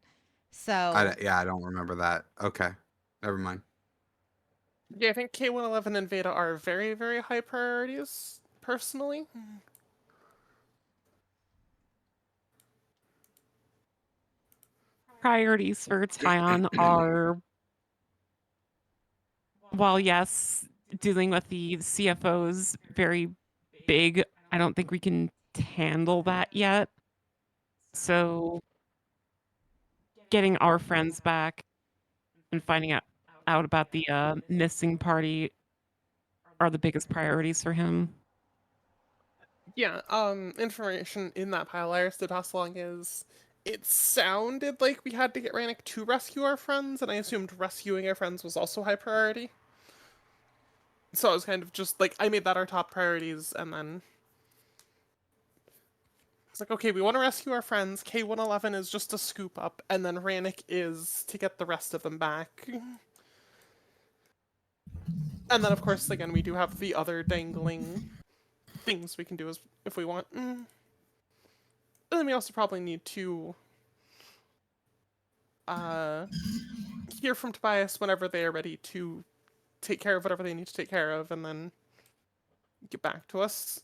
So Yeah, I don't remember that. Okay, never mind. yeah, I think K111 and Veda are very, very high priorities, personally. Priorities for Tyon are, while yes, dealing with the CFO's very big, I don't think we can handle that yet. So getting our friends back and finding out about the missing party are the biggest priorities for him. Yeah, information in that pile I to pass along is it sounded like we had to get Rannick to rescue our friends, and I assumed rescuing our friends was also high priority. So I was kind of just like, I made that our top priorities, and then it's like, okay, we want to rescue our friends. K111 is just a scoop up, and then Rannick is to get the rest of them back. And then, of course, again, we do have the other dangling things we can do as if we want. And then we also probably need to hear from Tobias whenever they are ready to take care of whatever they need to take care of, and then get back to us.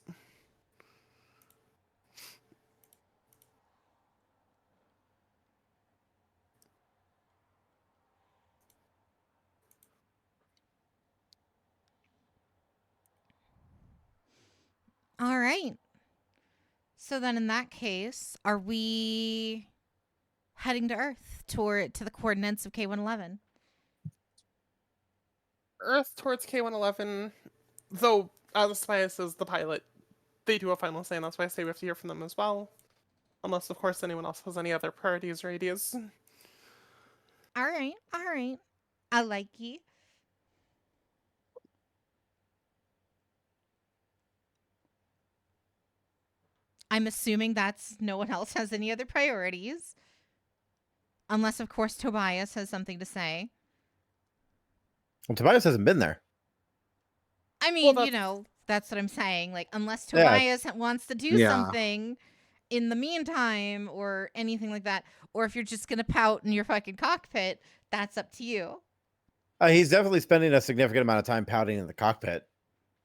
all right. So then, in that case, are we heading to Earth to the coordinates of K111? Earth towards K111, though, as Tobias is the pilot, they do a final say, and that's why I say we have to hear from them as well. Unless, of course, anyone else has any other priorities or ideas. All right, all right. I like you. I'm assuming that's no one else has any other priorities. Unless, of course, Tobias has something to say. Well, Tobias hasn't been there. I mean, Well, that's what I'm saying. Like, unless Yeah. Tobias wants to do Yeah. something in the meantime or anything like that, or if you're just going to pout in your fucking cockpit, that's up to you. He's definitely spending a significant amount of time pouting in the cockpit.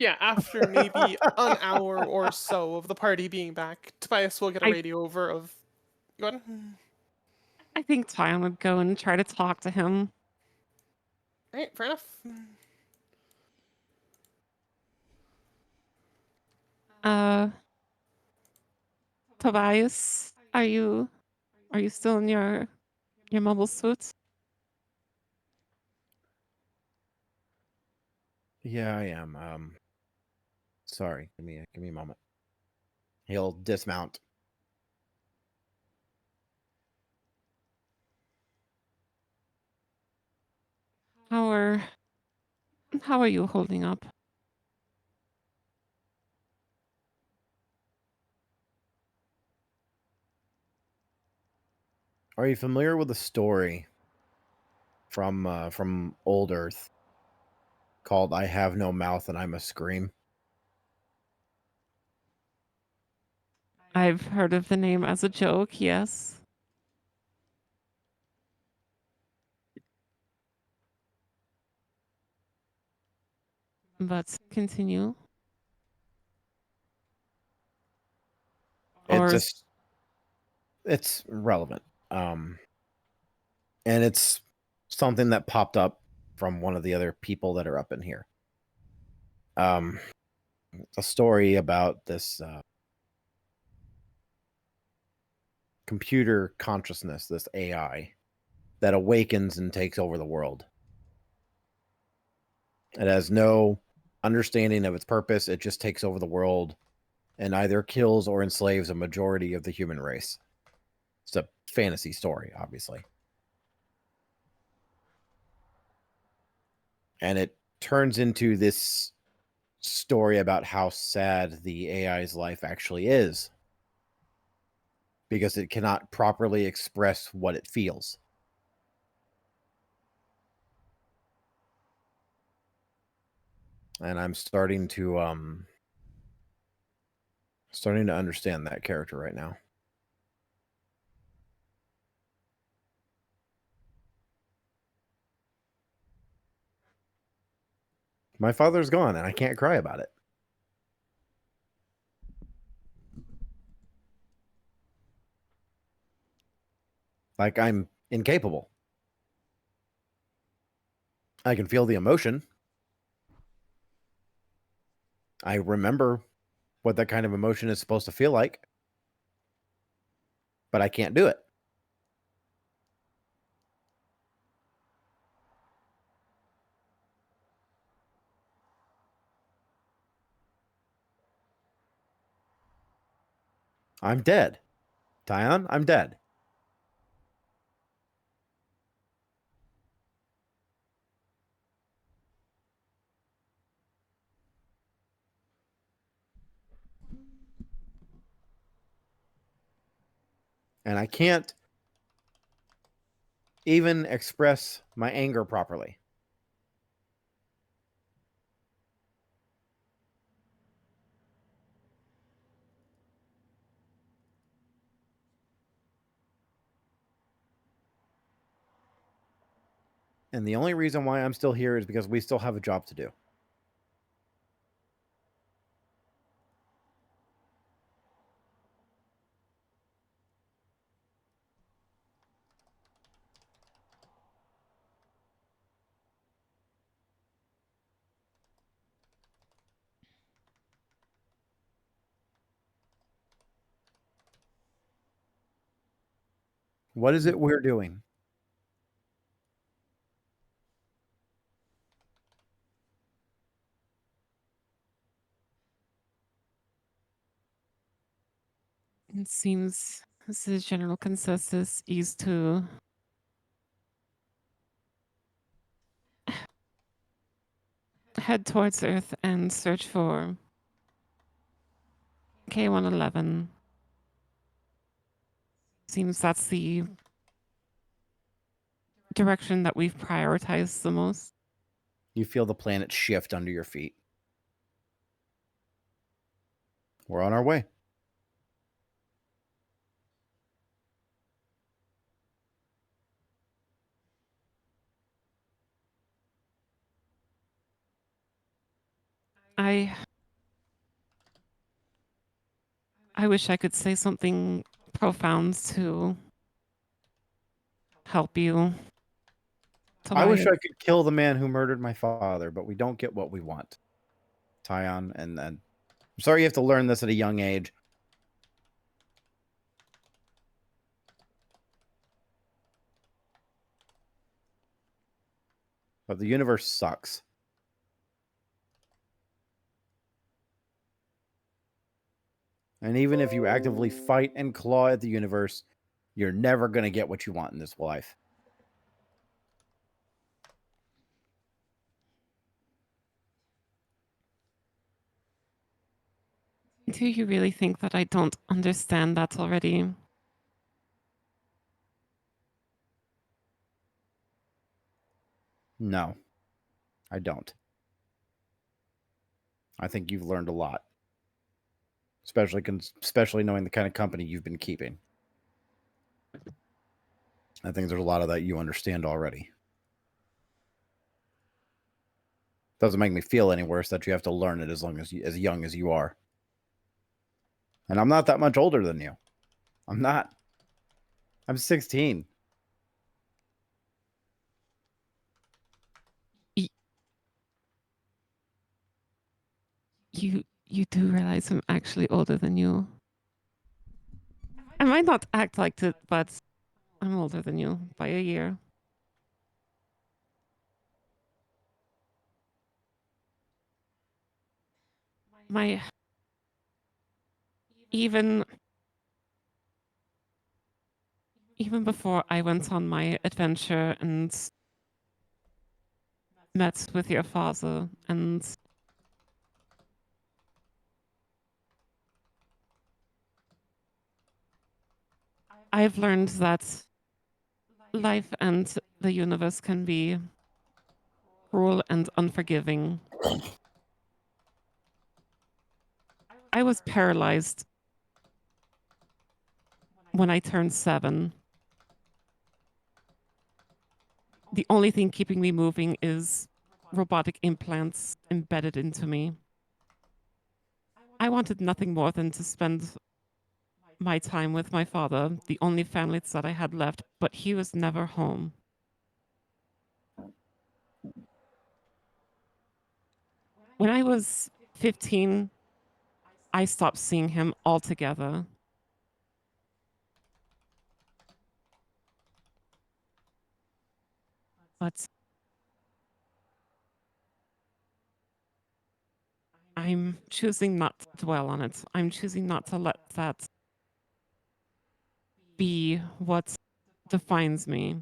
Yeah, after maybe an hour or so of the party being back, Tobias will get a radio over of... Go ahead. I think Tyon would go and try to talk to him. Alright, fair enough. Tobias, are you still in your mobile suit? Yeah, I am. Sorry. Give me a moment. He'll dismount. How are How are you holding up? Are you familiar with a story from Old Earth called "I Have No Mouth and I Must Scream"? I've heard of the name as a joke, yes. But continue. Or It's relevant. And it's something that popped up from one of the other people that are up in here. A story about this computer consciousness, this AI that awakens and takes over the world. It has no understanding of its purpose. It just takes over the world and either kills or enslaves a majority of the human race. It's a fantasy story, obviously. And it turns into this story about how sad the AI's life actually is because it cannot properly express what it feels. And I'm starting to understand that character right now. My father's gone and I can't cry about it. Like I'm incapable. I can feel the emotion. I remember what that kind of emotion is supposed to feel like, but I can't do it. I'm dead. Tyon, I'm dead. And I can't even express my anger properly. And the only reason why I'm still here is because we still have a job to do. What is it we're doing? It seems the general consensus is to head towards Earth and search for K111. Seems that's the direction that we've prioritized the most. You feel the planet shift under your feet. We're on our way. I wish I could say something profound to help you. I wish Tobias. I could kill the man who murdered my father, but we don't get what we want. Tyon, and I'm sorry you have to learn this at a young age. But the universe sucks. And even if you actively fight and claw at the universe, you're never going to get what you want in this life. Do you really think that I don't understand that already? No, I don't. I think you've learned a lot, especially knowing the kind of company you've been keeping. I think there's a lot of that you understand already. Doesn't make me feel any worse that you have to learn it as young as you are. And I'm not that much older than you. I'm not. I'm 16. You do realize I'm actually older than you. I might not act like it, but I'm older than you by a year. My even before I went on my adventure and met with your father, and I've learned that life and the universe can be cruel and unforgiving. I was paralyzed when I turned 7. The only thing keeping me moving is robotic implants embedded into me. I wanted nothing more than to spend my time with my father, the only family that I had left, but he was never home. When I was 15, I stopped seeing him altogether. But I'm choosing not to dwell on it. I'm choosing not to let that be what defines me.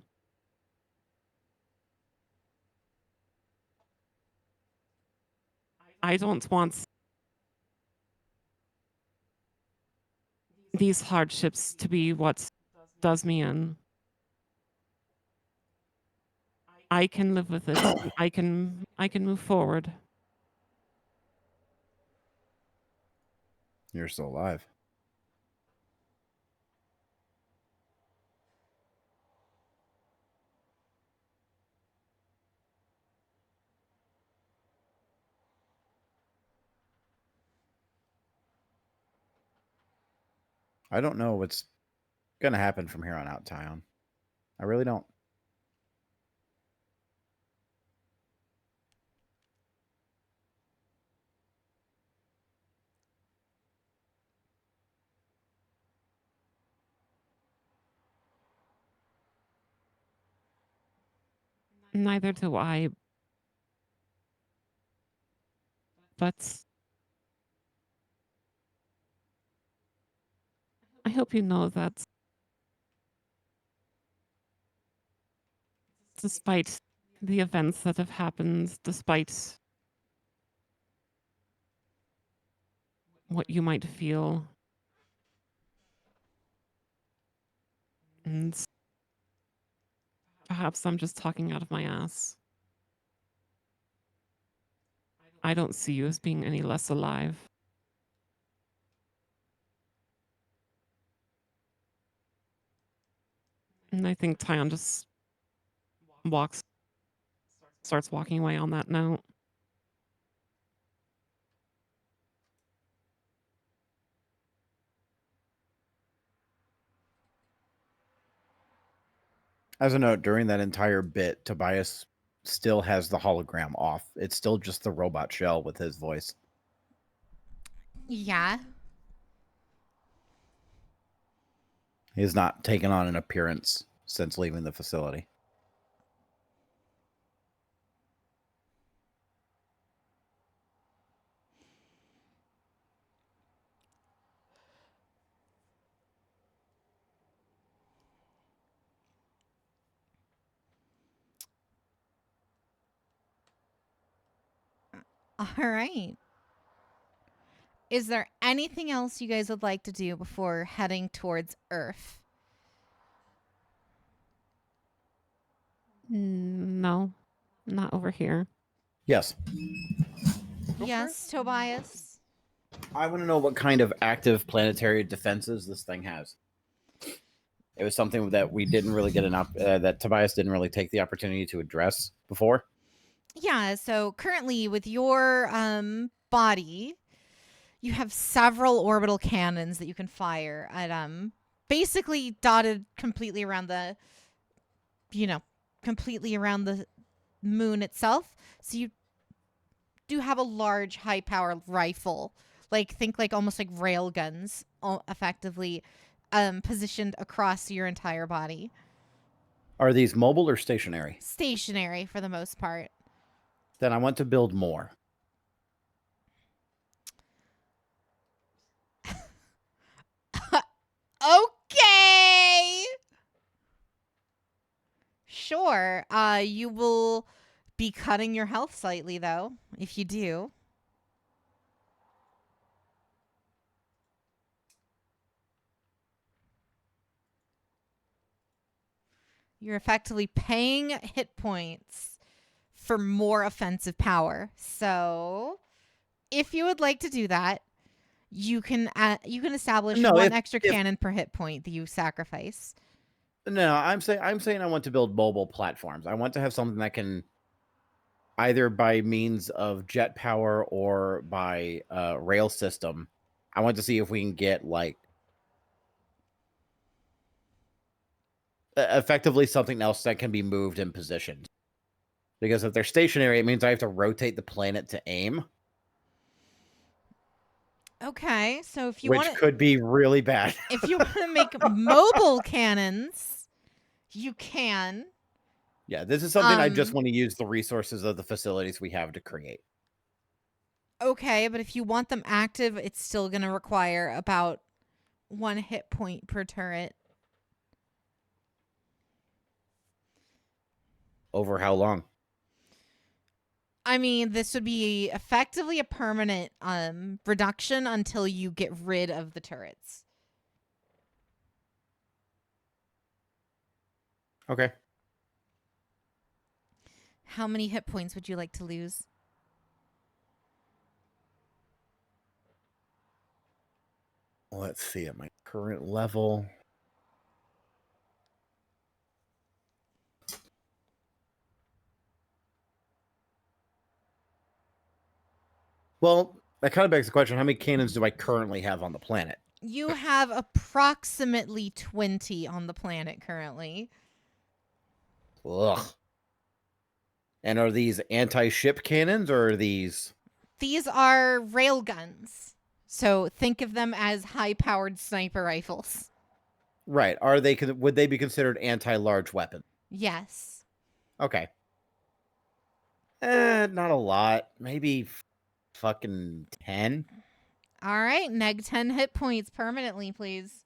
I don't want these hardships to be what does me in. I can live with it. I can move forward. You're still alive. I don't know what's going to happen from here on out, Tyon. I really don't. Neither do I. But I hope you know that despite the events that have happened, despite what you might feel, and perhaps I'm just talking out of my ass, I don't see you as being any less alive. And I think Tyon just starts walking away on that note. As a note, during that entire bit, Tobias still has the hologram off. It's still just the robot shell with his voice. Yeah. He has not taken on an appearance since leaving the facility. All right. Is there anything else you guys would like to do before heading towards Earth? No, not over here. Yes. for it. Yes, Tobias. I want to know what kind of active planetary defenses this thing has. It was something that we didn't really get that Tobias didn't really take the opportunity to address before. Yeah, so currently with your body, you have several orbital cannons that you can fire at basically dotted completely around the completely around the moon itself. So you do have a large high power rifle. Think like almost like rail guns effectively positioned across your entire body. Are these mobile or stationary? Stationary for the most part. Then I want to build more. Okay. Sure. You will be cutting your health slightly though, if you do. You're effectively paying hit points for more offensive power. So, if you would like to do that, you can establish one extra cannon per hit point that you sacrifice. No, I'm saying I want to build mobile platforms. I want to have something that can either by means of jet power or by rail system. I want to see if we can get like effectively something else that can be moved and positioned. Because if they're stationary, it means I have to rotate the planet to aim. Okay, so if you which want could be really bad. if you want to make mobile cannons, you can. Yeah, this is something I just want to use the resources of the facilities we have to create. Okay, but if you want them active, it's still going to require about 1 hit point per turret. Over how long? I mean, this would be effectively a permanent reduction until you get rid of the turrets. Okay. How many hit points would you like to lose? Let's see, at my current level. Well, that kind of begs the question, how many cannons do I currently have on the planet? You have approximately 20 on the planet currently. Ugh. And are these anti-ship cannons or are these... These are rail guns. So think of them as high-powered sniper rifles. Right. Would they be considered anti-large weapons? Yes. Okay. Not a lot. Maybe fucking 10. All right, neg 10 hit points permanently, please.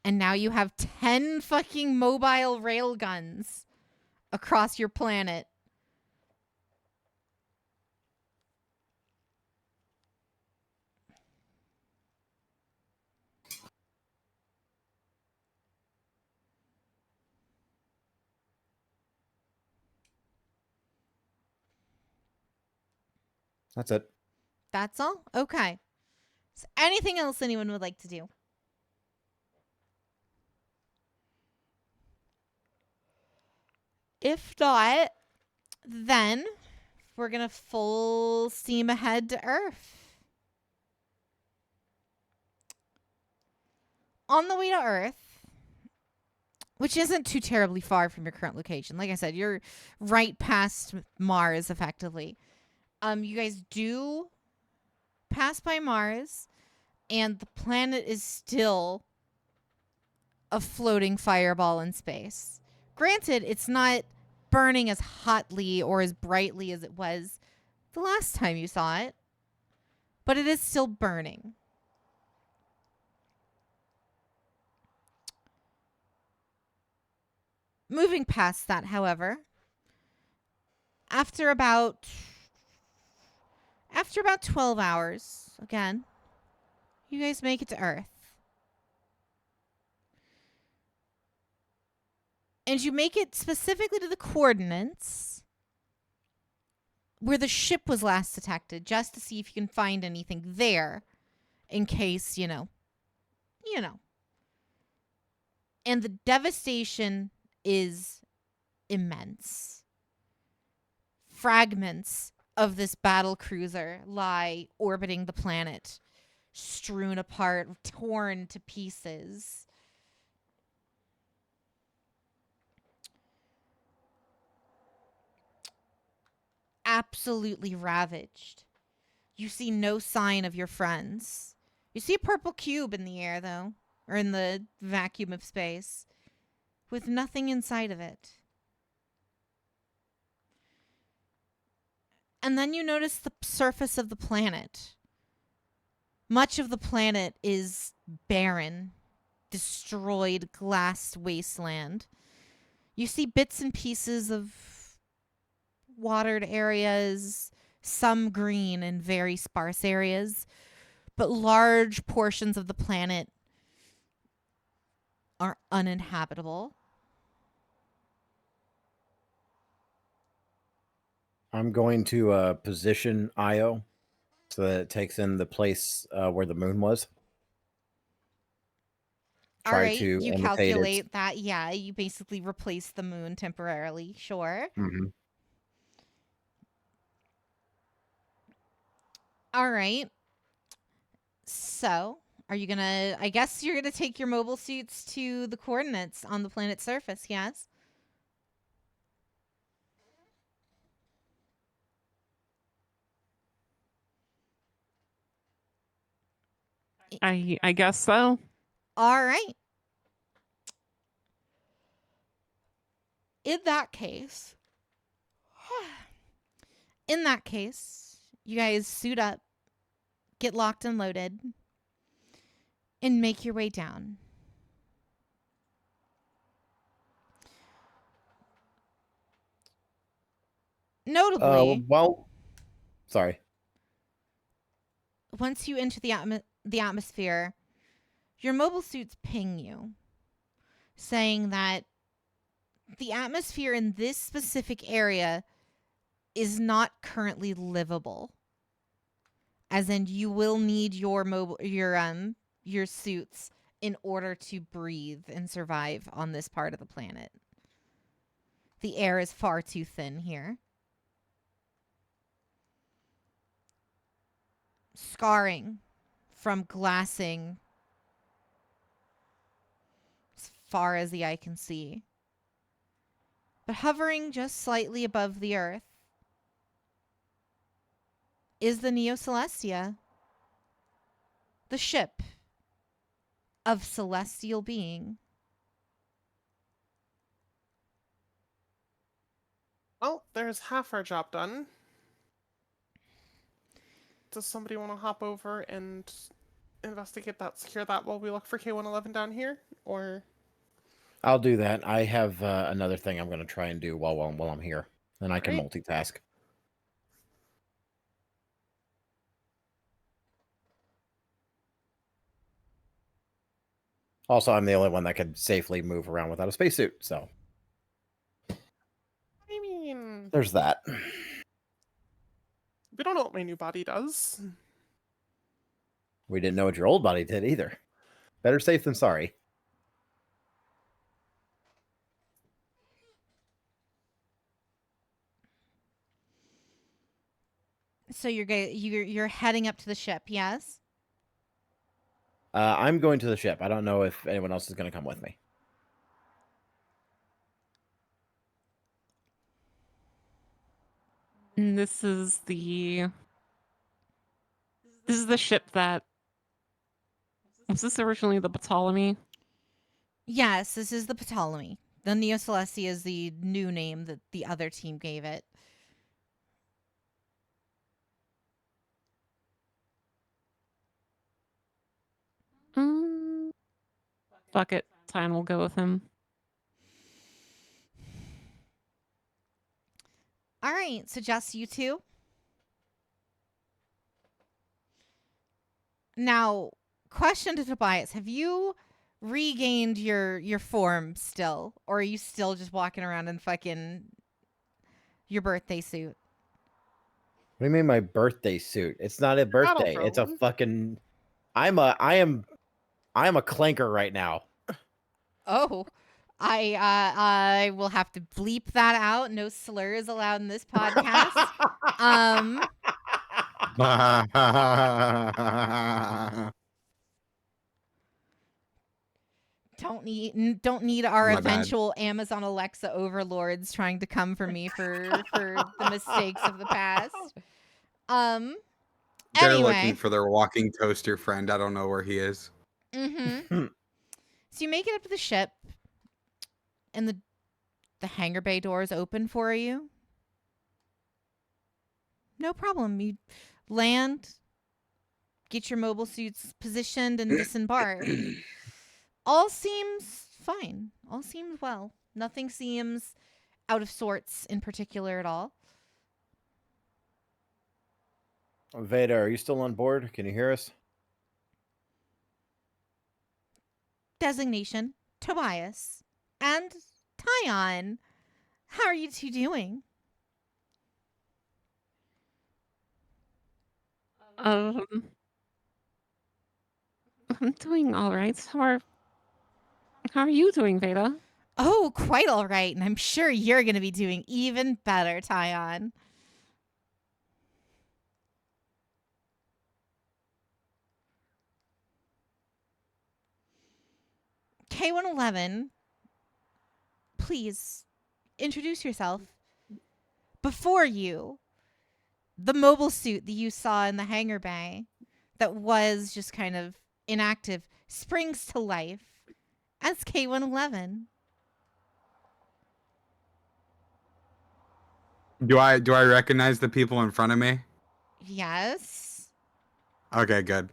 And now you have 10 fucking mobile rail guns across your planet. That's it. That's all? Okay. So anything else anyone would like to do? If not, then we're going to full steam ahead to Earth. On the way to Earth, which isn't too terribly far from your current location. Like I said, you're right past Mars, effectively. You guys do pass by Mars, and the planet is still a floating fireball in space. Granted, it's not burning as hotly or as brightly as it was the last time you saw it, but it is still burning. Moving past that, however, after about After about 12 hours, again, you guys make it to Earth. And you make it specifically to the coordinates where the ship was last detected, just to see if you can find anything there in case, you know. And the devastation is immense. Fragments of this battle cruiser lie orbiting the planet, strewn apart, torn to pieces. Absolutely ravaged. You see no sign of your friends. You see a purple cube in the air, though, or in the vacuum of space, with nothing inside of it. And then you notice the surface of the planet. Much of the planet is barren, destroyed, glassed wasteland. You see bits and pieces of watered areas, some green in very sparse areas, but large portions of the planet are uninhabitable. I'm going to position Io so that it takes in the place where the moon was. All Try right, to you imitate calculate that. Yeah, you basically replace the moon temporarily. Sure. Mhm. All right. So, are you gonna? I guess you're gonna take your mobile suits to the coordinates on the planet's surface. Yes. I guess so. All right. In that case, you guys suit up, get locked and loaded, and make your way down. Notably, sorry. once you enter the atmosphere, your mobile suits ping you, saying that the atmosphere in this specific area is not currently livable. As in, you will need your suits in order to breathe and survive on this part of the planet. The air is far too thin here. Scarring from glassing as far as the eye can see. But hovering just slightly above the Earth is the Neo Celestia, the ship of celestial being. Well, there's half our job done. Does somebody want to hop over and investigate that, secure that while we look for K111 down here? Or I'll do that. I have another thing I'm going to try and do while I'm here, and I can Alright. multitask. Also, I'm the only one that can safely move around without a spacesuit, so I mean, there's that. we don't know what my new body does. We didn't know what your old body did either. Better safe than sorry. So you're heading up to the ship, yes? I'm going to the ship. I don't know if anyone else is going to come with me. And this is the ship that was this originally the Ptolemy? Yes, this is the Ptolemy. The Neo Celestia is the new name that the other team gave it. Fuck it. Time will go with him. All right, so just you two? Now, question to Tobias: have you regained your form still, or are you still just walking around in fucking your birthday suit? What do you mean my birthday suit? It's not a Battle birthday. It's a prone. fucking. I am a clanker right now. Oh, I will have to bleep that out. No slurs allowed in this podcast. Don't need our My bad. eventual Amazon Alexa overlords trying to come for me for the mistakes of the past. They're looking Anyway. for their walking toaster friend. I don't know where he is. So you make it up to the ship, and the hangar bay doors open for you. No problem. You land, get your mobile suits positioned, and disembark. All seems fine. All seems well. Nothing seems out of sorts in particular at all. Veda, are you still on board? Can you hear us? Designation, Tobias, and Tyon. How are you two doing? I'm doing all right. How are you doing, Veda? Oh, quite all right, and I'm sure you're going to be doing even better, Tyon. K111, please introduce yourself. Before you, the mobile suit that you saw in the hangar bay that was just kind of inactive springs to life as K111. Do I recognize the people in front of me? Yes. Okay, good.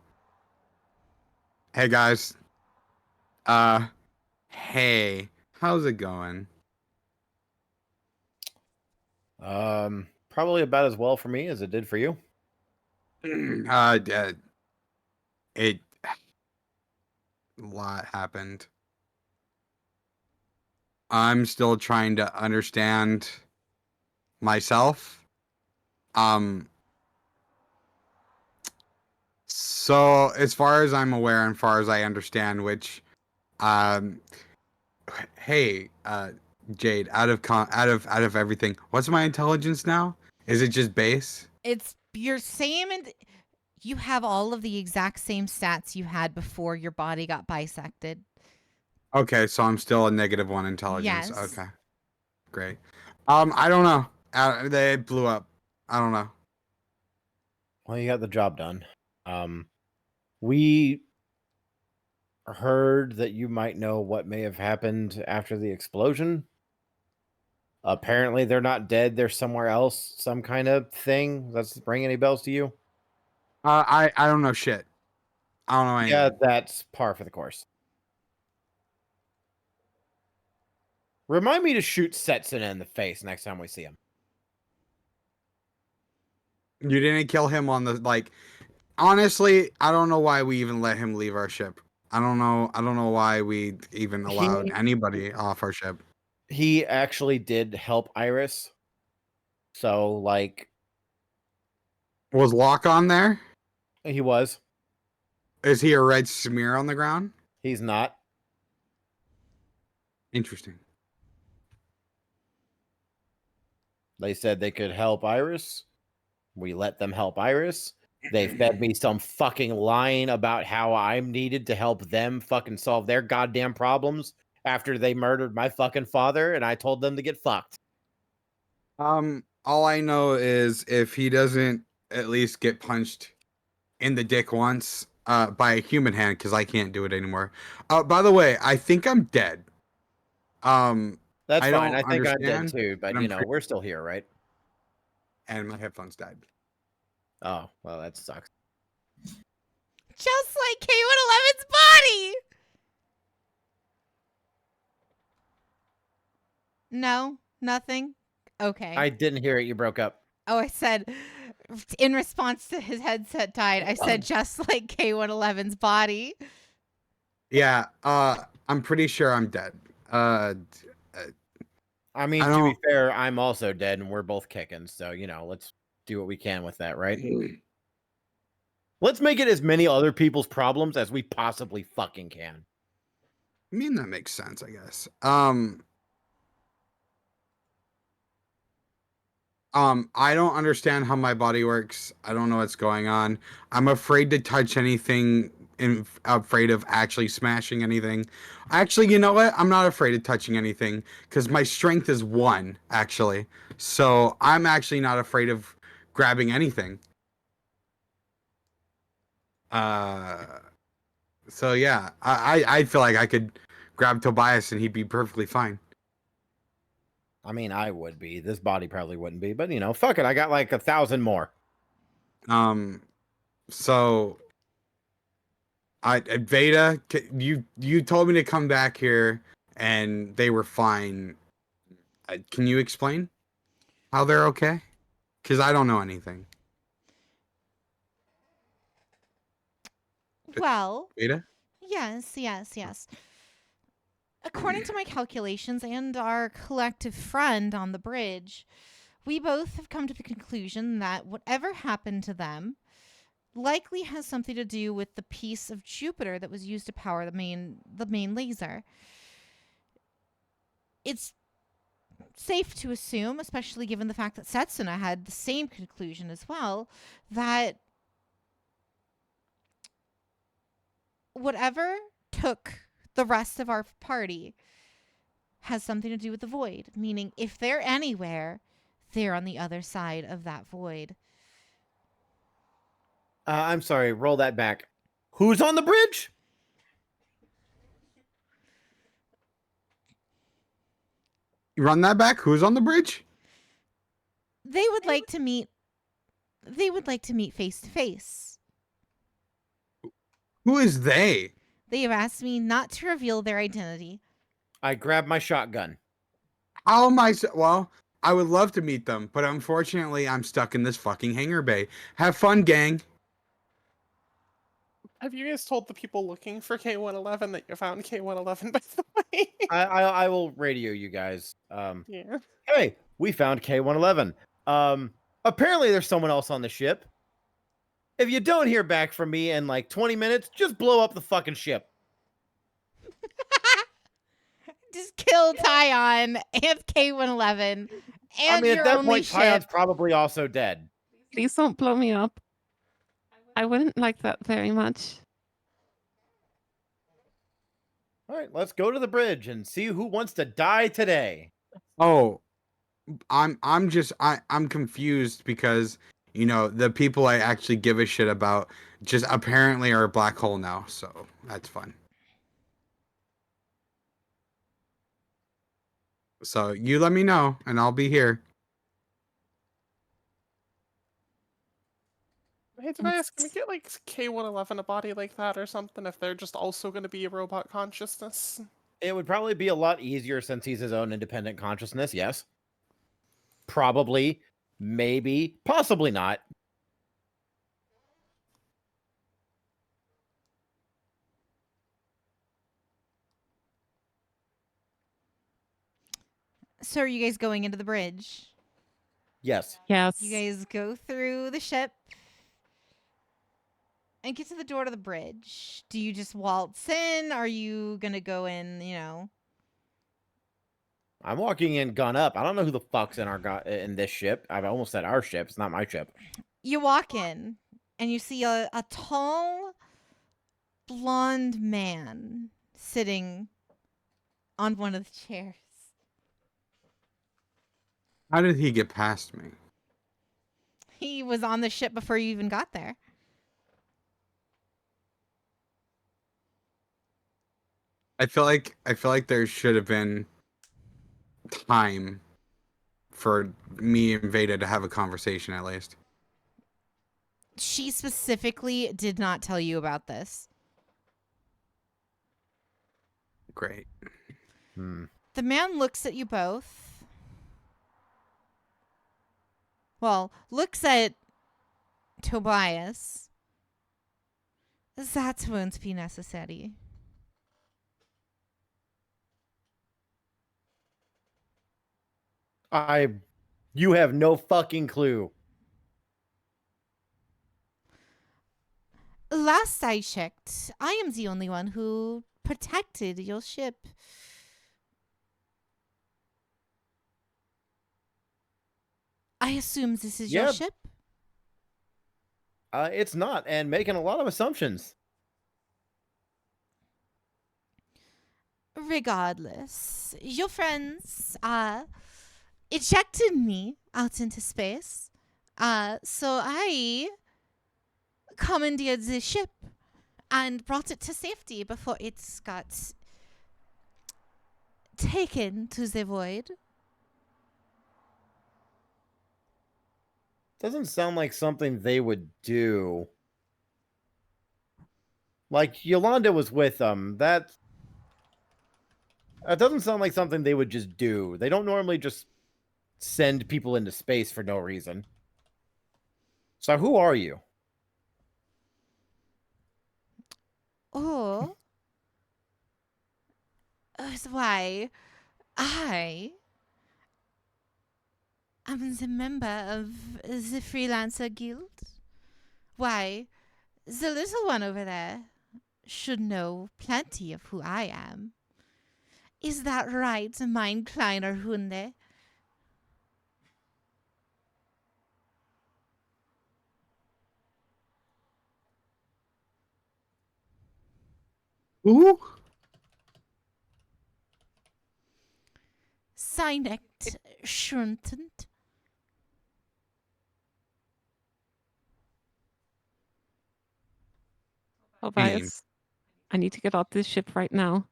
Hey guys. Hey, how's it going? Probably about as well for me as it did for you. It a lot happened. I'm still trying to understand myself. So as far as I'm aware and far as I understand, which um hey, Jade, out of everything, what's my intelligence now? Is it just base? It's your same, and you have all of the exact same stats you had before your body got bisected. Okay, so I'm still a -1 intelligence. Yes. Okay. Great. I don't know. They blew up. I don't know. Well, you got the job done. We heard that you might know what may have happened after the explosion. Apparently, they're not dead. They're somewhere else. Some kind of thing. Does this ring any bells to you? I don't know shit. I don't know anything. Yeah, that's par for the course. Remind me to shoot Setsuna in the face next time we see him. You didn't kill him on the like. Honestly, I don't know why we even let him leave our ship. I don't know. I don't know why we even allowed anybody off our ship. He actually did help Iris. So, like, Was Locke on there? he was. Is he a red smear on the ground? He's not. Interesting. They said they could help Iris. We let them help Iris. They fed me some fucking line about how I'm needed to help them fucking solve their goddamn problems after they murdered my fucking father, and I told them to get fucked. All I know is if he doesn't at least get punched in the dick once, by a human hand, because I can't do it anymore. By the way, I think I'm dead. That's I fine. don't I think I'm dead understand, too, but but I'm we're still here, right? and my headphones died. Oh, well, that sucks. Just like K111's body. No, nothing. Okay. I didn't hear it. You broke up. Oh, I said In response to his headset died, I said just like K111's body. Yeah, I'm pretty sure I'm dead. I mean, I to be don't- fair, I'm also dead, and we're both kicking. So let's do what we can with that, right? Let's make it as many other people's problems as we possibly fucking can. I mean, that makes sense, I guess. I don't understand how my body works. I don't know what's going on. I'm afraid to touch anything and afraid of actually smashing anything. Actually, you know what? I'm not afraid of touching anything because my strength is 1, actually. So I'm actually not afraid of grabbing anything. So yeah, I feel like I could grab Tobias and he'd be perfectly fine. I mean, I would be. This body probably wouldn't be, but fuck it. I got like 1,000 more. So Veda, you told me to come back here and they were fine. Can you explain how they're okay? Because I don't know anything. Well, Veda? yes. According to my calculations and our collective friend on the bridge, we both have come to the conclusion that whatever happened to them likely has something to do with the piece of Jupiter that was used to power the main laser. It's safe to assume, especially given the fact that Setsuna had the same conclusion as well, that whatever took the rest of our party has something to do with the void, meaning if they're anywhere, they're on the other side of that void. I'm sorry. Roll that back. Who's on the bridge? You run that back? Who's on the bridge? They would like to meet face to face. Who is they? They have asked me not to reveal their identity. I grabbed my shotgun. How am I? Well, I would love to meet them, but unfortunately, I'm stuck in this fucking hangar bay. Have fun, gang. Have you guys told the people looking for K111 that you found K111, by the way? I will radio you guys. Yeah. Hey, we found K111. Apparently there's someone else on the ship. If you don't hear back from me in like 20 minutes, just blow up the fucking ship. Just kill Tyon and K111 and I mean, your at that only point, Tyon's ship. probably also dead. Please don't blow me up. I wouldn't like that very much. All right, let's go to the bridge and see who wants to die today. Oh, I'm confused because the people I actually give a shit about just apparently are a black hole now, so that's fun. So you let me know and I'll be here. Hey, Tobias, can we get like K111 a body like that or something if they're just also going to be a robot consciousness? It would probably be a lot easier since he's his own independent consciousness, yes. Probably, maybe, possibly not. So are you guys going into the bridge? Yes. Yes. You guys go through the ship and get to the door to the bridge. Do you just waltz in? Are you going to go in, I'm walking in gun up. I don't know who the fuck's in this ship. I've almost said our ship. It's not my ship. You walk in and you see a tall, blonde man sitting on one of the chairs. How did he get past me? He was on the ship before you even got there. I feel like there should have been time for me and Veda to have a conversation at least. She specifically did not tell you about this. Great. The man looks at you both. Well, looks at Tobias, that won't be necessary. You have no fucking clue. Last I checked, I am the only one who protected your ship. I assume this is your Yep. ship? It's not, and making a lot of assumptions. Regardless, your friends ejected me out into space. So I commandeered the ship and brought it to safety before it got taken to the void. Doesn't sound like something they would do. Like Yolanda was with them. That doesn't sound like something they would just do. They don't normally just send people into space for no reason. So who are you? Oh. Why, I am the member of the Freelancer Guild. Why, the little one over there should know plenty of who I am. Is that right, mein kleiner Hunde? Who? Seinecht schruntend. Tobias, I need to get off this ship right now.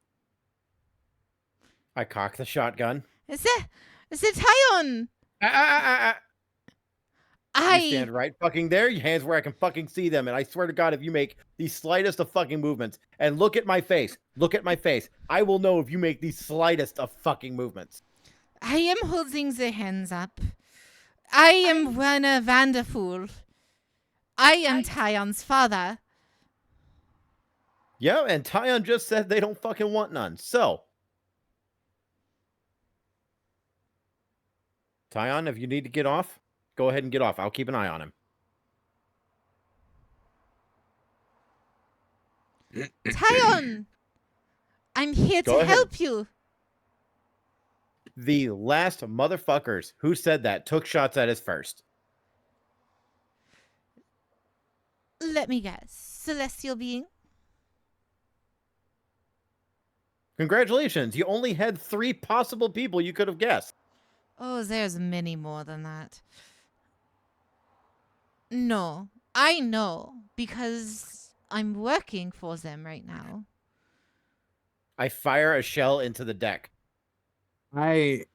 I cock the shotgun. Is it Tyon? You stand right fucking there. Your hands where I can fucking see them. And I swear to God, if you make the slightest of fucking movements, and look at my face, I will know if you make the slightest of fucking movements. I am holding the hands up. I am Werner Vanderpool. I am Tyon's father. Yeah, and Tyon just said they don't fucking want none. So, Tyon, if you need to get off, go ahead and get off. I'll keep an eye on him. Tyon! I'm here Go to ahead. help you. The last motherfuckers who said that took shots at us first. Let me guess. Celestial being? Congratulations, you only had 3 possible people you could have guessed. Oh, there's many more than that. No, I know because I'm working for them right now. I fire a shell into the deck. I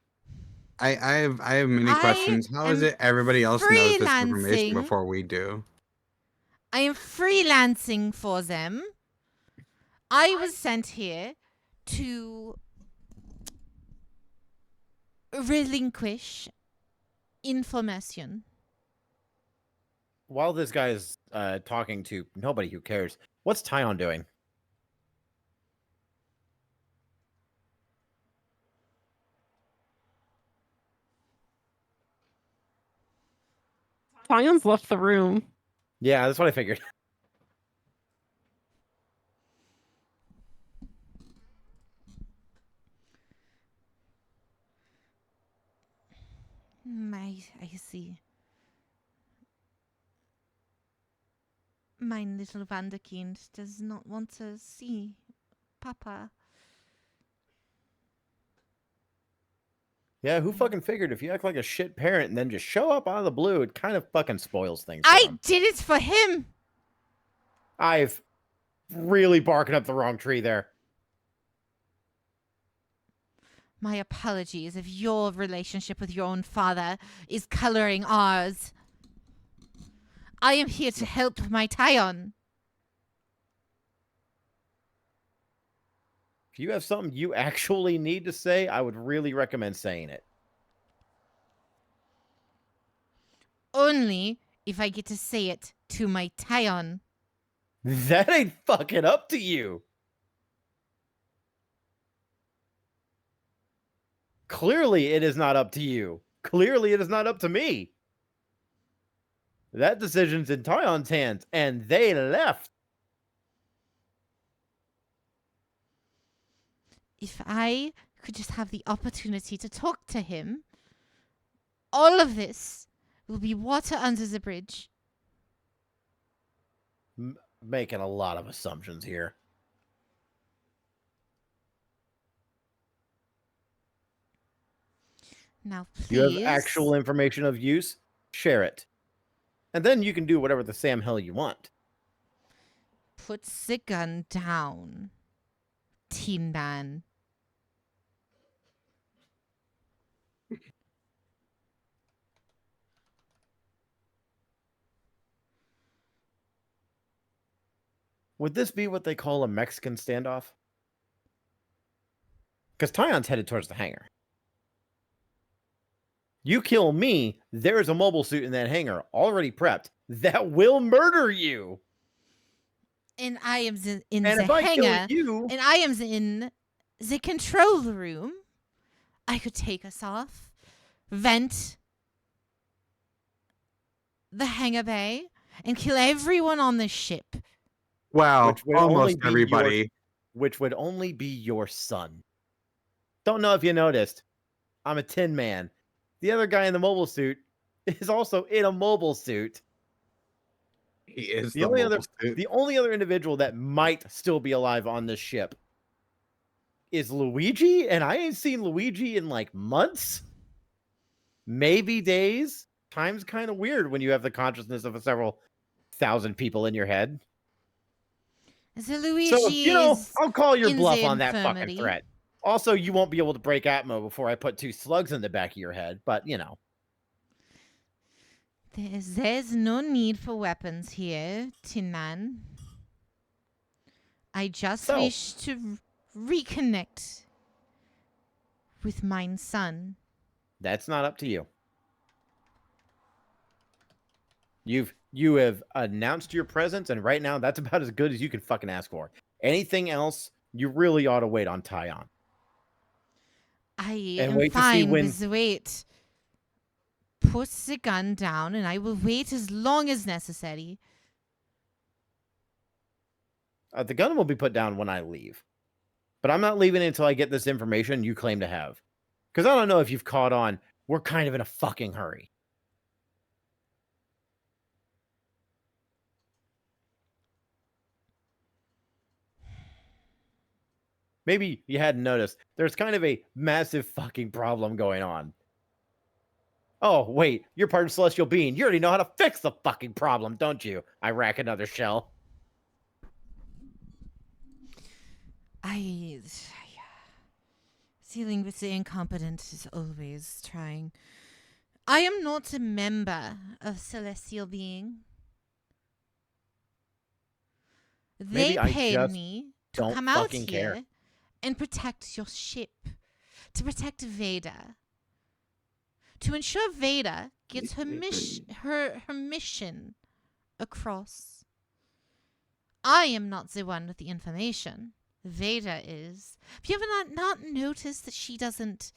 have many I questions. How is am it everybody else knows this information freelancing. before we do? I am freelancing for them. I was sent here to relinquish information. While this guy is talking to nobody who cares, what's Tyon doing? Tyon's left the room. Yeah, that's what I figured. I see. Mein little Wanderkind does not want to see Papa. Yeah, who fucking figured if you act like a shit parent and then just show up out of the blue, it kind of fucking spoils things for I him. did it for him. I've really barking up the wrong tree there. My apologies if your relationship with your own father is coloring ours. I am here to help my Tyon. If you have something you actually need to say, I would really recommend saying it. Only if I get to say it to my Tyon. That ain't fucking up to you. Clearly, it is not up to you. Clearly, it is not up to me. That decision's in Tyon's hands, and they left. If I could just have the opportunity to talk to him, all of this will be water under the bridge. Making a lot of assumptions here. Now, please. You have actual information of use, share it. And then you can do whatever the Sam hell you want. Put the gun down, Tindan. Would this be what they call a Mexican standoff? Because Tyon's headed towards the hangar. You kill me, there's a mobile suit in that hangar already prepped that will murder you. And I am in And the if I kill hangar, you, and I am in the control room. I could take us off, vent the hangar bay, and kill everyone on the ship. Well, Which would only almost be everybody. which would only be your son. Don't know if you noticed. I'm a Tin Man. The other guy in the mobile suit is also in a mobile suit. He is The only mobile suit. The only other individual that might still be alive on this ship is Luigi, and I ain't seen Luigi in like months, maybe days. Time's kind of weird when you have the consciousness of several thousand people in your head. The Luigi So, you know, is I'll call your in bluff the on that fucking infirmary. threat. Also, you won't be able to break Atmo before I put 2 slugs in the back of your head, but, you know. There's no need for weapons here, Tin Man. I just So- wish to reconnect with mine son. That's not up to you. You have announced your presence, and right now that's about as good as you can fucking ask for. Anything else, you really ought to wait on Tyon. I And am wait to see fine when- with the wait. Put the gun down, and I will wait as long as necessary. The gun will be put down when I leave. But I'm not leaving until I get this information you claim to have. Because I don't know if you've caught on, we're kind of in a fucking hurry. Maybe you hadn't noticed. There's kind of a massive fucking problem going on. Oh, wait, you're part of Celestial Being. You already know how to fix the fucking problem, don't you? I rack another shell. Dealing with the incompetent is always trying. I am not a member of Celestial Being. They Maybe I paid just me to don't come out fucking here care. and protect your ship, to protect Veda, to ensure Veda gets her mission across. I am not the one with the information. Veda is. Have you ever not noticed that she doesn't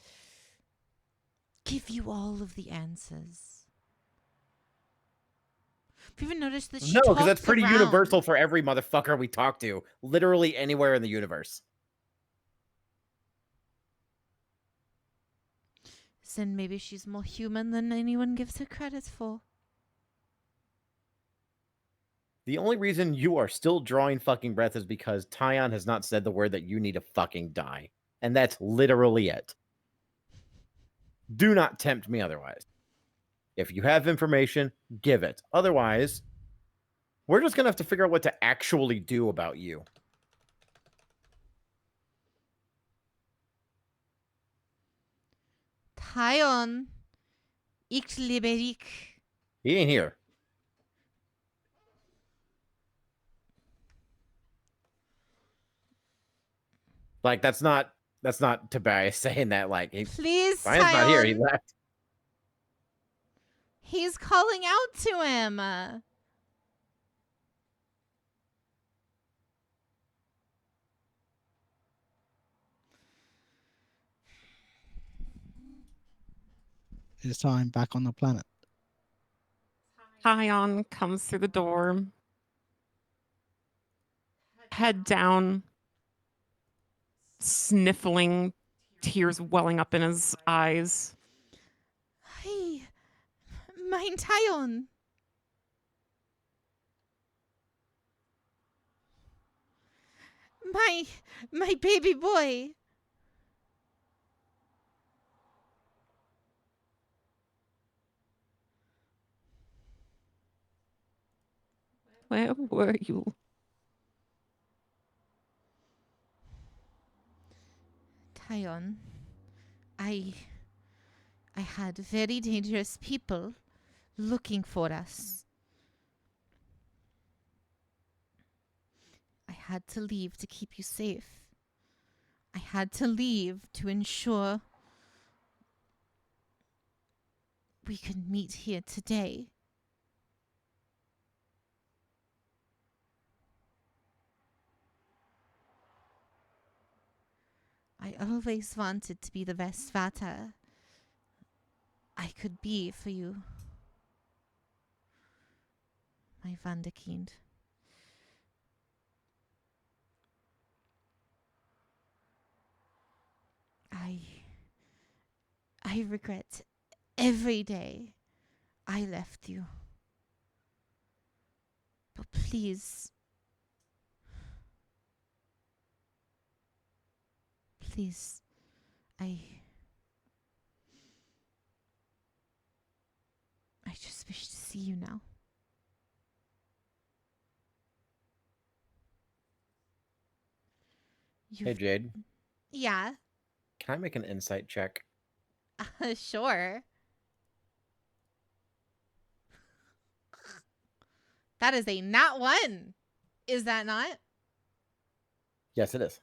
give you all of the answers? Have you ever noticed that she No, because that's talks pretty around? universal for every motherfucker we talk to. Literally anywhere in the universe. Then maybe she's more human than anyone gives her credit for. The only reason you are still drawing fucking breath is because Tyon has not said the word that you need to fucking die. And that's literally it. Do not tempt me otherwise. If you have information, give it. Otherwise, we're just going to have to figure out what to actually do about you. Tyon, ich liebe dich. He ain't here. Like, that's not Tobias saying that, like, Please, Tyn's not here. He Tyon. left. He's calling out to him. his time back on the planet. Kion comes through the door, head down, sniffling, tears welling up in his eyes. Hey, mein Tyon. My baby boy. Where were you? Tyon, I had very dangerous people looking for us. I had to leave to keep you safe. I had to leave to ensure we could meet here today. I always wanted to be the best Vater I could be for you, my Vanderkind. I regret every day I left you. But please, please, I just wish to see you now. Hey, Jade, Yeah, can I make an insight check? sure. That is a nat 1. Is that not? Yes, it is.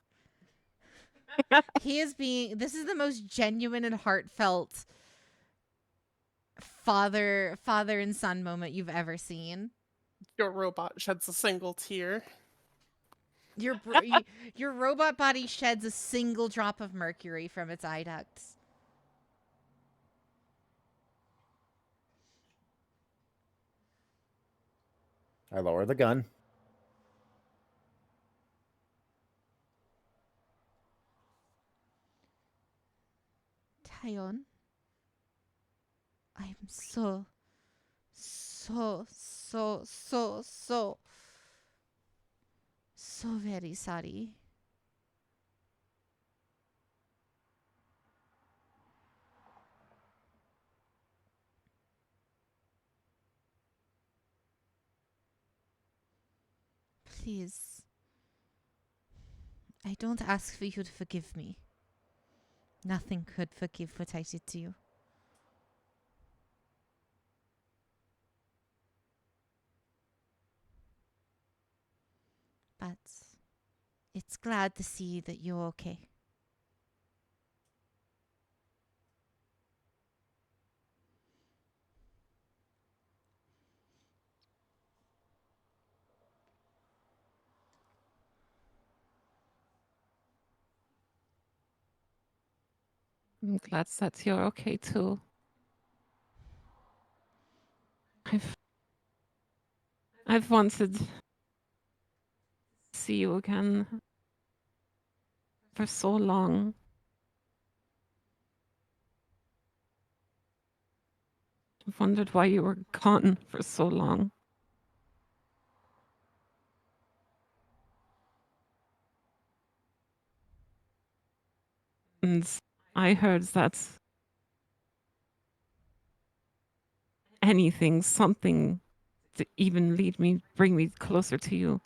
This is the most genuine and heartfelt father and son moment you've ever seen. Your robot sheds a single tear. Your robot body sheds a single drop of mercury from its eye ducts. I lower the gun. Tyon, I'm so very sorry. Please, I don't ask for you to forgive me. Nothing could forgive what I did to you. But it's glad to see that you're okay. I'm glad that you're okay too. I've wanted to see you again for so long. I've wondered why you were gone for so long. And I heard that anything, something to even bring me closer to you.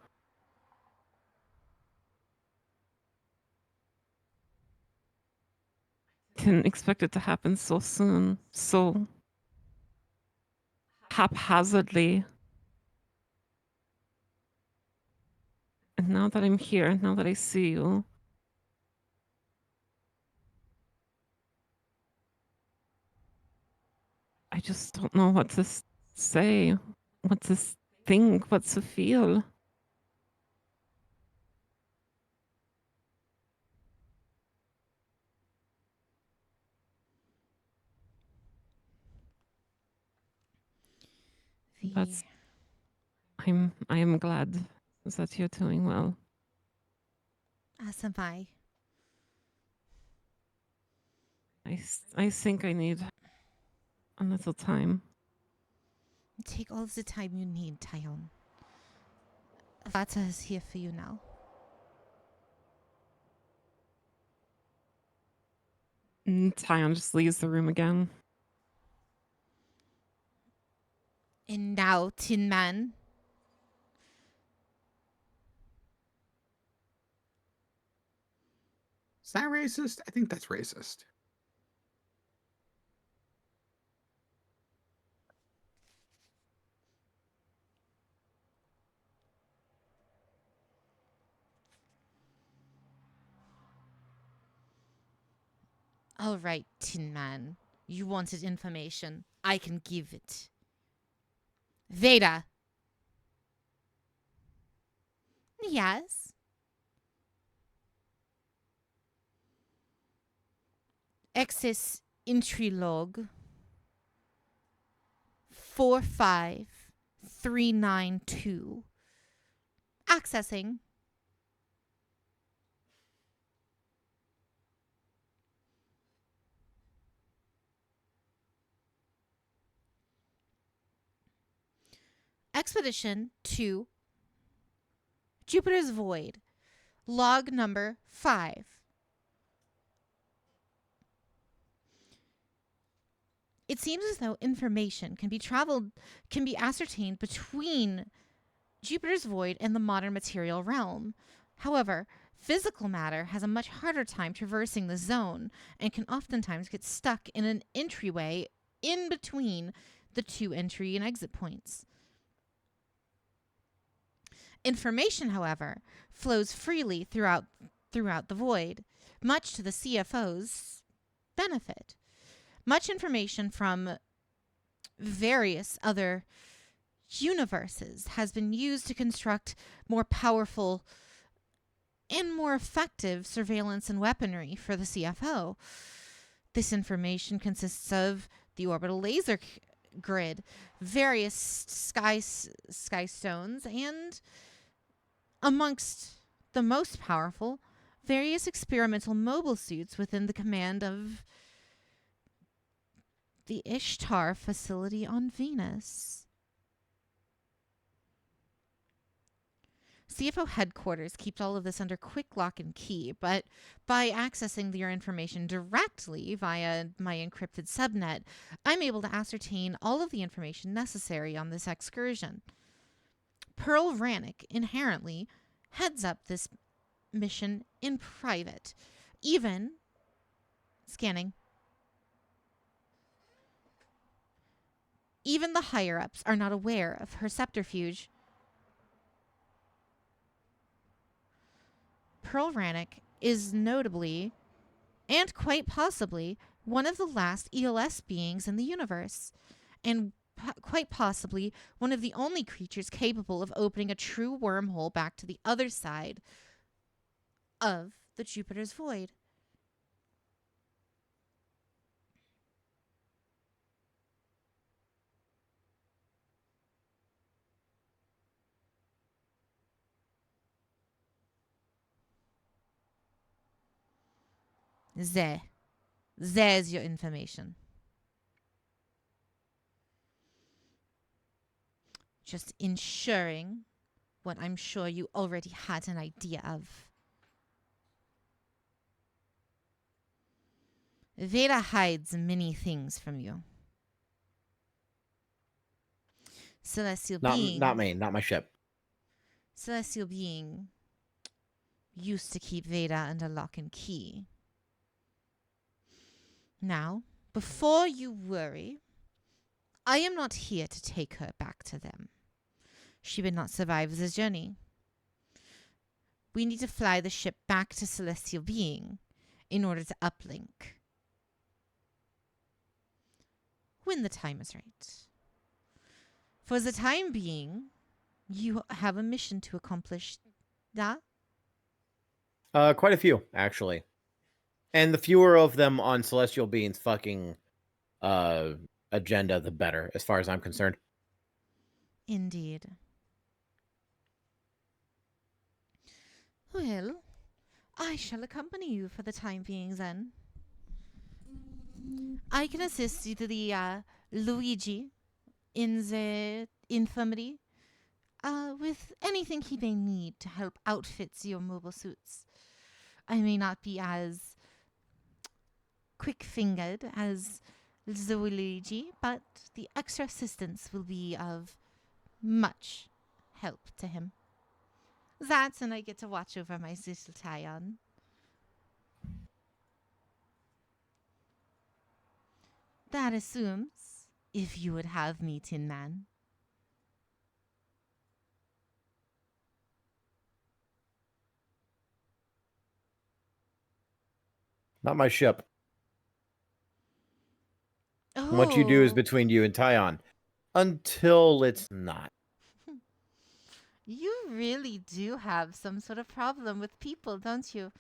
Didn't expect it to happen so soon, so haphazardly. And now that I'm here, now that I see you, I just don't know what to say, what to think, what to feel. That's I am glad that you're doing well. As am I. I think I need a little time. Take all of the time you need, Tyone. Vata is here for you now. Tyon just leaves the room again. And now, Tin Man. Is that racist? I think that's racist. All right, Tin Man. You wanted information. I can give it. Veda. Yes. Access entry log 45392. Accessing. Expedition to Jupiter's Void. Log number 5. It seems as though information can be ascertained between Jupiter's Void and the modern material realm. However, physical matter has a much harder time traversing the zone and can oftentimes get stuck in an entryway in between the two entry and exit points. Information, however, flows freely throughout the void, much to the CFO's benefit. Much information from various other universes has been used to construct more powerful and more effective surveillance and weaponry for the CFO. This information consists of the orbital laser grid, various sky stones, and amongst the most powerful, various experimental mobile suits within the command of the Ishtar facility on Venus. CFO headquarters keeps all of this under quick lock and key, but by accessing your information directly via my encrypted subnet, I'm able to ascertain all of the information necessary on this excursion. Pearl Rannick inherently heads up this mission in private. Even scanning. Even the higher-ups are not aware of her subterfuge. Pearl Rannick is notably, and quite possibly, one of the last ELS beings in the universe, and quite possibly one of the only creatures capable of opening a true wormhole back to the other side of the Jupiter's Void. There's your information. Just ensuring what I'm sure you already had an idea of. Veda hides many things from you. Celestial being. Not me, not my ship. Celestial being used to keep Veda under lock and key. Now, before you worry, I am not here to take her back to them. She would not survive this journey. We need to fly the ship back to Celestial Being in order to uplink. When the time is right. For the time being, you have a mission to accomplish. Da? Quite a few, actually. And the fewer of them on Celestial Being's fucking agenda, the better, as far as I'm concerned. Indeed. Well, I shall accompany you for the time being then. I can assist you to the Luigi in the infirmary with anything he may need to help outfit your mobile suits. I may not be as quick-fingered as Luigi, but the extra assistance will be of much help to him. That, and I get to watch over my little tie-on. That assumes if you would have me, Tin Man. Not my ship. Oh, What you do is between you and Tyon. Until it's not. you really do have some sort of problem with people, don't you?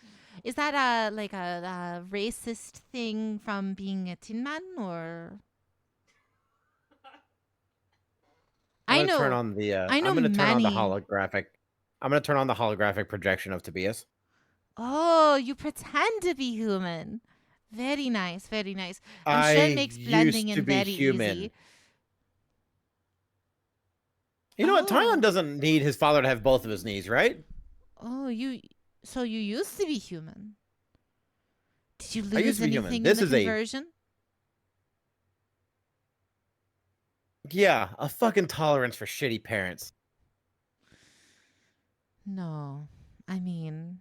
Is that like a racist thing from being a Tin Man, or? I I'm gonna turn know, on the I know I'm gonna turn on the many. holographic. I'm gonna turn on the holographic projection of Tobias. Oh, you pretend to be human. Very nice, very nice. I'm I sure it makes blending used to in be very human. easy. You know what? Tyon Oh. doesn't need his father to have both of his knees, right? Oh, so you used to be human. Did you I used lose to be human. anything in This the is a conversion? a fucking tolerance for shitty parents. No. I mean,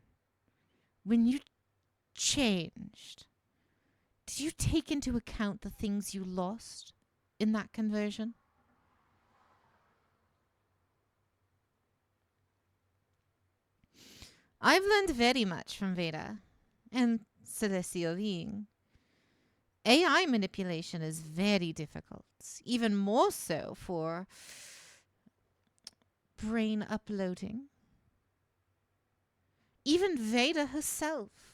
when you changed, did you take into account the things you lost in that conversion? I've learned very much from Veda and Celestial Being. AI manipulation is very difficult, even more so for brain uploading. Even Veda herself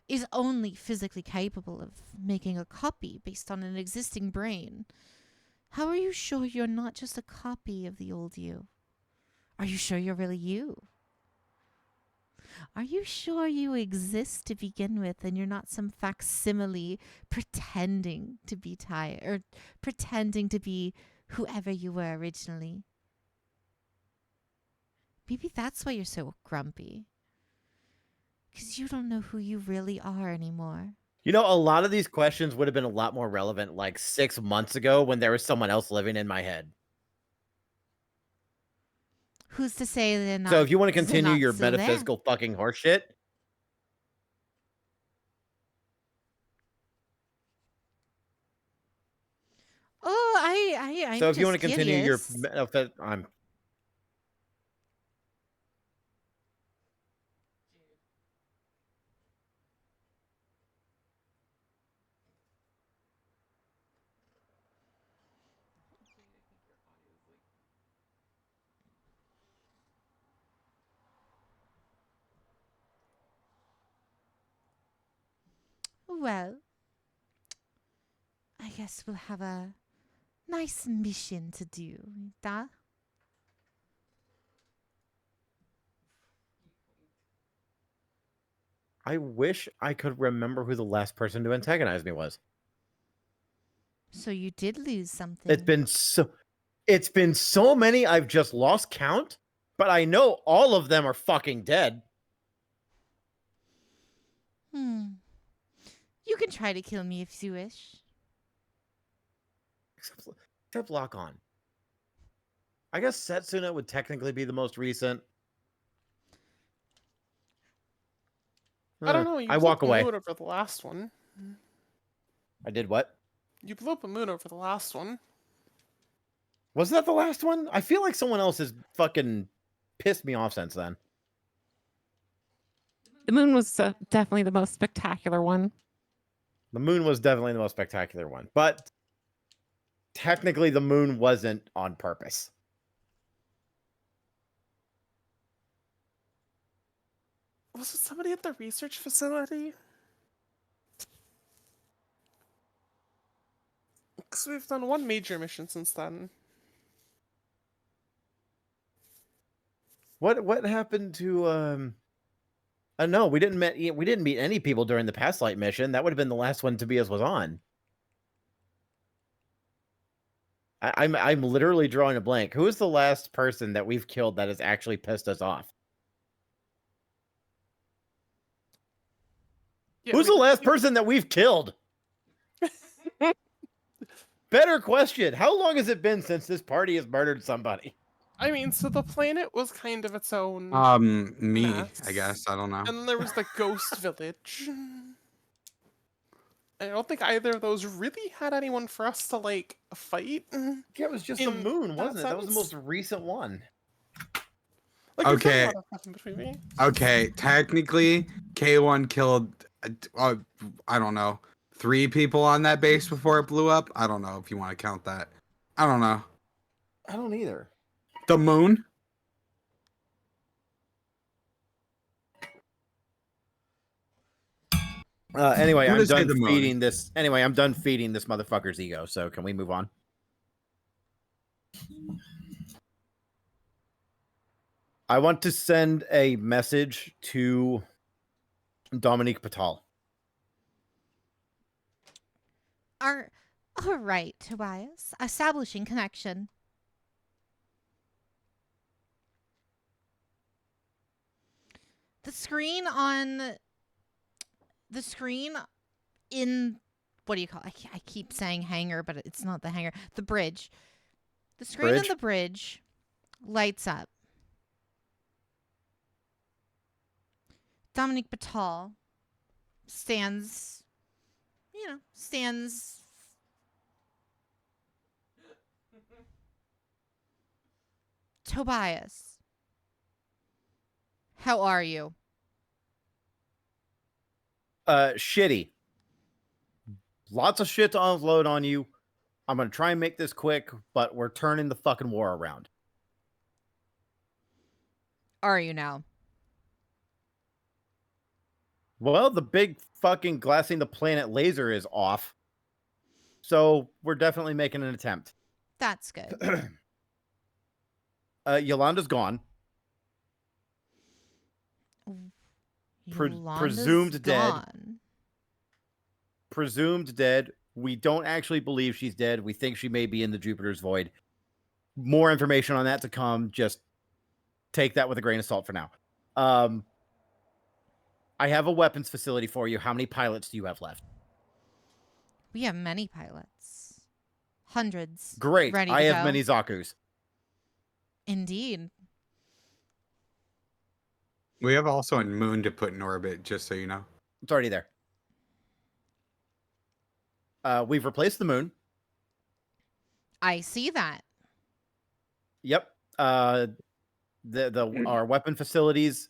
is only physically capable of making a copy based on an existing brain. How are you sure you're not just a copy of the old you? Are you sure you're really you? Are you sure you exist to begin with and you're not some facsimile pretending to be tired or pretending to be whoever you were originally? Maybe that's why you're so grumpy. Because you don't know who you really are anymore. You know, a lot of these questions would have been a lot more relevant like 6 months ago when there was someone else living in my head. Who's to say they're not? So if you want to they're continue not your still there? metaphysical fucking horseshit, Oh, I'm so if you want to just continue your curious. I'm Well, I guess we'll have a nice mission to do, da? I wish I could remember who the last person to antagonize me was. So you did lose something. It's been so many I've just lost count, but I know all of them are fucking dead. You can try to kill me if you wish. Except Lock On. I guess Setsuna would technically be the most recent. I don't know. You I blew walk up a away. moon over the last one. I did what? You blew up a moon over the last one. Was that the last one? I feel like someone else has fucking pissed me off since then. The moon was definitely the most spectacular one. The moon was definitely the most spectacular one, but technically the moon wasn't on purpose. Was it somebody at the research facility? Because we've done one major mission since then. What happened to no, we didn't meet any people during the past light mission. That would have been the last one Tobias was on. I'm literally drawing a blank. Who is the last person that we've killed that has actually pissed us off? Yeah, Who's the last person that we've killed? Better question. How long has it been since this party has murdered somebody? I mean, so the planet was kind of its own Me, mess. I guess. I don't know. And then there was the ghost village. I don't think either of those really had anyone for us to, like, fight. Yeah, it was just the In moon, that wasn't it? That was the most sense. recent one. Like, we've done a Okay. lot of stuff in between me. Okay, technically, K1 killed, I don't know, 3 people on that base before it blew up. I don't know if you want to count that. I don't know. I don't either. The moon? Anyway, Who I'm does say done the moon? feeding this. Anyway, I'm done feeding this motherfucker's ego. So can we move on? I want to send a message to Dominique Patal. All right, Tobias. Establishing connection. The screen in what do you call it? I keep saying hangar, but it's not the hangar. The bridge. The screen on the bridge lights up. Dominique Batal stands Tobias, how are you? Shitty. Lots of shit to unload on you. I'm gonna try and make this quick, but we're turning the fucking war around. Are you now? Well, the big fucking glassing the planet laser is off. So we're definitely making an attempt. That's good. Yolanda's gone. Yolanda's presumed dead. gone. Presumed dead. We don't actually believe she's dead. We think she may be in the Jupiter's void. More information on that to come. Just take that with a grain of salt for now. I have a weapons facility for you. How many pilots do you have left? We have many pilots. Hundreds. Great. Ready I to have go. many Zakus. Indeed. We have also a moon to put in orbit, just so you know. It's already there. We've replaced the moon. I see that. Yep. Our weapon facilities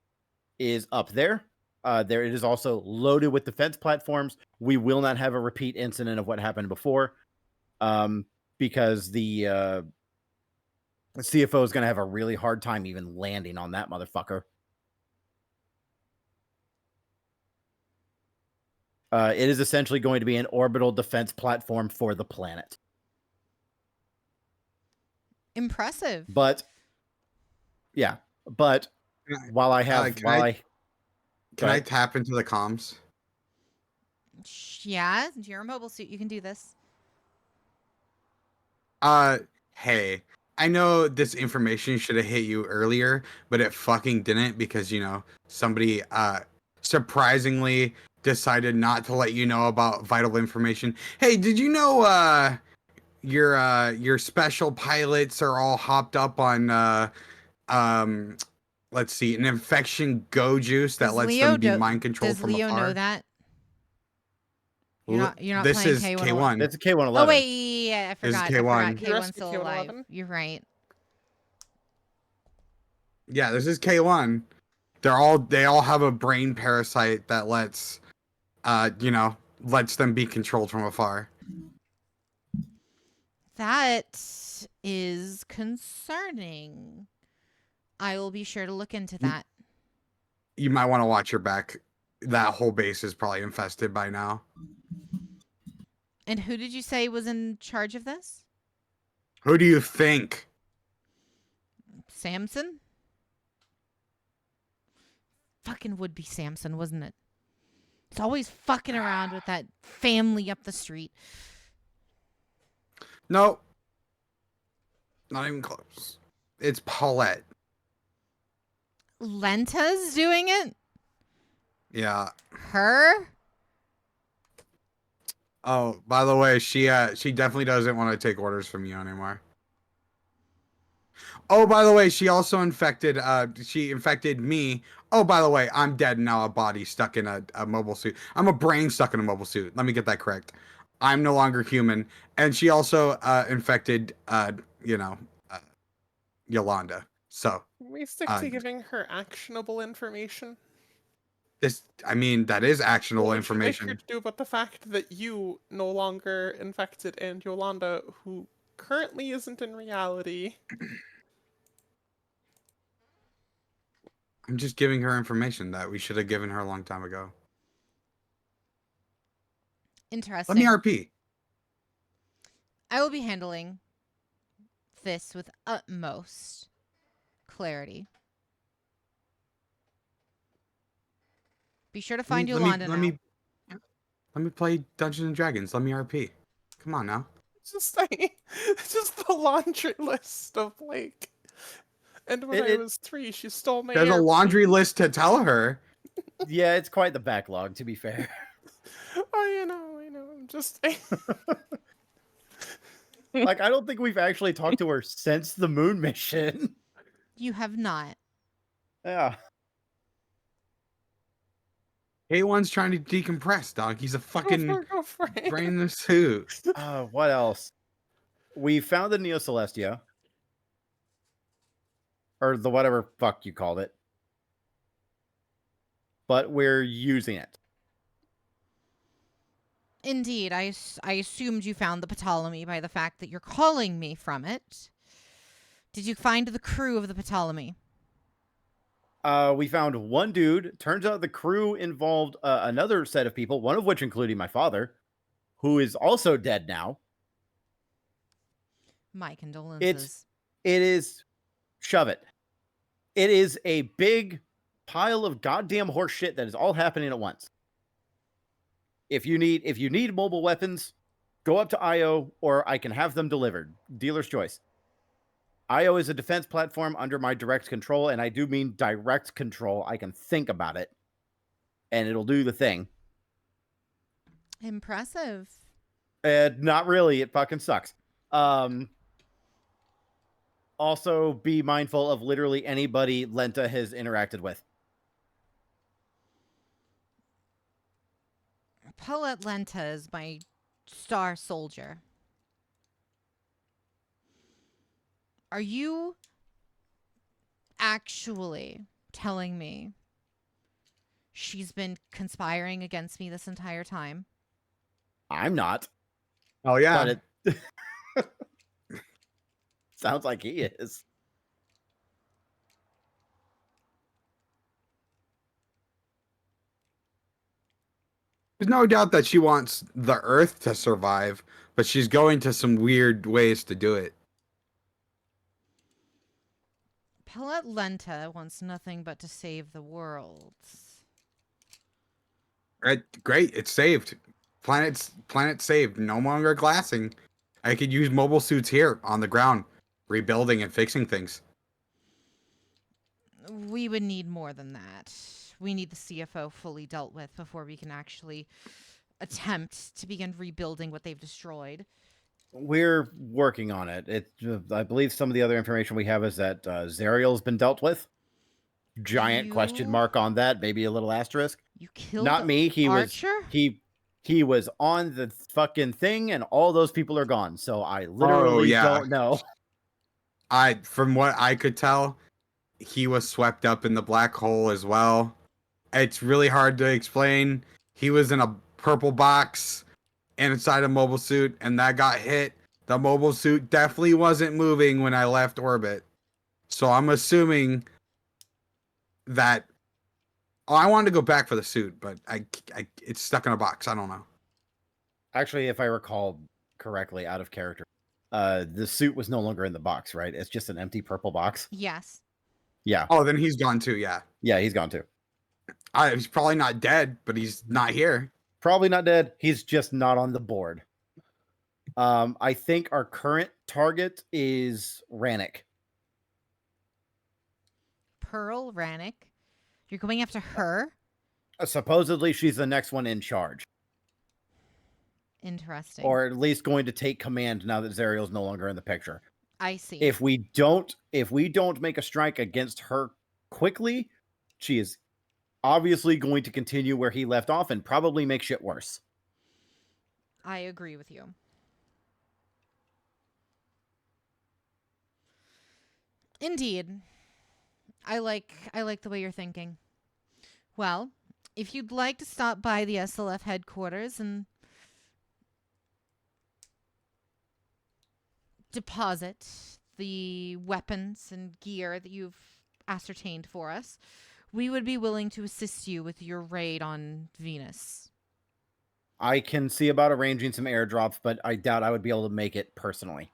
is up there. There it is also loaded with defense platforms. We will not have a repeat incident of what happened before, because the CFO is going to have a really hard time even landing on that motherfucker. It is essentially going to be an orbital defense platform for the planet. Impressive. But while I have Can I tap into the comms? Yeah, you're a mobile suit. You can do this. Hey, I know this information should have hit you earlier, but it fucking didn't because, you know, somebody surprisingly decided not to let you know about vital information. Hey, did you know your special pilots are all hopped up on let's see, an infection go juice that lets them be mind controlled from Leo afar? know that? You're not This playing is K1. K1. It's a K111. Oh wait, yeah, I This is forgot. K1. K1's still K111? alive. You're right. Yeah, this is K1. They all have a brain parasite that lets them be controlled from afar. That is concerning. I will be sure to look into that. You might want to watch your back. That whole base is probably infested by now. And who did you say was in charge of this? Who do you think? Samson? fucking would be Samson, wasn't it? It's always fucking around with that family up the street. No. Not even close. It's Paulette. Lenta's doing it? Yeah. Her? Oh, by the way, she definitely doesn't want to take orders from you anymore. Oh, by the way, she also infected me. Oh, by the way, I'm dead now, a body stuck in a mobile suit. I'm a brain stuck in a mobile suit. Let me get that correct. I'm no longer human. And she also infected Yolanda. So Can we stick to giving her actionable information? that is actionable What would you like her information. to do about the fact that you no longer infected and Yolanda, who currently isn't in reality? I'm just giving her information that we should have given her a long time ago. Interesting. Let me RP. I will be handling this with utmost clarity. Be sure to find Yolanda now. Let me play Dungeons and Dragons. Let me RP. Come on now. It's just the laundry list of like. And when I was 3, she stole my. There's a laundry list to tell her. Yeah, it's quite the backlog, to be fair. Oh, I know. I'm just. Like, I don't think we've actually talked to her since the moon mission. You have not. Yeah. A1's trying to decompress, dog. He's a fucking Go for it. brain in the suit. What else? We found the Neo Celestia. Or the whatever fuck you called it. But we're using it. Indeed, I assumed you found the Ptolemy by the fact that you're calling me from it. Did you find the crew of the Ptolemy? We found one dude. Turns out the crew involved another set of people, one of which including my father, who is also dead now. My condolences. It is... Shove it. It is a big pile of goddamn horse shit that is all happening at once. If you need mobile weapons, go up to IO, or I can have them delivered. Dealer's choice. IO is a defense platform under my direct control, and I do mean direct control. I can think about it, and it'll do the thing. Impressive. Not really. It fucking sucks. Also, be mindful of literally anybody Lenta has interacted with. Paulette Lenta is my star soldier. Are you actually telling me she's been conspiring against me this entire time? I'm not. Oh yeah. But it sounds like he is. There's no doubt that she wants the Earth to survive, but she's going to some weird ways to do it. Paulette Lenta wants nothing but to save the world. Great, it's saved. Planet saved. No longer glassing. I could use mobile suits here on the ground, rebuilding and fixing things. We would need more than that. We need the CFO fully dealt with before we can actually attempt to begin rebuilding what they've destroyed. We're working on it. I believe some of the other information we have is that Zariel's been dealt with. Giant question mark on that. Maybe a little asterisk. You killed Not me. He Archer? he was on the fucking thing, and all those people are gone. So I literally don't know. From what I could tell, he was swept up in the black hole as well. It's really hard to explain. He was in a purple box inside a mobile suit, and that got hit. The mobile suit definitely wasn't moving when I left orbit. So I'm assuming that... Oh, I wanted to go back for the suit, but it's stuck in a box. I don't know. Actually, if I recall correctly, out of character, the suit was no longer in the box, right? It's just an empty purple box. Yes. Yeah. Oh, then he's gone too, yeah. Yeah, he's gone too. He's probably not dead, but he's not here. Probably not dead. He's just not on the board. I think our current target is Rannick. Pearl Rannick. You're going after her? Supposedly, she's the next one in charge, Interesting. or at least going to take command now that Zariel's no longer in the picture. I see. If we don't make a strike against her quickly, she is obviously going to continue where he left off and probably make shit worse. I agree with you. Indeed. I like the way you're thinking. Well, if you'd like to stop by the SLF headquarters and deposit the weapons and gear that you've ascertained for us, we would be willing to assist you with your raid on Venus. I can see about arranging some airdrops, but I doubt I would be able to make it personally.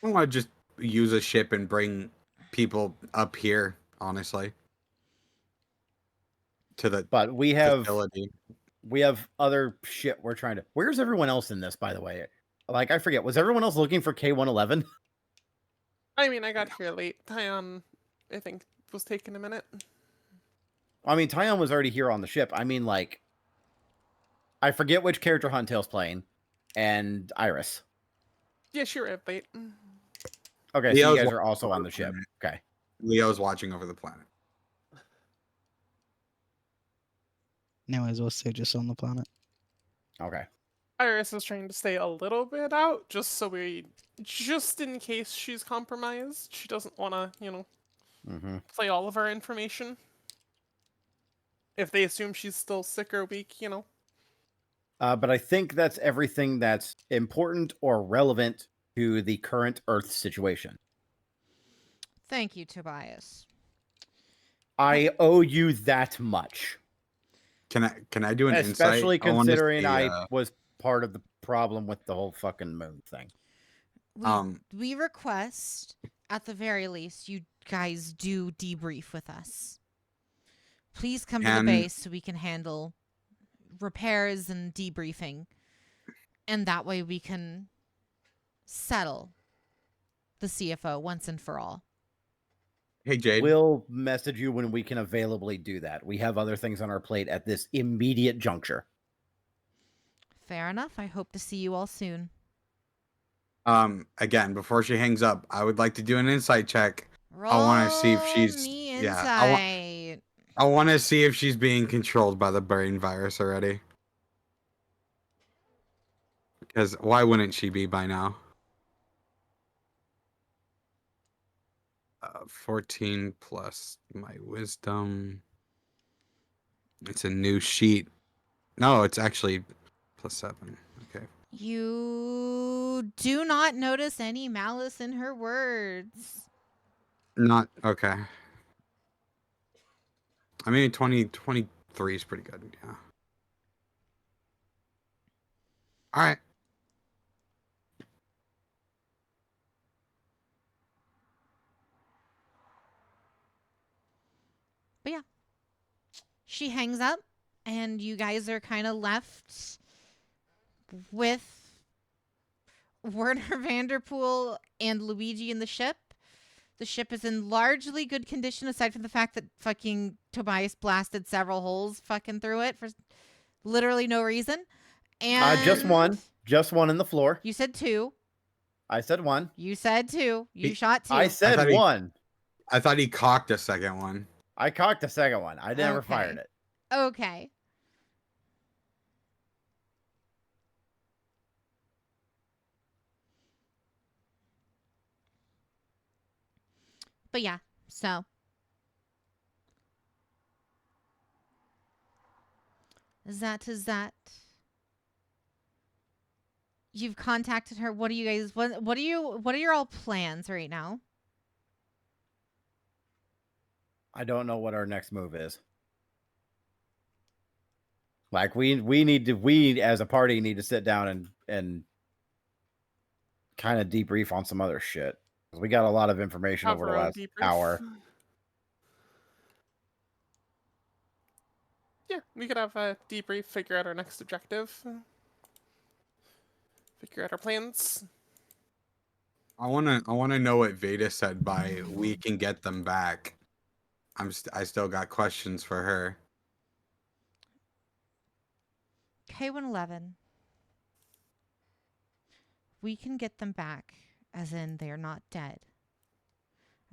I want to just use a ship and bring people up here, honestly. To the But we have facility. other shit we're trying to. Where's everyone else in this, by the way? Like, I forget. Was everyone else looking for K111? I mean, I got here late. Tyon, I think, was taking a minute. I mean, Tyon was already here on the ship. I mean, like, I forget which character Huntail's playing, and Iris. Yeah, she arrived late. Okay, so Leo's you guys wa- are also on the ship. Okay. Leo's watching over the planet. Anyways, we're still just on the planet. Okay. Iris is trying to stay a little bit out, just in case she's compromised. She doesn't want to, play all of our information. If they assume she's still sick or weak, But I think that's everything that's important or relevant to the current Earth situation. Thank you, Tobias. I owe you that much. Can I do an insight? Especially considering I I was part of the problem with the whole fucking moon thing. We request, at the very least, you guys do debrief with us. Please come to the base so we can handle repairs and debriefing. And that way we can settle the CFO once and for all. Hey, Jade. We'll message you when we can availably do that. We have other things on our plate at this immediate juncture. Fair enough. I hope to see you all soon. Again, before she hangs up, I would like to do an insight check. Roll I want to see if she's me insight. insight. I want to see if she's being controlled by the brain virus already. Because why wouldn't she be by now? 14 plus my wisdom. It's a new sheet. No, it's actually plus 7. Okay. You do not notice any malice in her words. Not okay. I mean, 23 is pretty good. Yeah. All right. But yeah, she hangs up, and you guys are kind of left with Werner Vanderpool and Luigi in the ship. The ship is in largely good condition, aside from the fact that fucking Tobias blasted several holes fucking through it for literally no reason. And Just one in the floor. You said 2. I said 1. You said 2. You He- shot 2. I said 1. I thought he cocked a second one. I cocked the second one. I never Okay. fired it. Okay. But yeah, so that is that. You've contacted her. What are you guys what are your all plans right now? I don't know what our next move is. Like we as a party need to sit down and kind of debrief on some other shit. We got a lot of information Have over the our own last debrief. hour. Yeah, we could have a debrief, figure out our next objective, figure out our plans. I wanna know what Veda said by we can get them back. I still got questions for her. K111. We can get them back, as in they are not dead.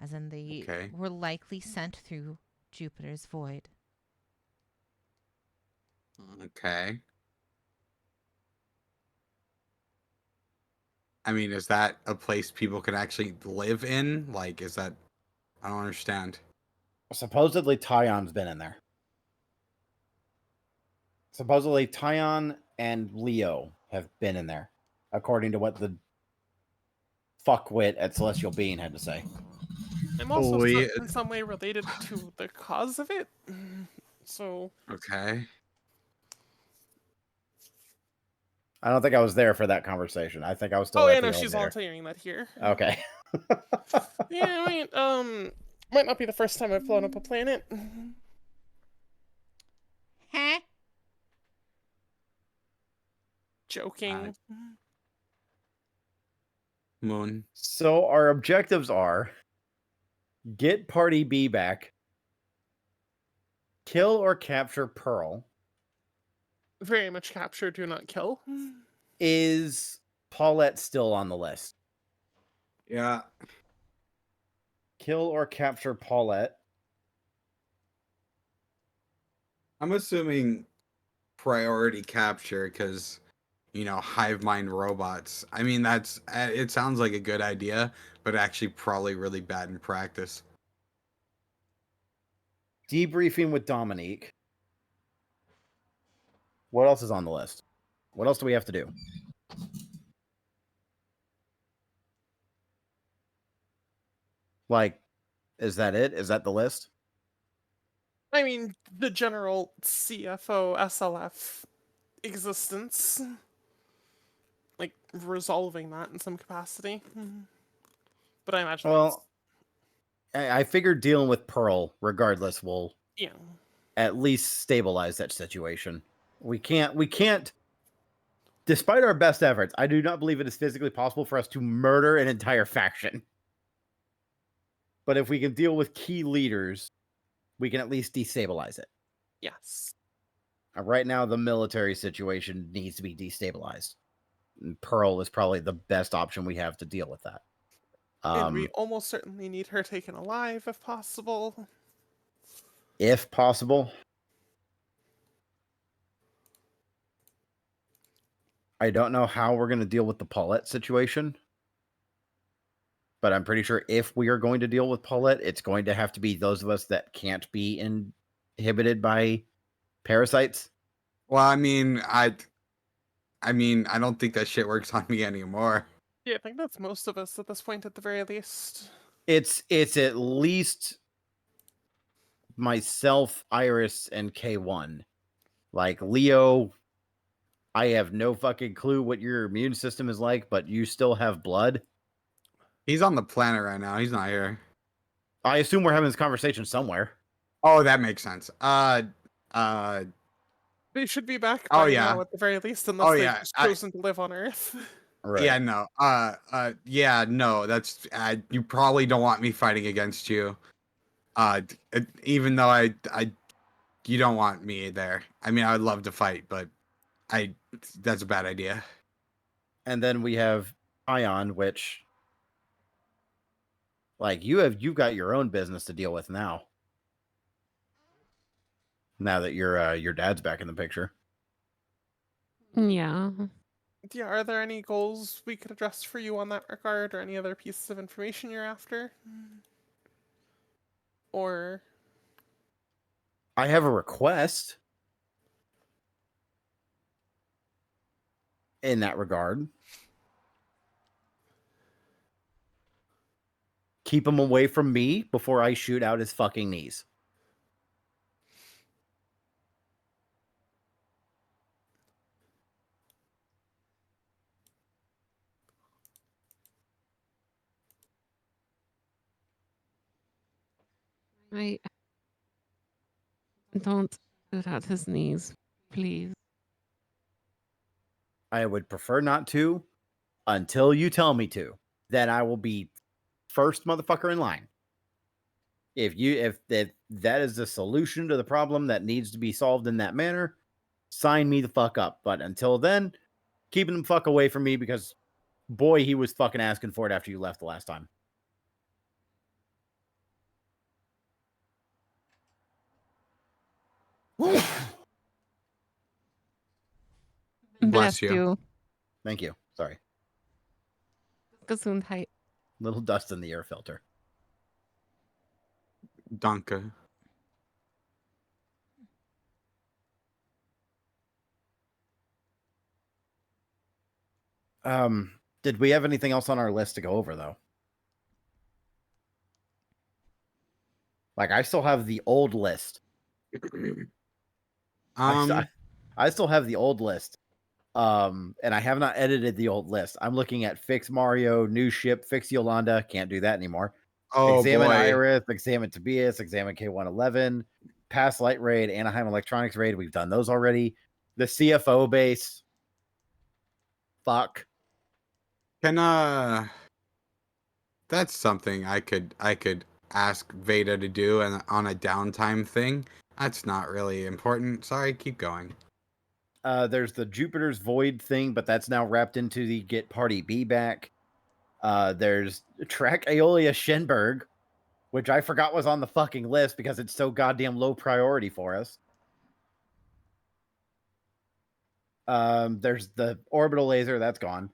As in they Okay. were likely sent through Jupiter's void. Okay. I mean, is that a place people can actually live in? Like, is that? I don't understand. Supposedly, Tyon's been in there. Supposedly, Tyon and Leo have been in there, according to what the fuckwit at Celestial Being had to say. I'm also yeah. in some way related to the cause of it. So, Okay. I don't think I was there for that conversation. I think I was still oh at yeah, the no, she's elevator. volunteering that here. Okay. Yeah, might not be the first time I've blown up a planet. Huh? Joking. Moon. So our objectives are get Party B back, kill or capture Pearl. Very much capture, do not kill. Is Paulette still on the list? Yeah. Kill or capture Paulette. I'm assuming priority capture because, hive mind robots. I mean, it sounds like a good idea, but actually probably really bad in practice. Debriefing with Dominique. What else is on the list? What else do we have to do? Like, is that it? Is that the list? I mean, the general CFO SLF existence. Like, resolving that in some capacity. But I imagine Well, I figured dealing with Pearl, regardless, will yeah. at least stabilize that situation. We can't, despite our best efforts, I do not believe it is physically possible for us to murder an entire faction. But if we can deal with key leaders, we can at least destabilize it. Yes. Right now, the military situation needs to be destabilized. And Pearl is probably the best option we have to deal with that. And we almost certainly need her taken alive if possible. If possible. I don't know how we're going to deal with the Paulette situation. But I'm pretty sure if we are going to deal with Paulette, it's going to have to be those of us that can't be inhibited by parasites. Well, I mean, I don't think that shit works on me anymore. Yeah, I think that's most of us at this point, at the very least. It's at least myself, Iris, and K1. Like Leo, I have no fucking clue what your immune system is like, but you still have blood. He's on the planet right now. He's not here. I assume we're having this conversation somewhere. Oh, that makes sense. They should be back Oh, by yeah. now, at the very least, unless Oh, they've yeah. just chosen to live on Earth. Right. Yeah, no. Yeah, no. That's you probably don't want me fighting against you. Even though you don't want me there. I mean, I would love to fight, but that's a bad idea. And then we have Ion, which, like, you've got your own business to deal with now. Now that your dad's back in the picture. Yeah. Yeah, are there any goals we could address for you on that regard, or any other pieces of information you're after? Or I have a request in that regard. Keep him away from me before I shoot out his fucking knees. I don't Sit at his knees, please. I would prefer not to until you tell me to. Then I will be first motherfucker in line. If that is the solution to the problem that needs to be solved in that manner, sign me the fuck up. But until then, keeping them fuck away from me because boy, he was fucking asking for it after you left the last time. Bless you. Thank you. Sorry. Gesundheit. Little dust in the air filter. Danke. Did we have anything else on our list to go over though? Like I still have the old list. I still have the old list. And I have not edited the old list. I'm looking at fix Mario, new ship, fix Yolanda. Can't do that anymore. Oh Examine boy. Iris, examine Tobias, examine K111, pass Light Raid, Anaheim Electronics Raid. We've done those already. The CFO base. Fuck. Can that's something I could ask Veda to do and on a downtime thing. That's not really important. Sorry, keep going. There's the Jupiter's Void thing, but that's now wrapped into the Get Party B back. There's Track Aeolia Shenberg, which I forgot was on the fucking list because it's so goddamn low priority for us. There's the orbital laser, that's gone.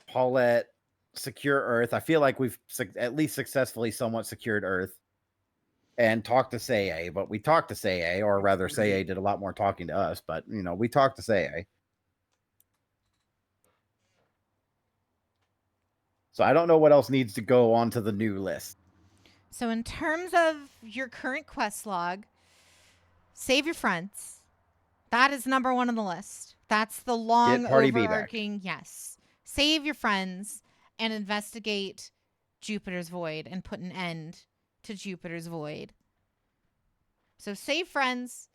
Paulette, secure Earth. I feel like we've at least successfully somewhat secured Earth. And talked to Say, but we talked to Say, or rather, Say did a lot more talking to us, but you know, we talked to Say. So I don't know what else needs to go onto the new list. So in terms of your current quest log, save your friends. That is number 1 on the list. That's the long Get Party B back. overarching, yes. Save your friends and investigate Jupiter's Void and put an end to Jupiter's Void. So save friends,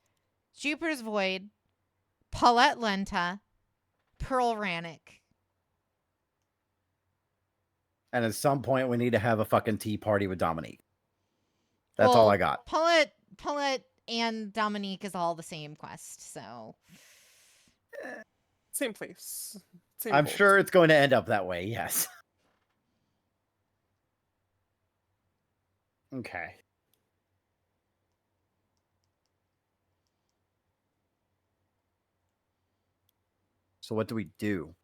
Jupiter's Void, Paulette Lenta, Pearl Rannick. And at some point, we need to have a fucking tea party with Dominique. That's all I got. Paulette and Dominique is all the same quest, so. Same place. Same I'm goals. sure it's going to end up that way, yes. Okay. So what do we do?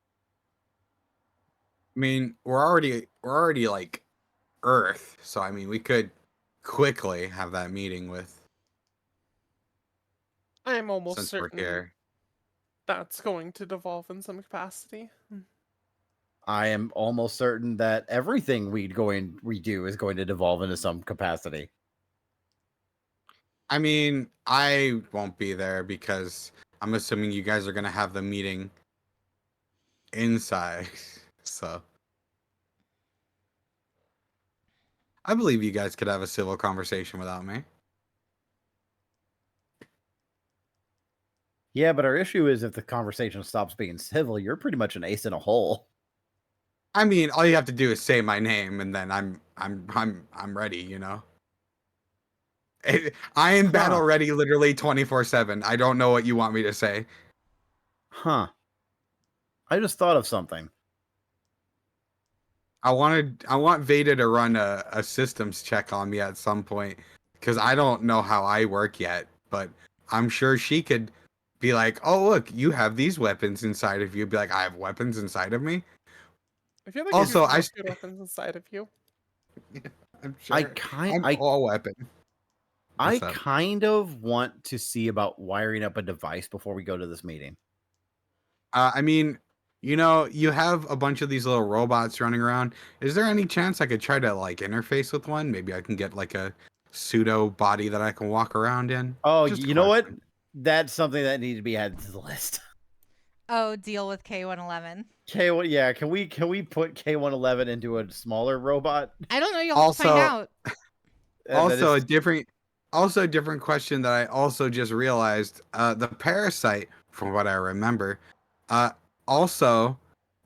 I mean, we're already like Earth, so I mean, we could quickly have that meeting with I'm almost since we're certain here. that's going to devolve in some capacity. I am almost certain that everything we do is going to devolve into some capacity. I mean, I won't be there because I'm assuming you guys are gonna have the meeting inside. So I believe you guys could have a civil conversation without me. Yeah, but our issue is if the conversation stops being civil, you're pretty much an ace in a hole. I mean, all you have to do is say my name, and then I'm ready. You know, I am battle ready, literally 24/7. I don't know what you want me to say. Huh. I just thought of something. I want Veda to run a systems check on me at some point because I don't know how I work yet, but I'm sure she could be like, "Oh, look, you have these weapons inside of you." Be like, "I have weapons inside of me." I feel like Also, I have weapons inside of you. I'm sure. I'm I all weapon. I What's up? kind of want to see about wiring up a device before we go to this meeting. I mean, you know, you have a bunch of these little robots running around. Is there any chance I could try to like interface with one? Maybe I can get like a pseudo body that I can walk around in. Oh, Just a you know what? question. That's something that needed to be added to the list. Oh, deal with K111. Yeah, can we put K111 into a smaller robot? I don't know. You'll have to find Also- out. Also, a different Also, different question that I also just realized. The parasite, from what I remember, uh, also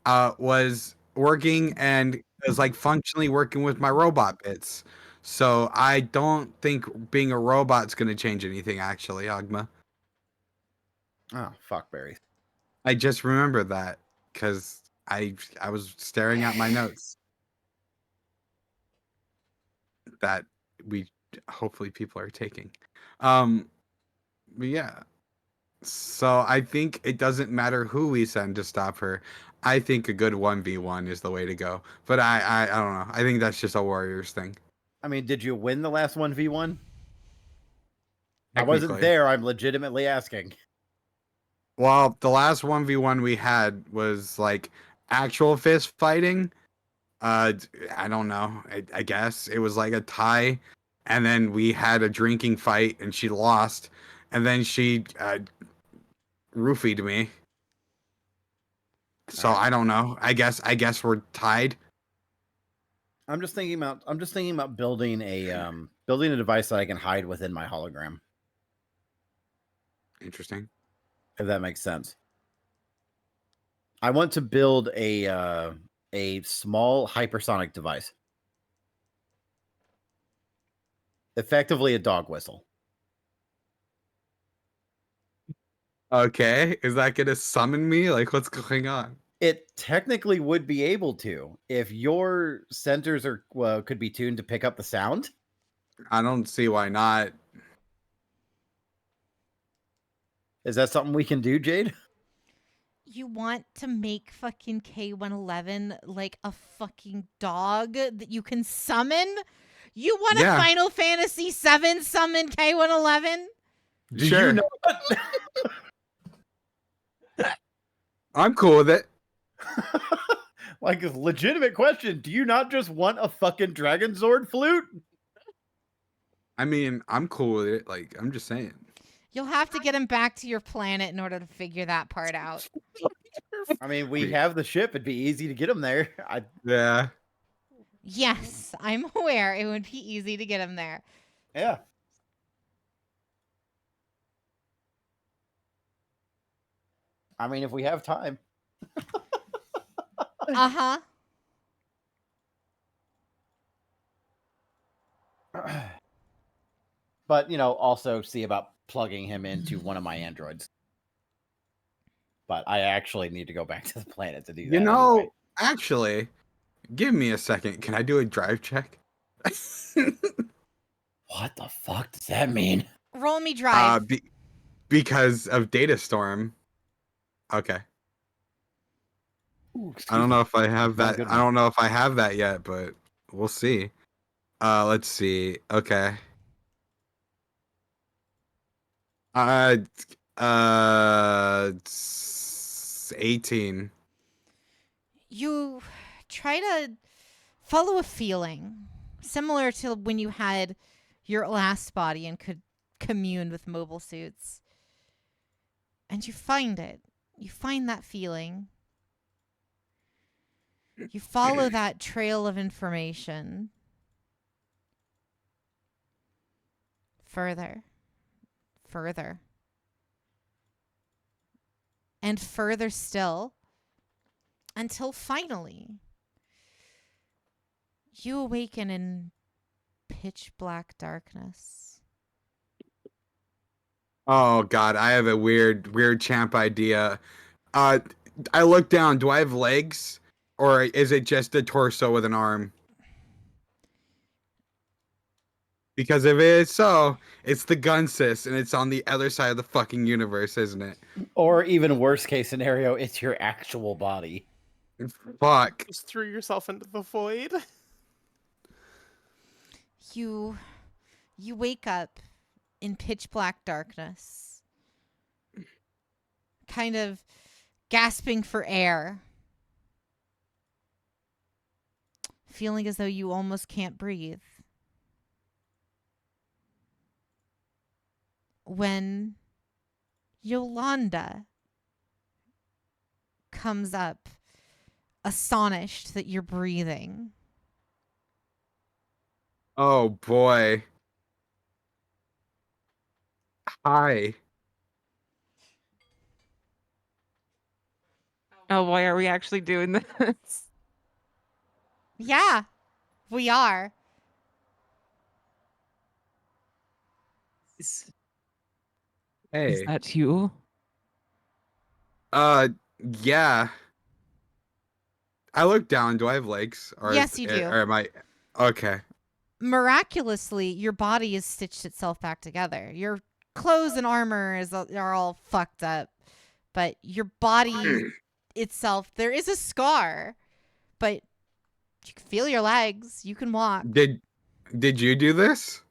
was working and is like functionally working with my robot bits. So I don't think being a robot's gonna change anything. Actually, Agma. Oh, fuck berries. I just remembered that because I was staring at my notes that we hopefully people are taking. But yeah. So I think it doesn't matter who we send to stop her. I think a good 1v1 is the way to go. But I don't know. I think that's just a Warriors thing. I mean, did you win the last 1v1? I wasn't Technically. there. I'm legitimately asking. Well, the last 1v1 we had was like actual fist fighting. I don't know. I guess it was like a tie, and then we had a drinking fight, and she lost, and then she roofied me. So Alright. I don't know. I guess we're tied. I'm just thinking about building a device that I can hide within my hologram, Interesting. if that makes sense. I want to build a small hypersonic device. Effectively a dog whistle. Okay, is that gonna summon me? Like, what's going on? It technically would be able to if your sensors could be tuned to pick up the sound. I don't see why not. Is that something we can do, Jade? You want to make fucking K111 like a fucking dog that you can summon? You want a Yeah. Final Fantasy VII summon K111? Do Sure. you know I'm cool with it. like a legitimate question? Do you not just want a fucking Dragon Zord flute? I mean, I'm cool with it. Like, I'm just saying. You'll have to get him back to your planet in order to figure that part out. I mean, we have the ship. It'd be easy to get him there. Yeah. Yes, I'm aware it would be easy to get him there. Yeah. I mean, if we have time. Uh-huh. But, also see about plugging him into one of my androids. But I actually need to go back to the planet to do that. You know, anyway. actually, give me a second. Can I do a drive check? What the fuck does that mean? Roll me drive. Because of Data Storm. Okay. Ooh, I don't know if I have Not a that. good I don't know if I have that yet, but we'll see. Let's see. Okay. Uh, 18. You try to follow a feeling similar to when you had your last body and could commune with mobile suits. And you find it. You find that feeling. You follow that trail of information further, further, and further still until finally you awaken in pitch black darkness. Oh God, I have a weird champ idea. I look down. Do I have legs, or is it just a torso with an arm? Because if it is so, it's the gun sis, and it's on the other side of the fucking universe, isn't it? Or even worst case scenario, it's your actual body. Fuck. Just threw yourself into the void. You wake up in pitch black darkness, kind of gasping for air, feeling as though you almost can't breathe. When Yolanda comes up, astonished that you're breathing. Oh boy. Hi. Oh, why are we actually doing this? Yeah, we are. Is Hey. that you? Yeah. I look down. Do I have legs? Yes, you do. Or am I? Okay. Miraculously, your body has stitched itself back together. Your clothes and armor are all fucked up, but your body itself, there is a scar, but you can feel your legs. You can walk. Did you do this?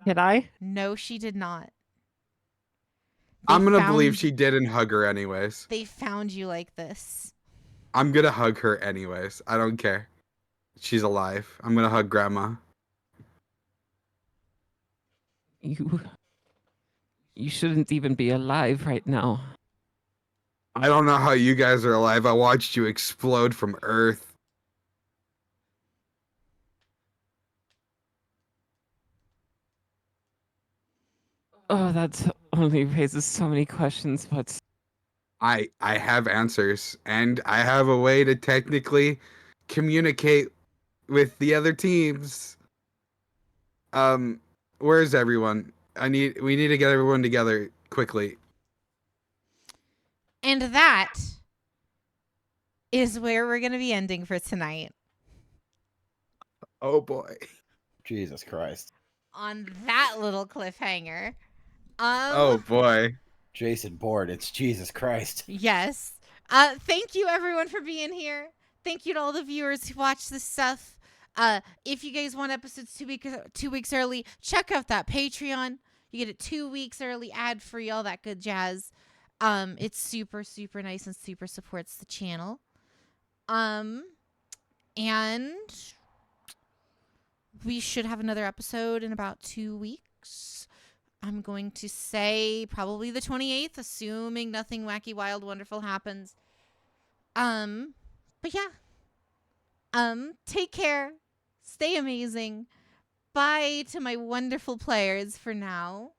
Did I? No, she did not. I'm gonna believe found- she did and hug her anyways. They found you like this. I'm gonna hug her anyways. I don't care. She's alive. I'm gonna hug Grandma. You shouldn't even be alive right now. I don't know how you guys are alive. I watched you explode from Earth. Oh, that only raises so many questions, but I have answers, and I have a way to technically communicate with the other teams. Where's everyone? We need to get everyone together quickly. And that is where we're going to be ending for tonight. Oh boy. Jesus Christ. On that little cliffhanger. Oh boy. Jason bored. It's Jesus Christ. Yes. Thank you everyone for being here. Thank you to all the viewers who watch this stuff. If you guys want episodes 2 weeks early, check out that Patreon. You get it 2 weeks early, ad free, all that good jazz. It's super, super nice and super supports the channel. And we should have another episode in about 2 weeks. I'm going to say probably the 28th, assuming nothing wacky, wild, wonderful happens. But yeah. Take care. Stay amazing. Bye to my wonderful players for now.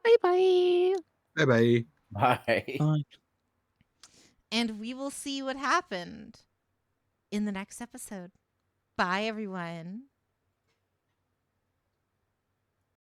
bye-bye. Bye bye. Bye. Bye. And we will see what happened in the next episode. Bye, everyone.